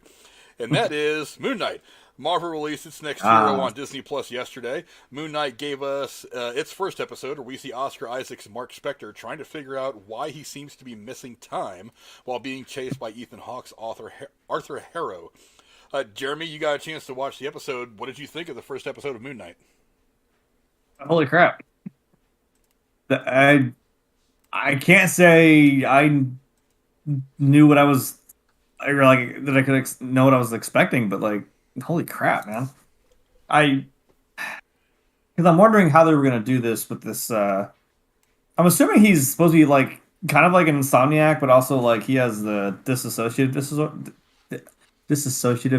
and that is Moon Knight. Marvel released its next hero on Disney Plus yesterday. Moon Knight gave us its first episode where we see Oscar Isaac's Mark Spector trying to figure out why he seems to be missing time while being chased by Ethan Hawke's Arthur Harrow. Jeremy, you got a chance to watch the episode. What did you think of the first episode of Moon Knight? Holy crap! I can't say I knew what I was. I really that I could know what I was expecting, but like, holy crap, man! I because I'm wondering how they were gonna do this with this. I'm assuming he's supposed to be like kind of like an insomniac, but also like he has the dissociative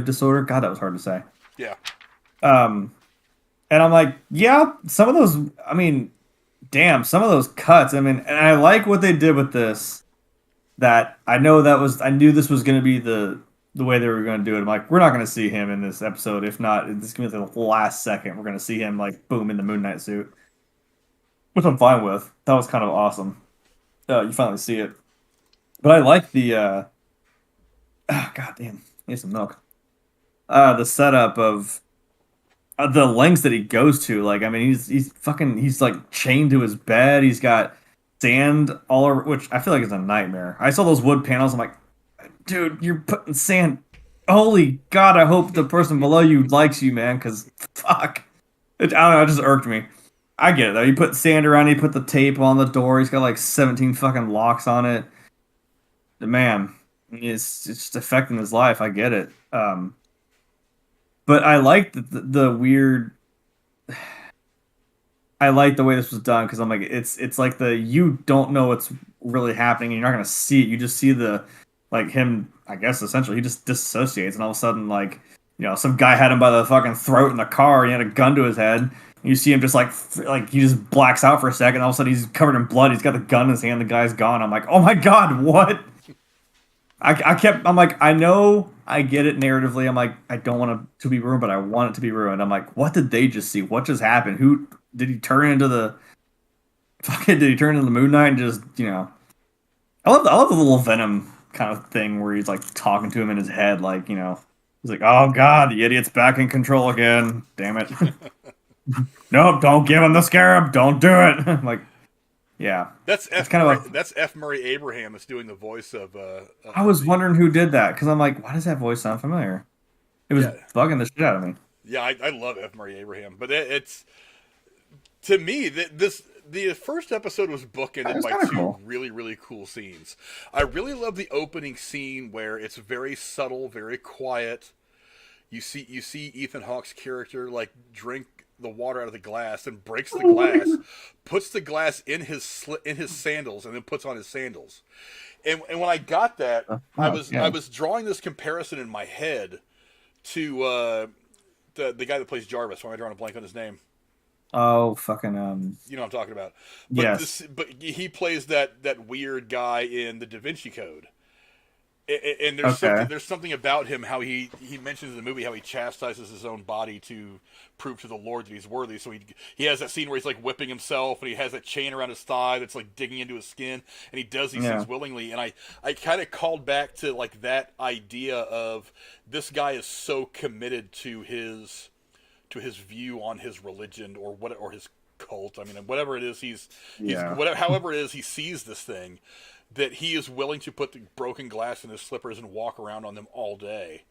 disorder. God, that was hard to say. Yeah. And I'm like, yeah, some of those. I mean, damn, some of those cuts. I mean, and I like what they did with this. That I knew this was going to be the way they were going to do it. I'm like, we're not going to see him in this episode. If not, it's going to be the last second. We're going to see him like boom in the Moon Knight suit, which I'm fine with. That was kind of awesome. You finally see it, but I like the. God damn, need some milk. The setup of the lengths that he goes to. Like, I mean, he's like chained to his bed. He's got sand all over, which I feel like is a nightmare. I saw those wood panels. I'm like, dude, you're putting sand. Holy God, I hope the person below you likes you, man, because fuck. I don't know, it just irked me. I get it, though. You put sand around, you put the tape on the door. He's got like 17 fucking locks on it. The man, it's just affecting his life. I get it. But I like the weird. I like the way this was done because I'm like it's like you don't know what's really happening and you're not gonna see it. You just see the like him. I guess essentially he just dissociates and all of a sudden like some guy had him by the fucking throat in the car and he had a gun to his head. And you see him just like he just blacks out for a second. All of a sudden he's covered in blood. He's got the gun in his hand. The guy's gone. I'm like, oh my God, what? I'm like, I know, I get it narratively. I'm like, I don't want it to be ruined, but I want it to be ruined. I'm like, what did they just see? What just happened? Who did he turn into the fucking? Did he turn into the Moon Knight and just I love the little Venom kind of thing where he's like talking to him in his head, like he's like, oh God, the idiot's back in control again. Damn it! Nope, don't give him the scarab. Don't do it. I'm like. Yeah, that's F. Murray Abraham that's doing the voice of. I was wondering who did that because I'm like, why does that voice sound familiar? It was bugging the shit out of me. Yeah, I love F. Murray Abraham, but it's to me the first episode was bookended by two really really cool scenes. I really love the opening scene where it's very subtle, very quiet. You see Ethan Hawke's character like drink the water out of the glass and breaks the glass, puts the glass in his sandals, and then puts on his sandals. And when I got that, I was drawing this comparison in my head to the guy that plays Jarvis. Why am I drawing a blank on his name? Oh, fucking you know what I'm talking about. But yes. But he plays that weird guy in the Da Vinci Code. And there's something about him, how he mentions in the movie how he chastises his own body to prove to the Lord that he's worthy. So he has that scene where he's like whipping himself and he has that chain around his thigh that's like digging into his skin, and he does these things willingly. And I kind of called back to like that idea of this guy is so committed to his view on his religion or his cult. I mean, whatever it is, however it is he sees this thing, that he is willing to put the broken glass in his slippers and walk around on them all day,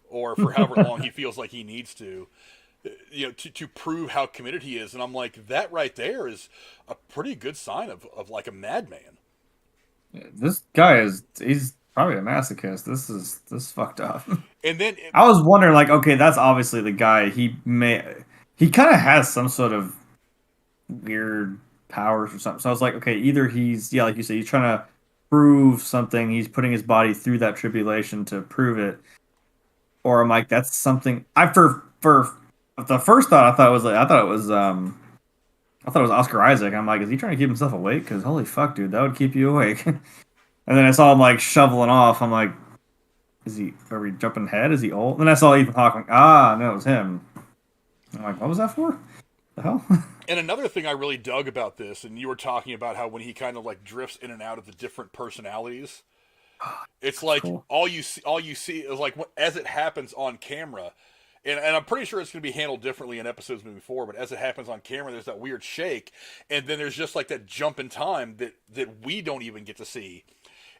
or for however long he feels like he needs to, to prove how committed he is. And I'm like, that right there is a pretty good sign of like a madman. This guy he's probably a masochist. This is fucked up. And then I was wondering, like, okay, that's obviously the guy. He kind of has some sort of weird powers or something. So I was like, okay, either he's like you said, he's trying to prove something. He's putting his body through that tribulation to prove it, or I'm like, that's something. For the first thought, I thought it was Oscar Isaac. I'm like, is he trying to keep himself awake? Because holy fuck, dude, that would keep you awake. And then I saw him like shoveling off. I'm like, are we jumping ahead? Is he old? Then I saw Ethan Hawke, like, ah, no, it was him. I'm like, what was that for? The hell? And another thing I really dug about this, and you were talking about how when he kind of like drifts in and out of the different personalities, it's like Cool. all you see is like as it happens on camera, and I'm pretty sure it's going to be handled differently in episodes moving forward. But as it happens on camera, there's that weird shake, and then there's just like that jump in time that we don't even get to see.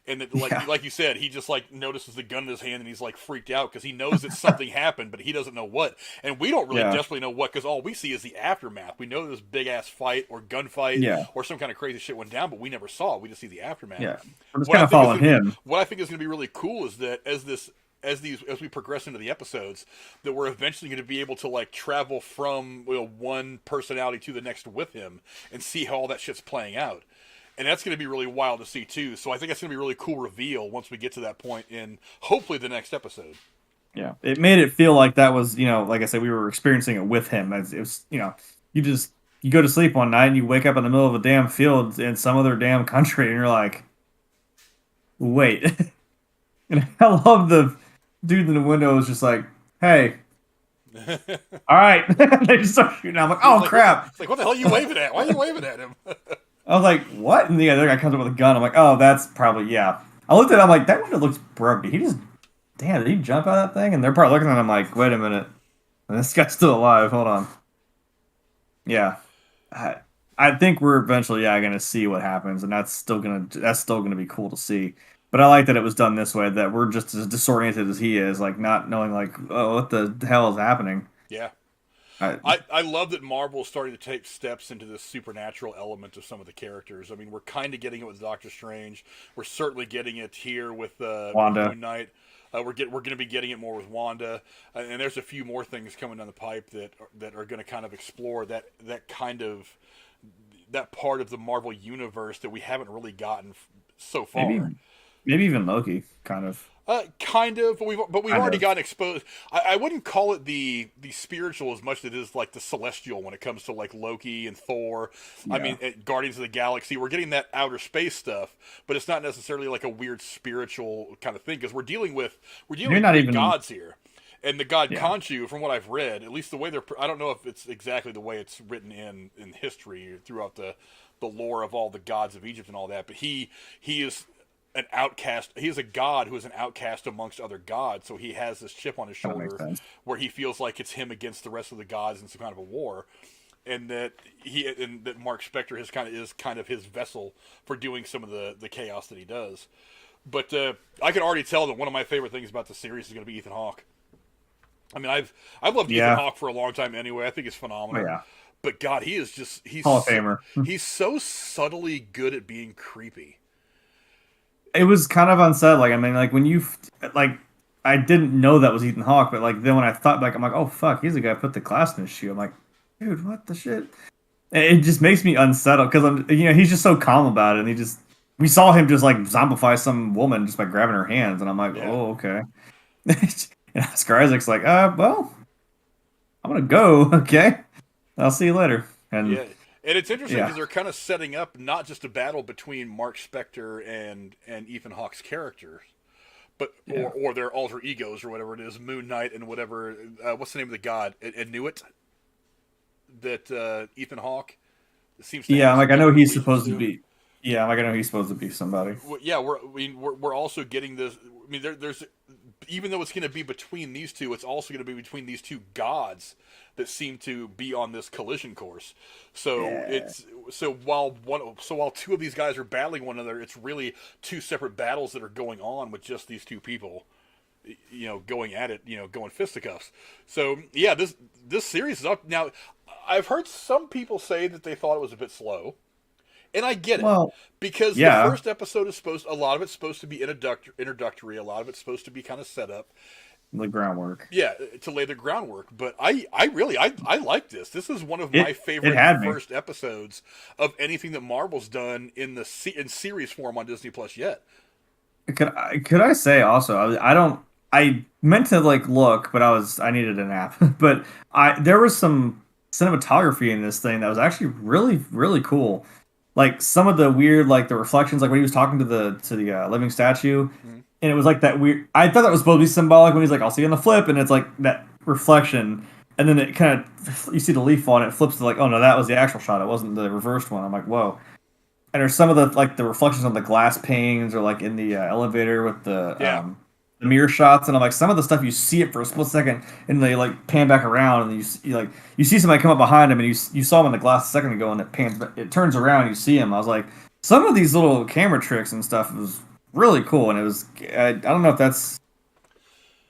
And that, like you said, he just like notices the gun in his hand and he's like freaked out because he knows that something happened, but he doesn't know what. And we don't really desperately know what because all we see is the aftermath. We know this big ass fight or gunfight or some kind of crazy shit went down, but we never saw it. We just see the aftermath. Yeah, I'm just kind of following him. What I think is going to be really cool is that as we progress into the episodes, that we're eventually going to be able to like travel from one personality to the next with him and see how all that shit's playing out. And that's going to be really wild to see, too. So I think that's going to be a really cool reveal once we get to that point in, hopefully, the next episode. Yeah. It made it feel like that was, like I said, we were experiencing it with him. It was, you go to sleep one night and you wake up in the middle of a damn field in some other damn country and you're like, wait. And I love the dude in the window is just like, hey. All right. They just start shooting. I'm like, oh, crap. It's like, what the hell are you waving at? Why are you waving at him? I was like, what? And the other guy comes up with a gun. I'm like, oh, that's probably, yeah. I looked at it, I'm like, that window looks broke. Did he jump out of that thing? And they're probably looking at him like, wait a minute. And this guy's still alive. Hold on. Yeah. I think we're eventually, going to see what happens. And that's still going to be cool to see. But I like that it was done this way, that we're just as disoriented as he is, like not knowing like, oh, what the hell is happening? Yeah. I love that Marvel's starting to take steps into this supernatural element of some of the characters. I mean, we're kind of getting it with Doctor Strange. We're certainly getting it here with Wanda. Moon Knight. We're going to be getting it more with Wanda, and there's a few more things coming down the pipe that are going to kind of explore that part of the Marvel universe that we haven't really gotten so far. Maybe even Loki, kind of. Kind of, but we've already gotten exposed. I wouldn't call it the spiritual as much as it is like the celestial when it comes to like Loki and Thor. Yeah. I mean, Guardians of the Galaxy, we're getting that outer space stuff, but it's not necessarily like a weird spiritual kind of thing because we're dealing with gods here. And the god Khonshu, from what I've read, at least the way I don't know if it's exactly the way it's written in history throughout the lore of all the gods of Egypt and all that, but he is an outcast. He is a god who is an outcast amongst other gods, so he has this chip on his shoulder where he feels like it's him against the rest of the gods in some kind of a war, and that Mark Spector is kind of his vessel for doing some of the chaos that he does. But I can already tell that one of my favorite things about the series is going to be Ethan Hawke. I mean, I've loved Ethan Hawke for a long time anyway. I think he's phenomenal. Oh, yeah. But God, he's Hall of Famer. He's so subtly good at being creepy. It was kind of unsettling. I mean, like when you I didn't know that was Ethan Hawke, but like then when I thought back, I'm like, oh fuck, he's the guy who put the glass in his shoe. I'm like, dude, what the shit? And it just makes me unsettled because he's just so calm about it, and we saw him just like zombify some woman just by grabbing her hands, and I'm like, oh okay. And Oscar Isaac's like, well, I'm gonna go, okay. I'll see you later. And and it's interesting because they're kind of setting up not just a battle between Mark Spector and Ethan Hawke's characters, but or their alter egos or whatever it is, Moon Knight and whatever. What's the name of the god? Inuit. That Ethan Hawke seems to. Yeah, like I know he's supposed to be. Yeah, like I know he's supposed to be somebody. Well, yeah, we're also getting this. I mean, there's even though it's going to be between these two, it's also going to be between these two gods that seem to be on this collision course. So while two of these guys are battling one another, it's really two separate battles that are going on with just these two people, going at it, going fisticuffs. So yeah, this series is up now. I've heard some people say that they thought it was a bit slow. And I get it, because the first episode is a lot of it's supposed to be introductory, a lot of it's supposed to be kind of set up. The groundwork. Yeah, to lay the groundwork. But I really like this. This is one of my favorite first episodes of anything that Marvel's done in series form on Disney Plus yet. Could I say also, I meant to look, but I needed a nap. But there was some cinematography in this thing that was actually really, really cool. Like some of the weird, the reflections, like when he was talking to the living statue, and it was like that weird. I thought that was supposed to be symbolic when he's like, "I'll see you on the flip," and it's like that reflection, and then it kind of you see the leaf fall and it flips to like, "Oh no, that was the actual shot. It wasn't the reversed one." I'm like, "Whoa!" And there's some of the like the reflections on the glass panes or like in the elevator with Yeah. the mirror shots, and I'm like, some of the stuff you see it for a split second, and they like pan back around, and like you see somebody come up behind him, and you saw him in the glass a second ago, and it pans, it turns around, and you see him. I was like, some of these little camera tricks and stuff was really cool, and it was I don't know if that's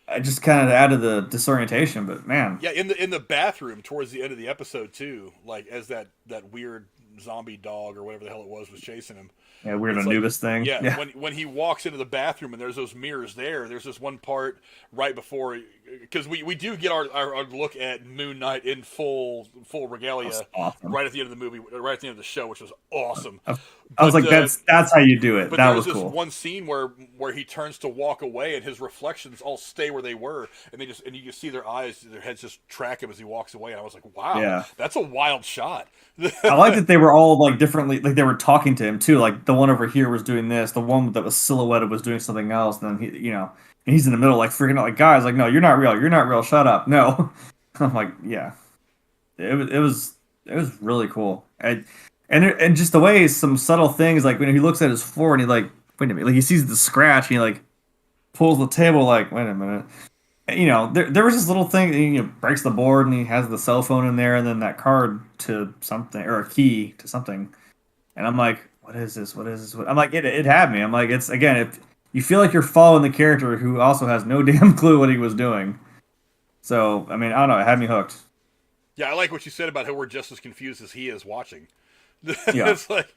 I just kind of added the disorientation, but man, Yeah, in the bathroom towards the end of the episode too, like as that weird zombie dog or whatever the hell it was chasing him. yeah, weird It's like, Anubis thing, yeah, yeah, when he walks into the bathroom and there's those mirrors there. There's this one part right before, because we do get our look at Moon Knight in full that's regalia awesome. right at the end of the movie, right at the end of the show, which was awesome. I was But like, that's how you do it. but That there's was this cool. one scene where he turns to walk away and his reflections all stay where they were, and you can see their eyes, their heads just track him as he walks away. And I was like, wow, Yeah. that's a wild shot. I like that they were all like differently, like they were talking to him too. Like the one over here was doing this, the one that was silhouetted was doing something else. And then and he's in the middle, like freaking out, like guys, like no, you're not real, shut up, no. I'm like, yeah, it was really cool, and just the way some subtle things, like when he looks at his floor and he like, wait a minute, like he sees the scratch and he like pulls the table, like wait a minute, there was this little thing, breaks the board and he has the cell phone in there and then that card to something or a key to something. And I'm like, what is this? What is this? I'm like, it had me. I'm like, it's again, if you feel like you're following the character who also has no damn clue what he was doing. So, I mean, I don't know, it had me hooked. Yeah, I like what you said about how we're just as confused as he is watching. Yeah, it's like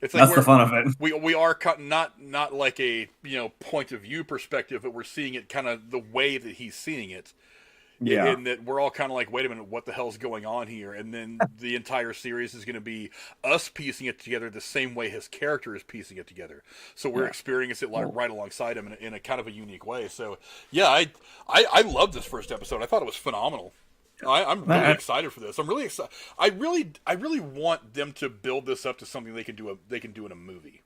it's like that's the fun of it. we are not like a point of view perspective, but we're seeing it kind of the way that he's seeing it. Yeah. In that we're all kind of like, wait a minute, what the hell's going on here? And then the entire series is going to be us piecing it together the same way his character is piecing it together. So we're Yeah. experiencing it like Cool. right alongside him in a kind of a unique way. So yeah, I love this first episode. I thought it was phenomenal. I'm really I- excited for this. I'm really excited. I really want them to build this up to something they can do in a movie,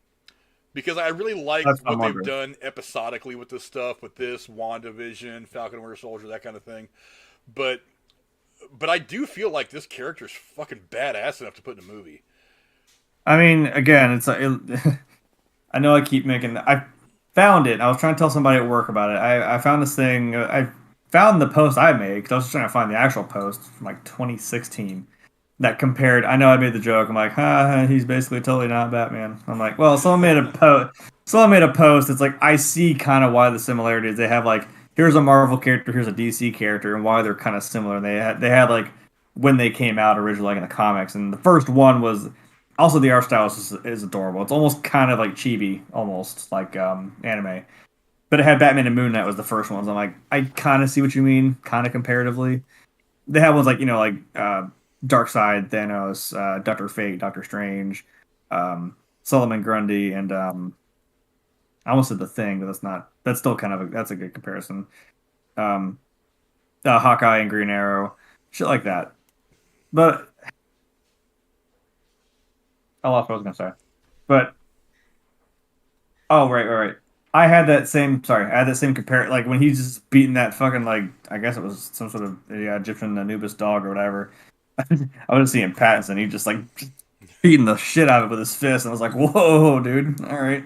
because I really like That's what what I'm they've wondering. done episodically with this stuff, with this WandaVision, Falcon and Winter Soldier, that kind of thing. But I do feel like this character's fucking badass enough to put in a movie. I mean, again, I know I keep making. I found it. I was trying to tell somebody at work about it. I found this thing. I found the post I made because I was just trying to find the actual post from like 2016 that compared. I know I made the joke. I'm like, he's basically totally not Batman. I'm like, well, someone made a post. Someone made a post. It's like I see kind of why the similarities. They have like here's a Marvel character, here's a DC character, and why they're kind of similar. They had like when they came out originally, like in the comics, and the first one was also the art style is adorable. It's almost kind of like chibi, almost like anime. But it had Batman and Moon Knight was the first ones. I'm like, I kind of see what you mean, kind of comparatively. They have ones like like Darkseid, Thanos, Doctor Fate, Doctor Strange, Solomon Grundy, and I almost said the Thing, but that's not. That's still kind of that's a good comparison. Um, Hawkeye and Green Arrow, shit like that. But I lost what I was gonna say. But oh right. I had that same. Sorry, I had that same compare. Like when he's just beating that fucking like I guess it was some sort of Egyptian Anubis dog or whatever. I was seeing Pattinson. He just like beating the shit out of it with his fist. And I was like, whoa, dude. All right.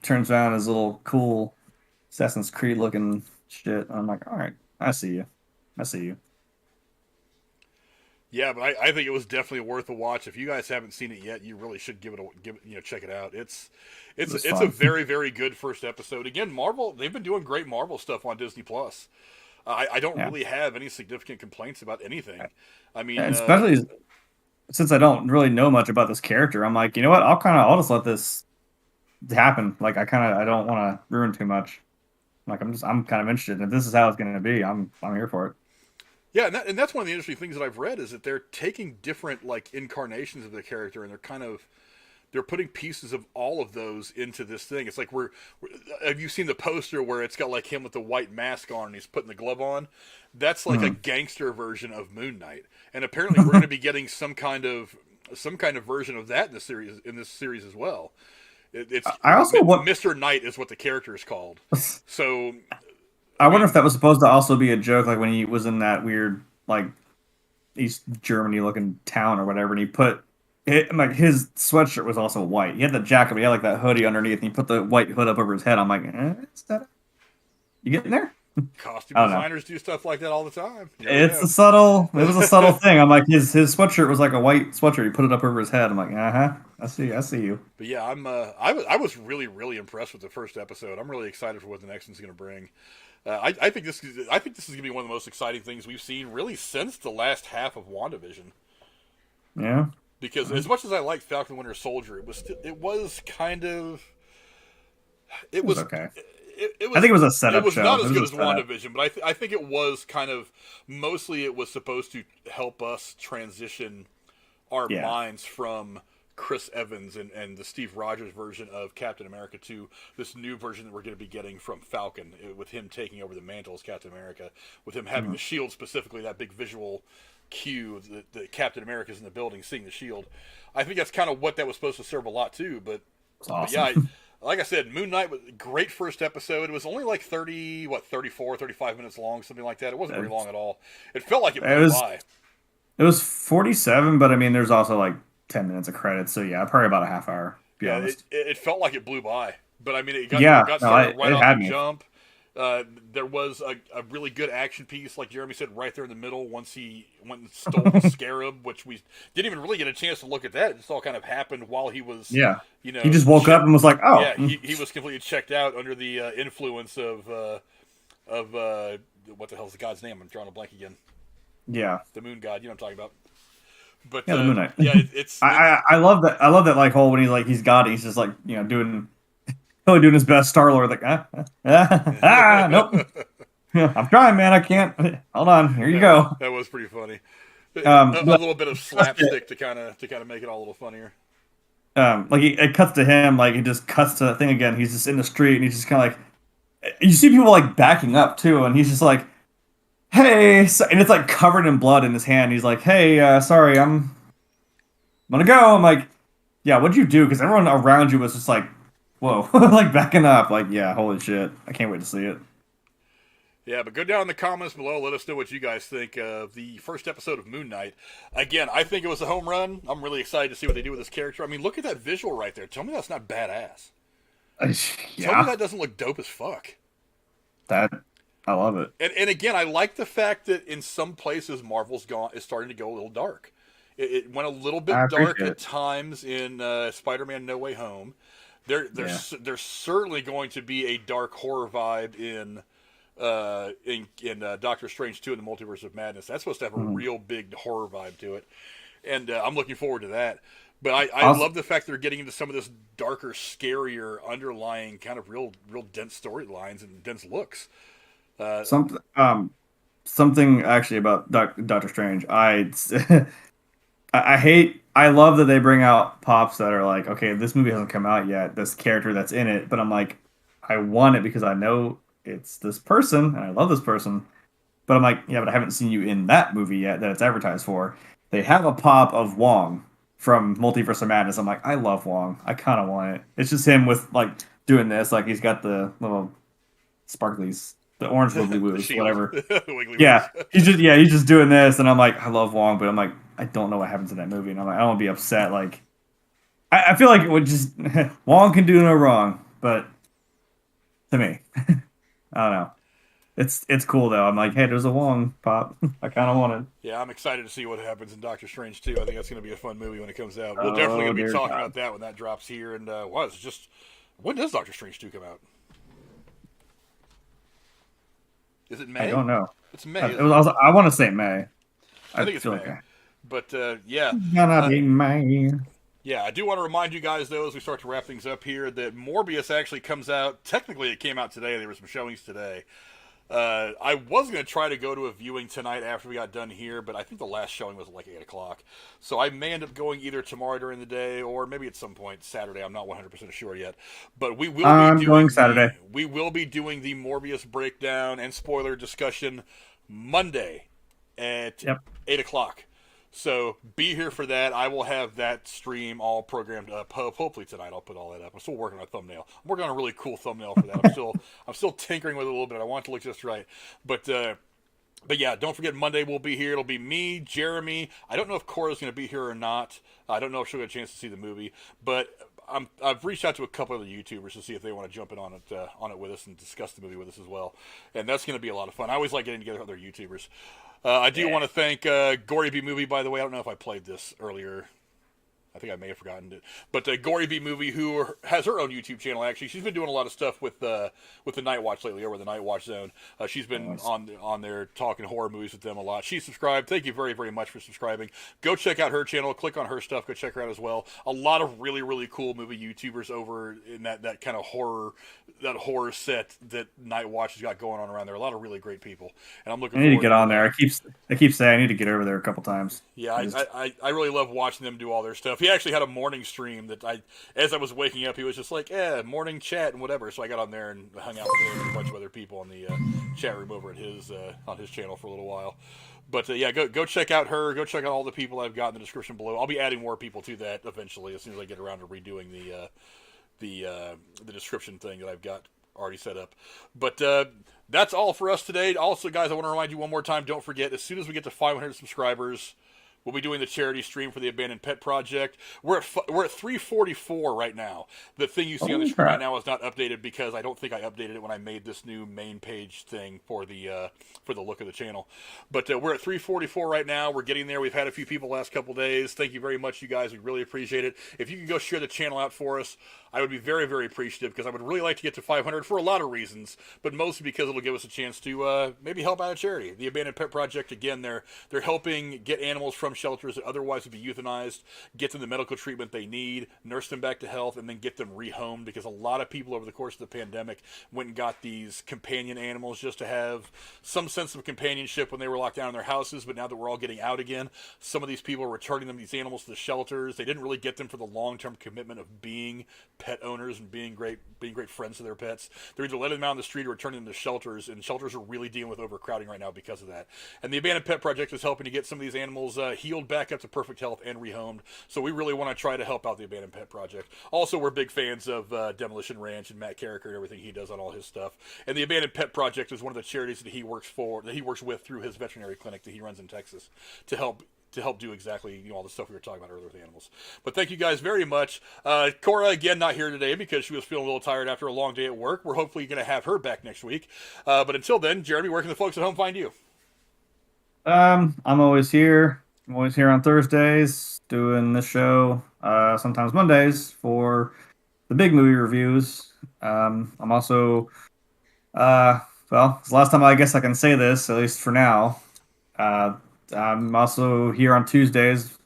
Turns around his little cool Assassin's Creed looking shit. I'm like, all right, I see you. I see you. Yeah, but I think it was definitely worth a watch. If you guys haven't seen it yet, you really should give it check it out. It was It's a fun. very very good first episode. Again, Marvel, they've been doing great Marvel stuff on Disney Plus. I don't Yeah. really have any significant complaints about anything. I mean, And especially since I don't really know much about this character, I'm like, you know what? I'll just let this happen. Like I don't want to ruin too much. Like I'm kind of interested. If this is how it's going to be, I'm here for it. yeah, and that's one of the interesting things that I've read is that they're taking different like incarnations of the character and they're putting pieces of all of those into this thing. It's like have you seen the poster where it's got like him with the white mask on and he's putting the glove on? That's like a Hmm. gangster version of Moon Knight, and apparently we're going to be getting some kind of version of that in this series as well. It's I also want. Mr. Knight is what the character is called. So I wonder if that was supposed to also be a joke, like when he was in that weird, like, East Germany looking town or whatever, and he put like his sweatshirt was also white. He had the jacket, but he had like that hoodie underneath, and he put the white hood up over his head. I'm like, is that you getting there? costume I don't know. designers do stuff like that all the time. It was a subtle thing. I'm like, his sweatshirt was like a white sweatshirt. He put it up over his head. I'm like, I see you. But yeah, I was really really impressed with the first episode. I'm really excited for what the next one's going to bring. I think this is going to be one of the most exciting things we've seen really since the last half of WandaVision. Yeah. Because as much as I liked Falcon Winter Soldier, it was okay. It was, I think it was a setup show. It was not as good as setup. WandaVision, but I think it was kind of mostly it was supposed to help us transition our minds from Chris Evans and the Steve Rogers version of Captain America to this new version that we're going to be getting from Falcon, with him taking over the mantle as Captain America, with him having the shield, specifically that big visual cue that Captain America's in the building seeing the shield. I think that's kind of what that was supposed to serve a lot too, but Awesome. yeah, like I said, Moon Knight was a great first episode. It was only like 35 minutes long, something like that. It wasn't very long at all. It felt like it blew by. It was 47, but I mean, there's also like 10 minutes of credits, so yeah, probably about a half hour. To be honest. It felt like it blew by, but I mean, it got started right off the jump. There was a really good action piece, like Jeremy said, right there in the middle. Once he went and stole the Scarab, which we didn't even really get a chance to look at that. It just all kind of happened while he was, he just woke up and was like, oh, yeah, he was completely checked out under the influence of what the hell's the god's name? I'm drawing a blank again. Yeah, the moon god. You know what I'm talking about. But the Moon Knight. Yeah, it's I love that. I love that like whole when he's got it. He's just like doing his best Star-Lord. Like nope. I'm trying, man. I can't. Hold on. Here you go. That was pretty funny. A little bit of slapstick to kind of make it all a little funnier. Like it cuts to him. Like it just cuts to that thing again. He's just in the street and he's just kind of like. You see people like backing up too, and he's just like, hey, and it's like covered in blood in his hand. He's like, hey, sorry, I'm gonna go. I'm like, yeah, what'd you do? Because everyone around you was just like, whoa, like backing up. Like, yeah, holy shit. I can't wait to see it. Yeah, but go down in the comments below. Let us know what you guys think of the first episode of Moon Knight. Again, I think it was a home run. I'm really excited to see what they do with this character. I mean, look at that visual right there. Tell me that's not badass. Tell me that doesn't look dope as fuck. I love it. And again, I like the fact that in some places Marvel's is starting to go a little dark. It went a little bit dark at times in Spider-Man: No Way Home. There's certainly going to be a dark horror vibe in Doctor Strange 2 in the Multiverse of Madness. That's supposed to have a real big horror vibe to it, and I'm looking forward to that. But I love the fact they're getting into some of this darker, scarier, underlying kind of real dense storylines and dense looks. Something actually about Doctor Strange. I love that they bring out pops that are like, okay, this movie hasn't come out yet, this character that's in it, but I'm like, I want it because I know it's this person and I love this person, but I'm like, yeah, but I haven't seen you in that movie yet that it's advertised for. They have a pop of Wong from Multiverse of Madness. I'm like, I love Wong. I kind of want it. It's just him with like doing this, like he's got the little sparklies, the orange wiggly woos, whatever. Yeah, he's just doing this, and I'm like, I love Wong, but I'm like, I don't know what happens in that movie, and I'm like, I don't want to be upset. Like, I feel like it would just Wong can do no wrong, but to me, I don't know. It's cool though. I'm like, hey, there's a Wong pop. I kind of want it. Yeah, I'm excited to see what happens in Doctor Strange 2. I think that's going to be a fun movie when it comes out. We're definitely going to be talking about that when that drops here. And when does Doctor Strange 2 come out? Is it May? I don't know. It's May. I want to say May. I think it's May. Okay. But yeah, it's gonna be May. Yeah, I do want to remind you guys, though, as we start to wrap things up here, that Morbius actually comes out. Technically, it came out today. There were some showings today. I was going to try to go to a viewing tonight after we got done here, but I think the last showing was like 8 o'clock. So I may end up going either tomorrow during the day or maybe at some point Saturday. I'm not 100% sure yet. But we will be doing Saturday. We will be doing the Morbius breakdown and spoiler discussion Monday at 8 o'clock. So be here for that. I will have that stream all programmed up. Hopefully tonight I'll put all that up. I'm still working on a thumbnail. I'm working on a really cool thumbnail for that. I'm still tinkering with it a little bit. I want it to look just right. But yeah, don't forget Monday we'll be here. It'll be me, Jeremy. I don't know if Cora's going to be here or not. I don't know if she'll get a chance to see the movie, but I've reached out to a couple other YouTubers to see if they want to jump in on it with us and discuss the movie with us as well. And that's going to be a lot of fun. I always like getting together with other YouTubers. I do want to thank Gory B Movie, by the way. I don't know if I played this earlier. I think I may have forgotten it, but Gory B Movie, who has her own YouTube channel. Actually, she's been doing a lot of stuff with the Night Watch lately, over the Night Watch Zone. She's been on there talking horror movies with them a lot. She's subscribed. Thank you very, very much for subscribing. Go check out her channel. Click on her stuff. Go check her out as well. A lot of really, really cool movie YouTubers over in that kind of horror set that Night Watch has got going on around there. A lot of really great people, and I'm looking. I need to get on there. I keep saying I need to get over there a couple times. Yeah, I really love watching them do all their stuff. He actually had a morning stream that as I was waking up, he was just like, morning chat and whatever. So I got on there and hung out with him and a bunch of other people in the chat room over at on his channel for a little while. But yeah, go check out her. Go check out all the people I've got in the description below. I'll be adding more people to that eventually as soon as I get around to redoing the description thing that I've got already set up. But that's all for us today. Also, guys, I want to remind you one more time, don't forget, as soon as we get to 500 subscribers, we'll be doing the charity stream for the Abandoned Pet Project. We're at 344 right now. The thing you see on the screen right now is not updated because I don't think I updated it when I made this new main page thing for the look of the channel. But we're at 344 right now. We're getting there. We've had a few people the last couple days. Thank you very much, you guys. We really appreciate it. If you could go share the channel out for us, I would be very, very appreciative because I would really like to get to 500 for a lot of reasons, but mostly because it'll give us a chance to maybe help out a charity. The Abandoned Pet Project, again, they're helping get animals from shelters that otherwise would be euthanized, get them the medical treatment they need, nurse them back to health, and then get them rehomed, because a lot of people over the course of the pandemic went and got these companion animals just to have some sense of companionship when they were locked down in their houses, but now that we're all getting out again, some of these people are returning these animals to the shelters. They didn't really get them for the long-term commitment of being pet owners and being great friends to their pets. They're either letting them out on the street or returning them to shelters, and shelters are really dealing with overcrowding right now because of that. And the Abandoned Pet Project is helping to get some of these animals healed back up to perfect health and rehomed. So we really want to try to help out the Abandoned Pet Project. Also, we're big fans of Demolition Ranch and Matt Carricker and everything he does on all his stuff. And the Abandoned Pet Project is one of the charities that he works with through his veterinary clinic that he runs in Texas to help do exactly all the stuff we were talking about earlier with animals. But thank you guys very much. Cora, again, not here today because she was feeling a little tired after a long day at work. We're hopefully going to have her back next week. But until then, Jeremy, where can the folks at home find you? I'm always here. I'm always here on Thursdays doing this show. Sometimes Mondays for the big movie reviews. I'm also, well, it's the last time I guess I can say this, at least for now. I'm also here on Tuesdays,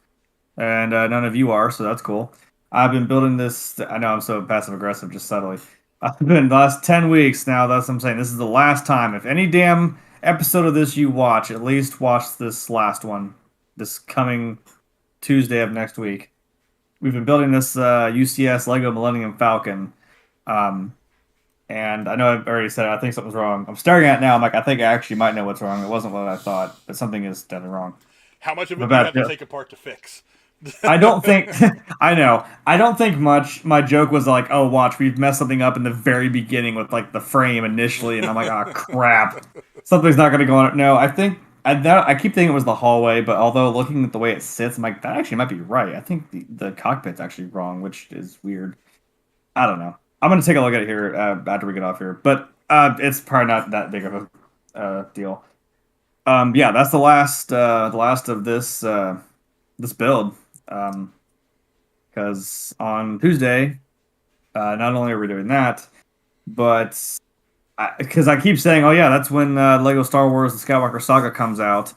and none of you are, so that's cool. I've been building this. I know I'm so passive aggressive, just subtly. I've been the last 10 weeks now. That's what I'm saying. This is the last time. If any damn episode of this you watch, at least watch this last one, this coming Tuesday of next week. We've been building this UCS Lego Millennium Falcon. And I know I've already said it. I think something's wrong. I'm staring at it now. I'm like, I think I actually might know what's wrong. It wasn't what I thought, but something is definitely wrong. How much of it do you have to take apart to fix? I don't think, I know. I don't think much. My joke was like, oh, watch, we've messed something up in the very beginning with like the frame initially. And I'm like, oh, crap. Something's not going to go on. No, I think, I keep thinking it was the hallway, but although looking at the way it sits, I'm like, that actually might be right. I think the cockpit's actually wrong, which is weird. I don't know. I'm going to take a look at it here after we get off here, but it's probably not that big of a deal. Yeah, that's the last of this this build. Because on Tuesday, not only are we doing that, but because I keep saying, oh yeah, that's when Lego Star Wars: The Skywalker Saga comes out,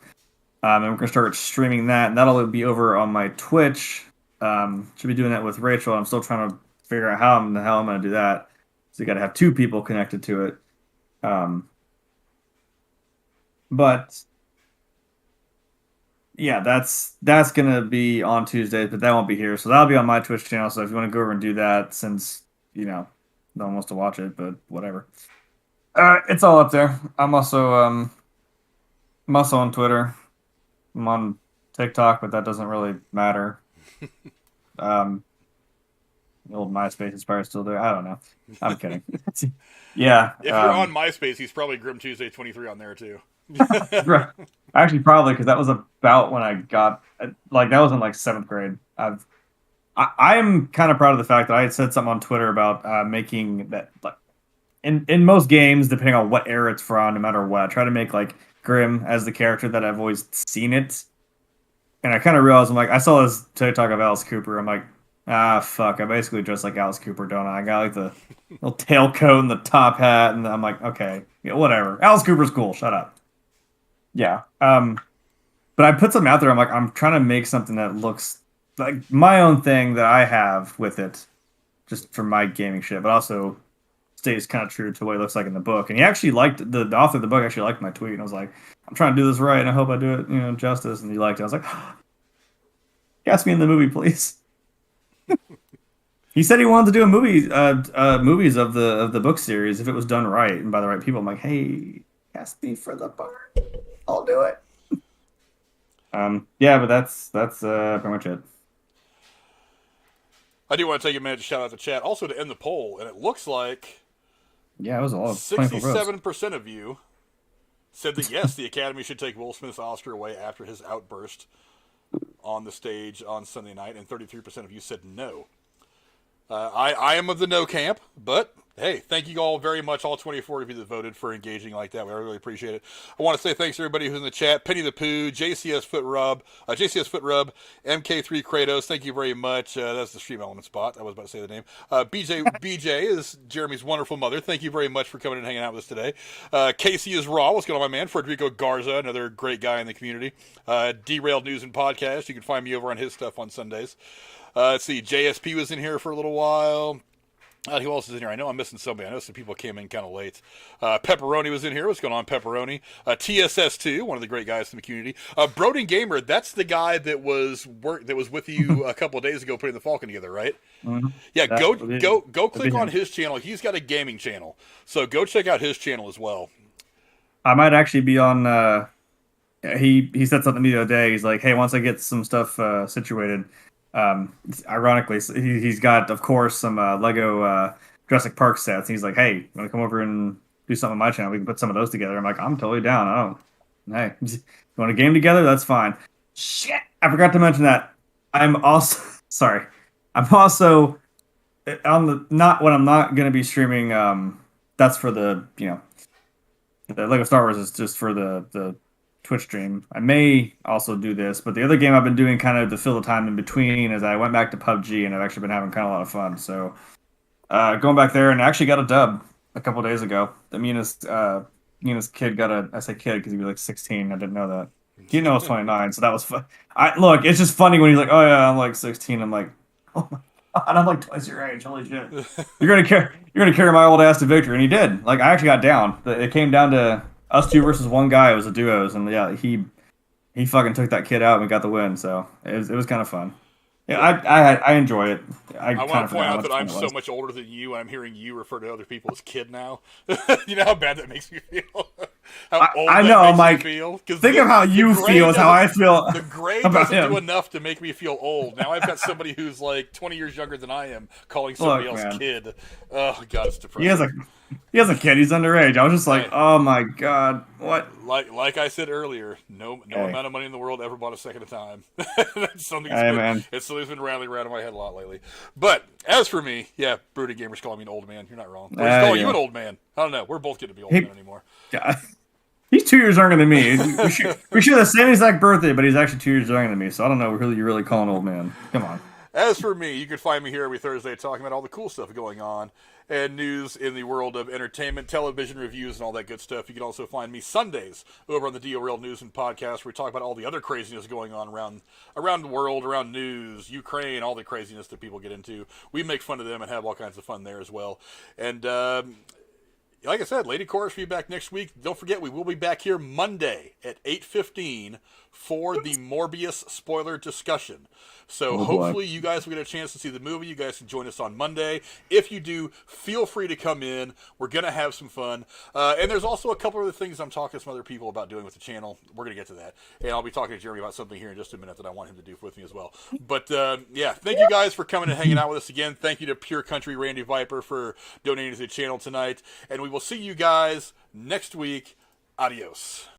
and we're gonna start streaming that, and that'll be over on my Twitch. Should be doing that with Rachel. I'm still trying to figure out how in the hell I'm going to do that. So you got to have two people connected to it. But yeah, that's going to be on Tuesdays, but that won't be here. So that'll be on my Twitch channel. So if you want to go over and do that, since, no one wants to watch it, but whatever. It's all up there. I'm also on Twitter. I'm on TikTok, but that doesn't really matter. The old MySpace is probably still there. I don't know. I'm kidding. Yeah. If you're on MySpace, he's probably Grim Tuesday 23 on there too. Actually, probably because that was about when I got like that was in like 7th grade. I'm kind of proud of the fact that I had said something on Twitter about making that like in most games, depending on what era it's from, no matter what, I try to make like Grim as the character that I've always seen it. And I kind of realized I'm like I saw this TikTok of Alice Cooper. I'm like, fuck, I basically dress like Alice Cooper, don't I? I got like the little tailcoat and the top hat, and I'm like, okay, yeah, whatever. Alice Cooper's cool. Shut up. Yeah. But I put something out there. I'm like, I'm trying to make something that looks like my own thing that I have with it, just for my gaming shit, but also stays kind of true to what it looks like in the book. And he actually liked the author of the book actually liked my tweet, and I was like, I'm trying to do this right, and I hope I do it, justice. And he liked it. I was like, cast me in the movie, please. He said he wanted to do movies of the book series if it was done right and by the right people. I'm like, hey, cast me for the part. I'll do it. Yeah, but that's pretty much it. I do want to take a minute to shout out the chat, also to end the poll, and it looks like it was a lot of 67% of you said that yes, the Academy should take Will Smith's Oscar away after his outburst on the stage on Sunday night, and 33% of you said no. I am of the no camp, but hey, thank you all very much, all 24 of you that voted, for engaging like that. We really appreciate it. I want to say thanks to everybody who's in the chat. Penny the Pooh, JCS Footrub, MK3 Kratos, thank you very much. That's the Stream Element spot. I was about to say the name. BJ is Jeremy's wonderful mother. Thank you very much for coming and hanging out with us today. Casey is Raw. What's going on, my man? Federico Garza, another great guy in the community. Derailed News and Podcast. You can find me over on his stuff on Sundays. Let's see, JSP was in here for a little while. Who else is in here? I know I'm missing somebody. I know some people came in kind of late. Pepperoni was in here. What's going on, Pepperoni? TSS2, one of the great guys in the community. Broden Gamer, that's the guy that was with you a couple of days ago putting the Falcon together, right? Mm-hmm. Yeah, go click on his channel. He's got a gaming channel, so go check out his channel as well. I might actually be on. He said something the other day. He's like, hey, once I get some stuff situated. Ironically, he's got, of course, some Lego Jurassic Park sets. He's like, hey, you want to come over and do something on my channel? We can put some of those together. I'm like, I'm totally down. Hey, you want a game together? That's fine. Shit, I forgot to mention that. I'm also on the not when I'm not going to be streaming. That's for the the Lego Star Wars is just for the Twitch stream. I may also do this, but the other game I've been doing kind of to fill the time in between is I went back to PUBG, and I've actually been having kind of a lot of fun. So going back there, and I actually got a dub a couple days ago. Nina's kid got a, I say kid because he was like 16. I didn't know that. He didn't know I was 29, so that was fun. Look, it's just funny when he's like, oh yeah, I'm like 16. I'm like, oh my God, I'm like twice your age. Holy shit. You're gonna carry my old ass to victory. And he did. Like, I actually got down. It came down to us two versus one guy. It was a duos, and yeah, he fucking took that kid out and we got the win. So it was kind of fun. Yeah, I enjoy it. I want to point out that I'm so much older than you, and I'm hearing you refer to other people as kid now. You know how bad that makes me feel? How old I know, I'm like, think of how you feel is how I feel. The gray doesn't do enough to make me feel old. Now I've got somebody who's like 20 years younger than I am calling somebody else kid. Oh, God, it's depressing. He has a kid. He's underage. I was just like, oh my God, what? Like I said earlier, no amount of money in the world ever bought a second of time. That's something it's been rattling around in my head a lot lately. But as for me, yeah, Broody Gamer's calling me an old man. You're not wrong. Or he's calling you an old man. I don't know. We're both getting to be old men anymore. God. He's 2 years younger than me. We share the same exact birthday, but he's actually 2 years younger than me. So I don't know who you're really calling old man. Come on. As for me, you can find me here every Thursday talking about all the cool stuff going on and news in the world of entertainment, television reviews, and all that good stuff. You can also find me Sundays over on the DORL News and Podcast, where we talk about all the other craziness going on around the world, around news, Ukraine, all the craziness that people get into. We make fun of them and have all kinds of fun there as well. And like I said, Lady Cora should be back next week. Don't forget, we will be back here Monday at 8:15 for the Morbius spoiler discussion. So hopefully you guys will get a chance to see the movie. You guys can join us on Monday. If you do, feel free to come in. We're going to have some fun. And there's also a couple other things I'm talking to some other people about doing with the channel. We're going to get to that. And I'll be talking to Jeremy about something here in just a minute that I want him to do with me as well. But yeah, thank you guys for coming and hanging out with us again. Thank you to Pure Country Randy Viper for donating to the channel tonight. And we will see you guys next week. Adios.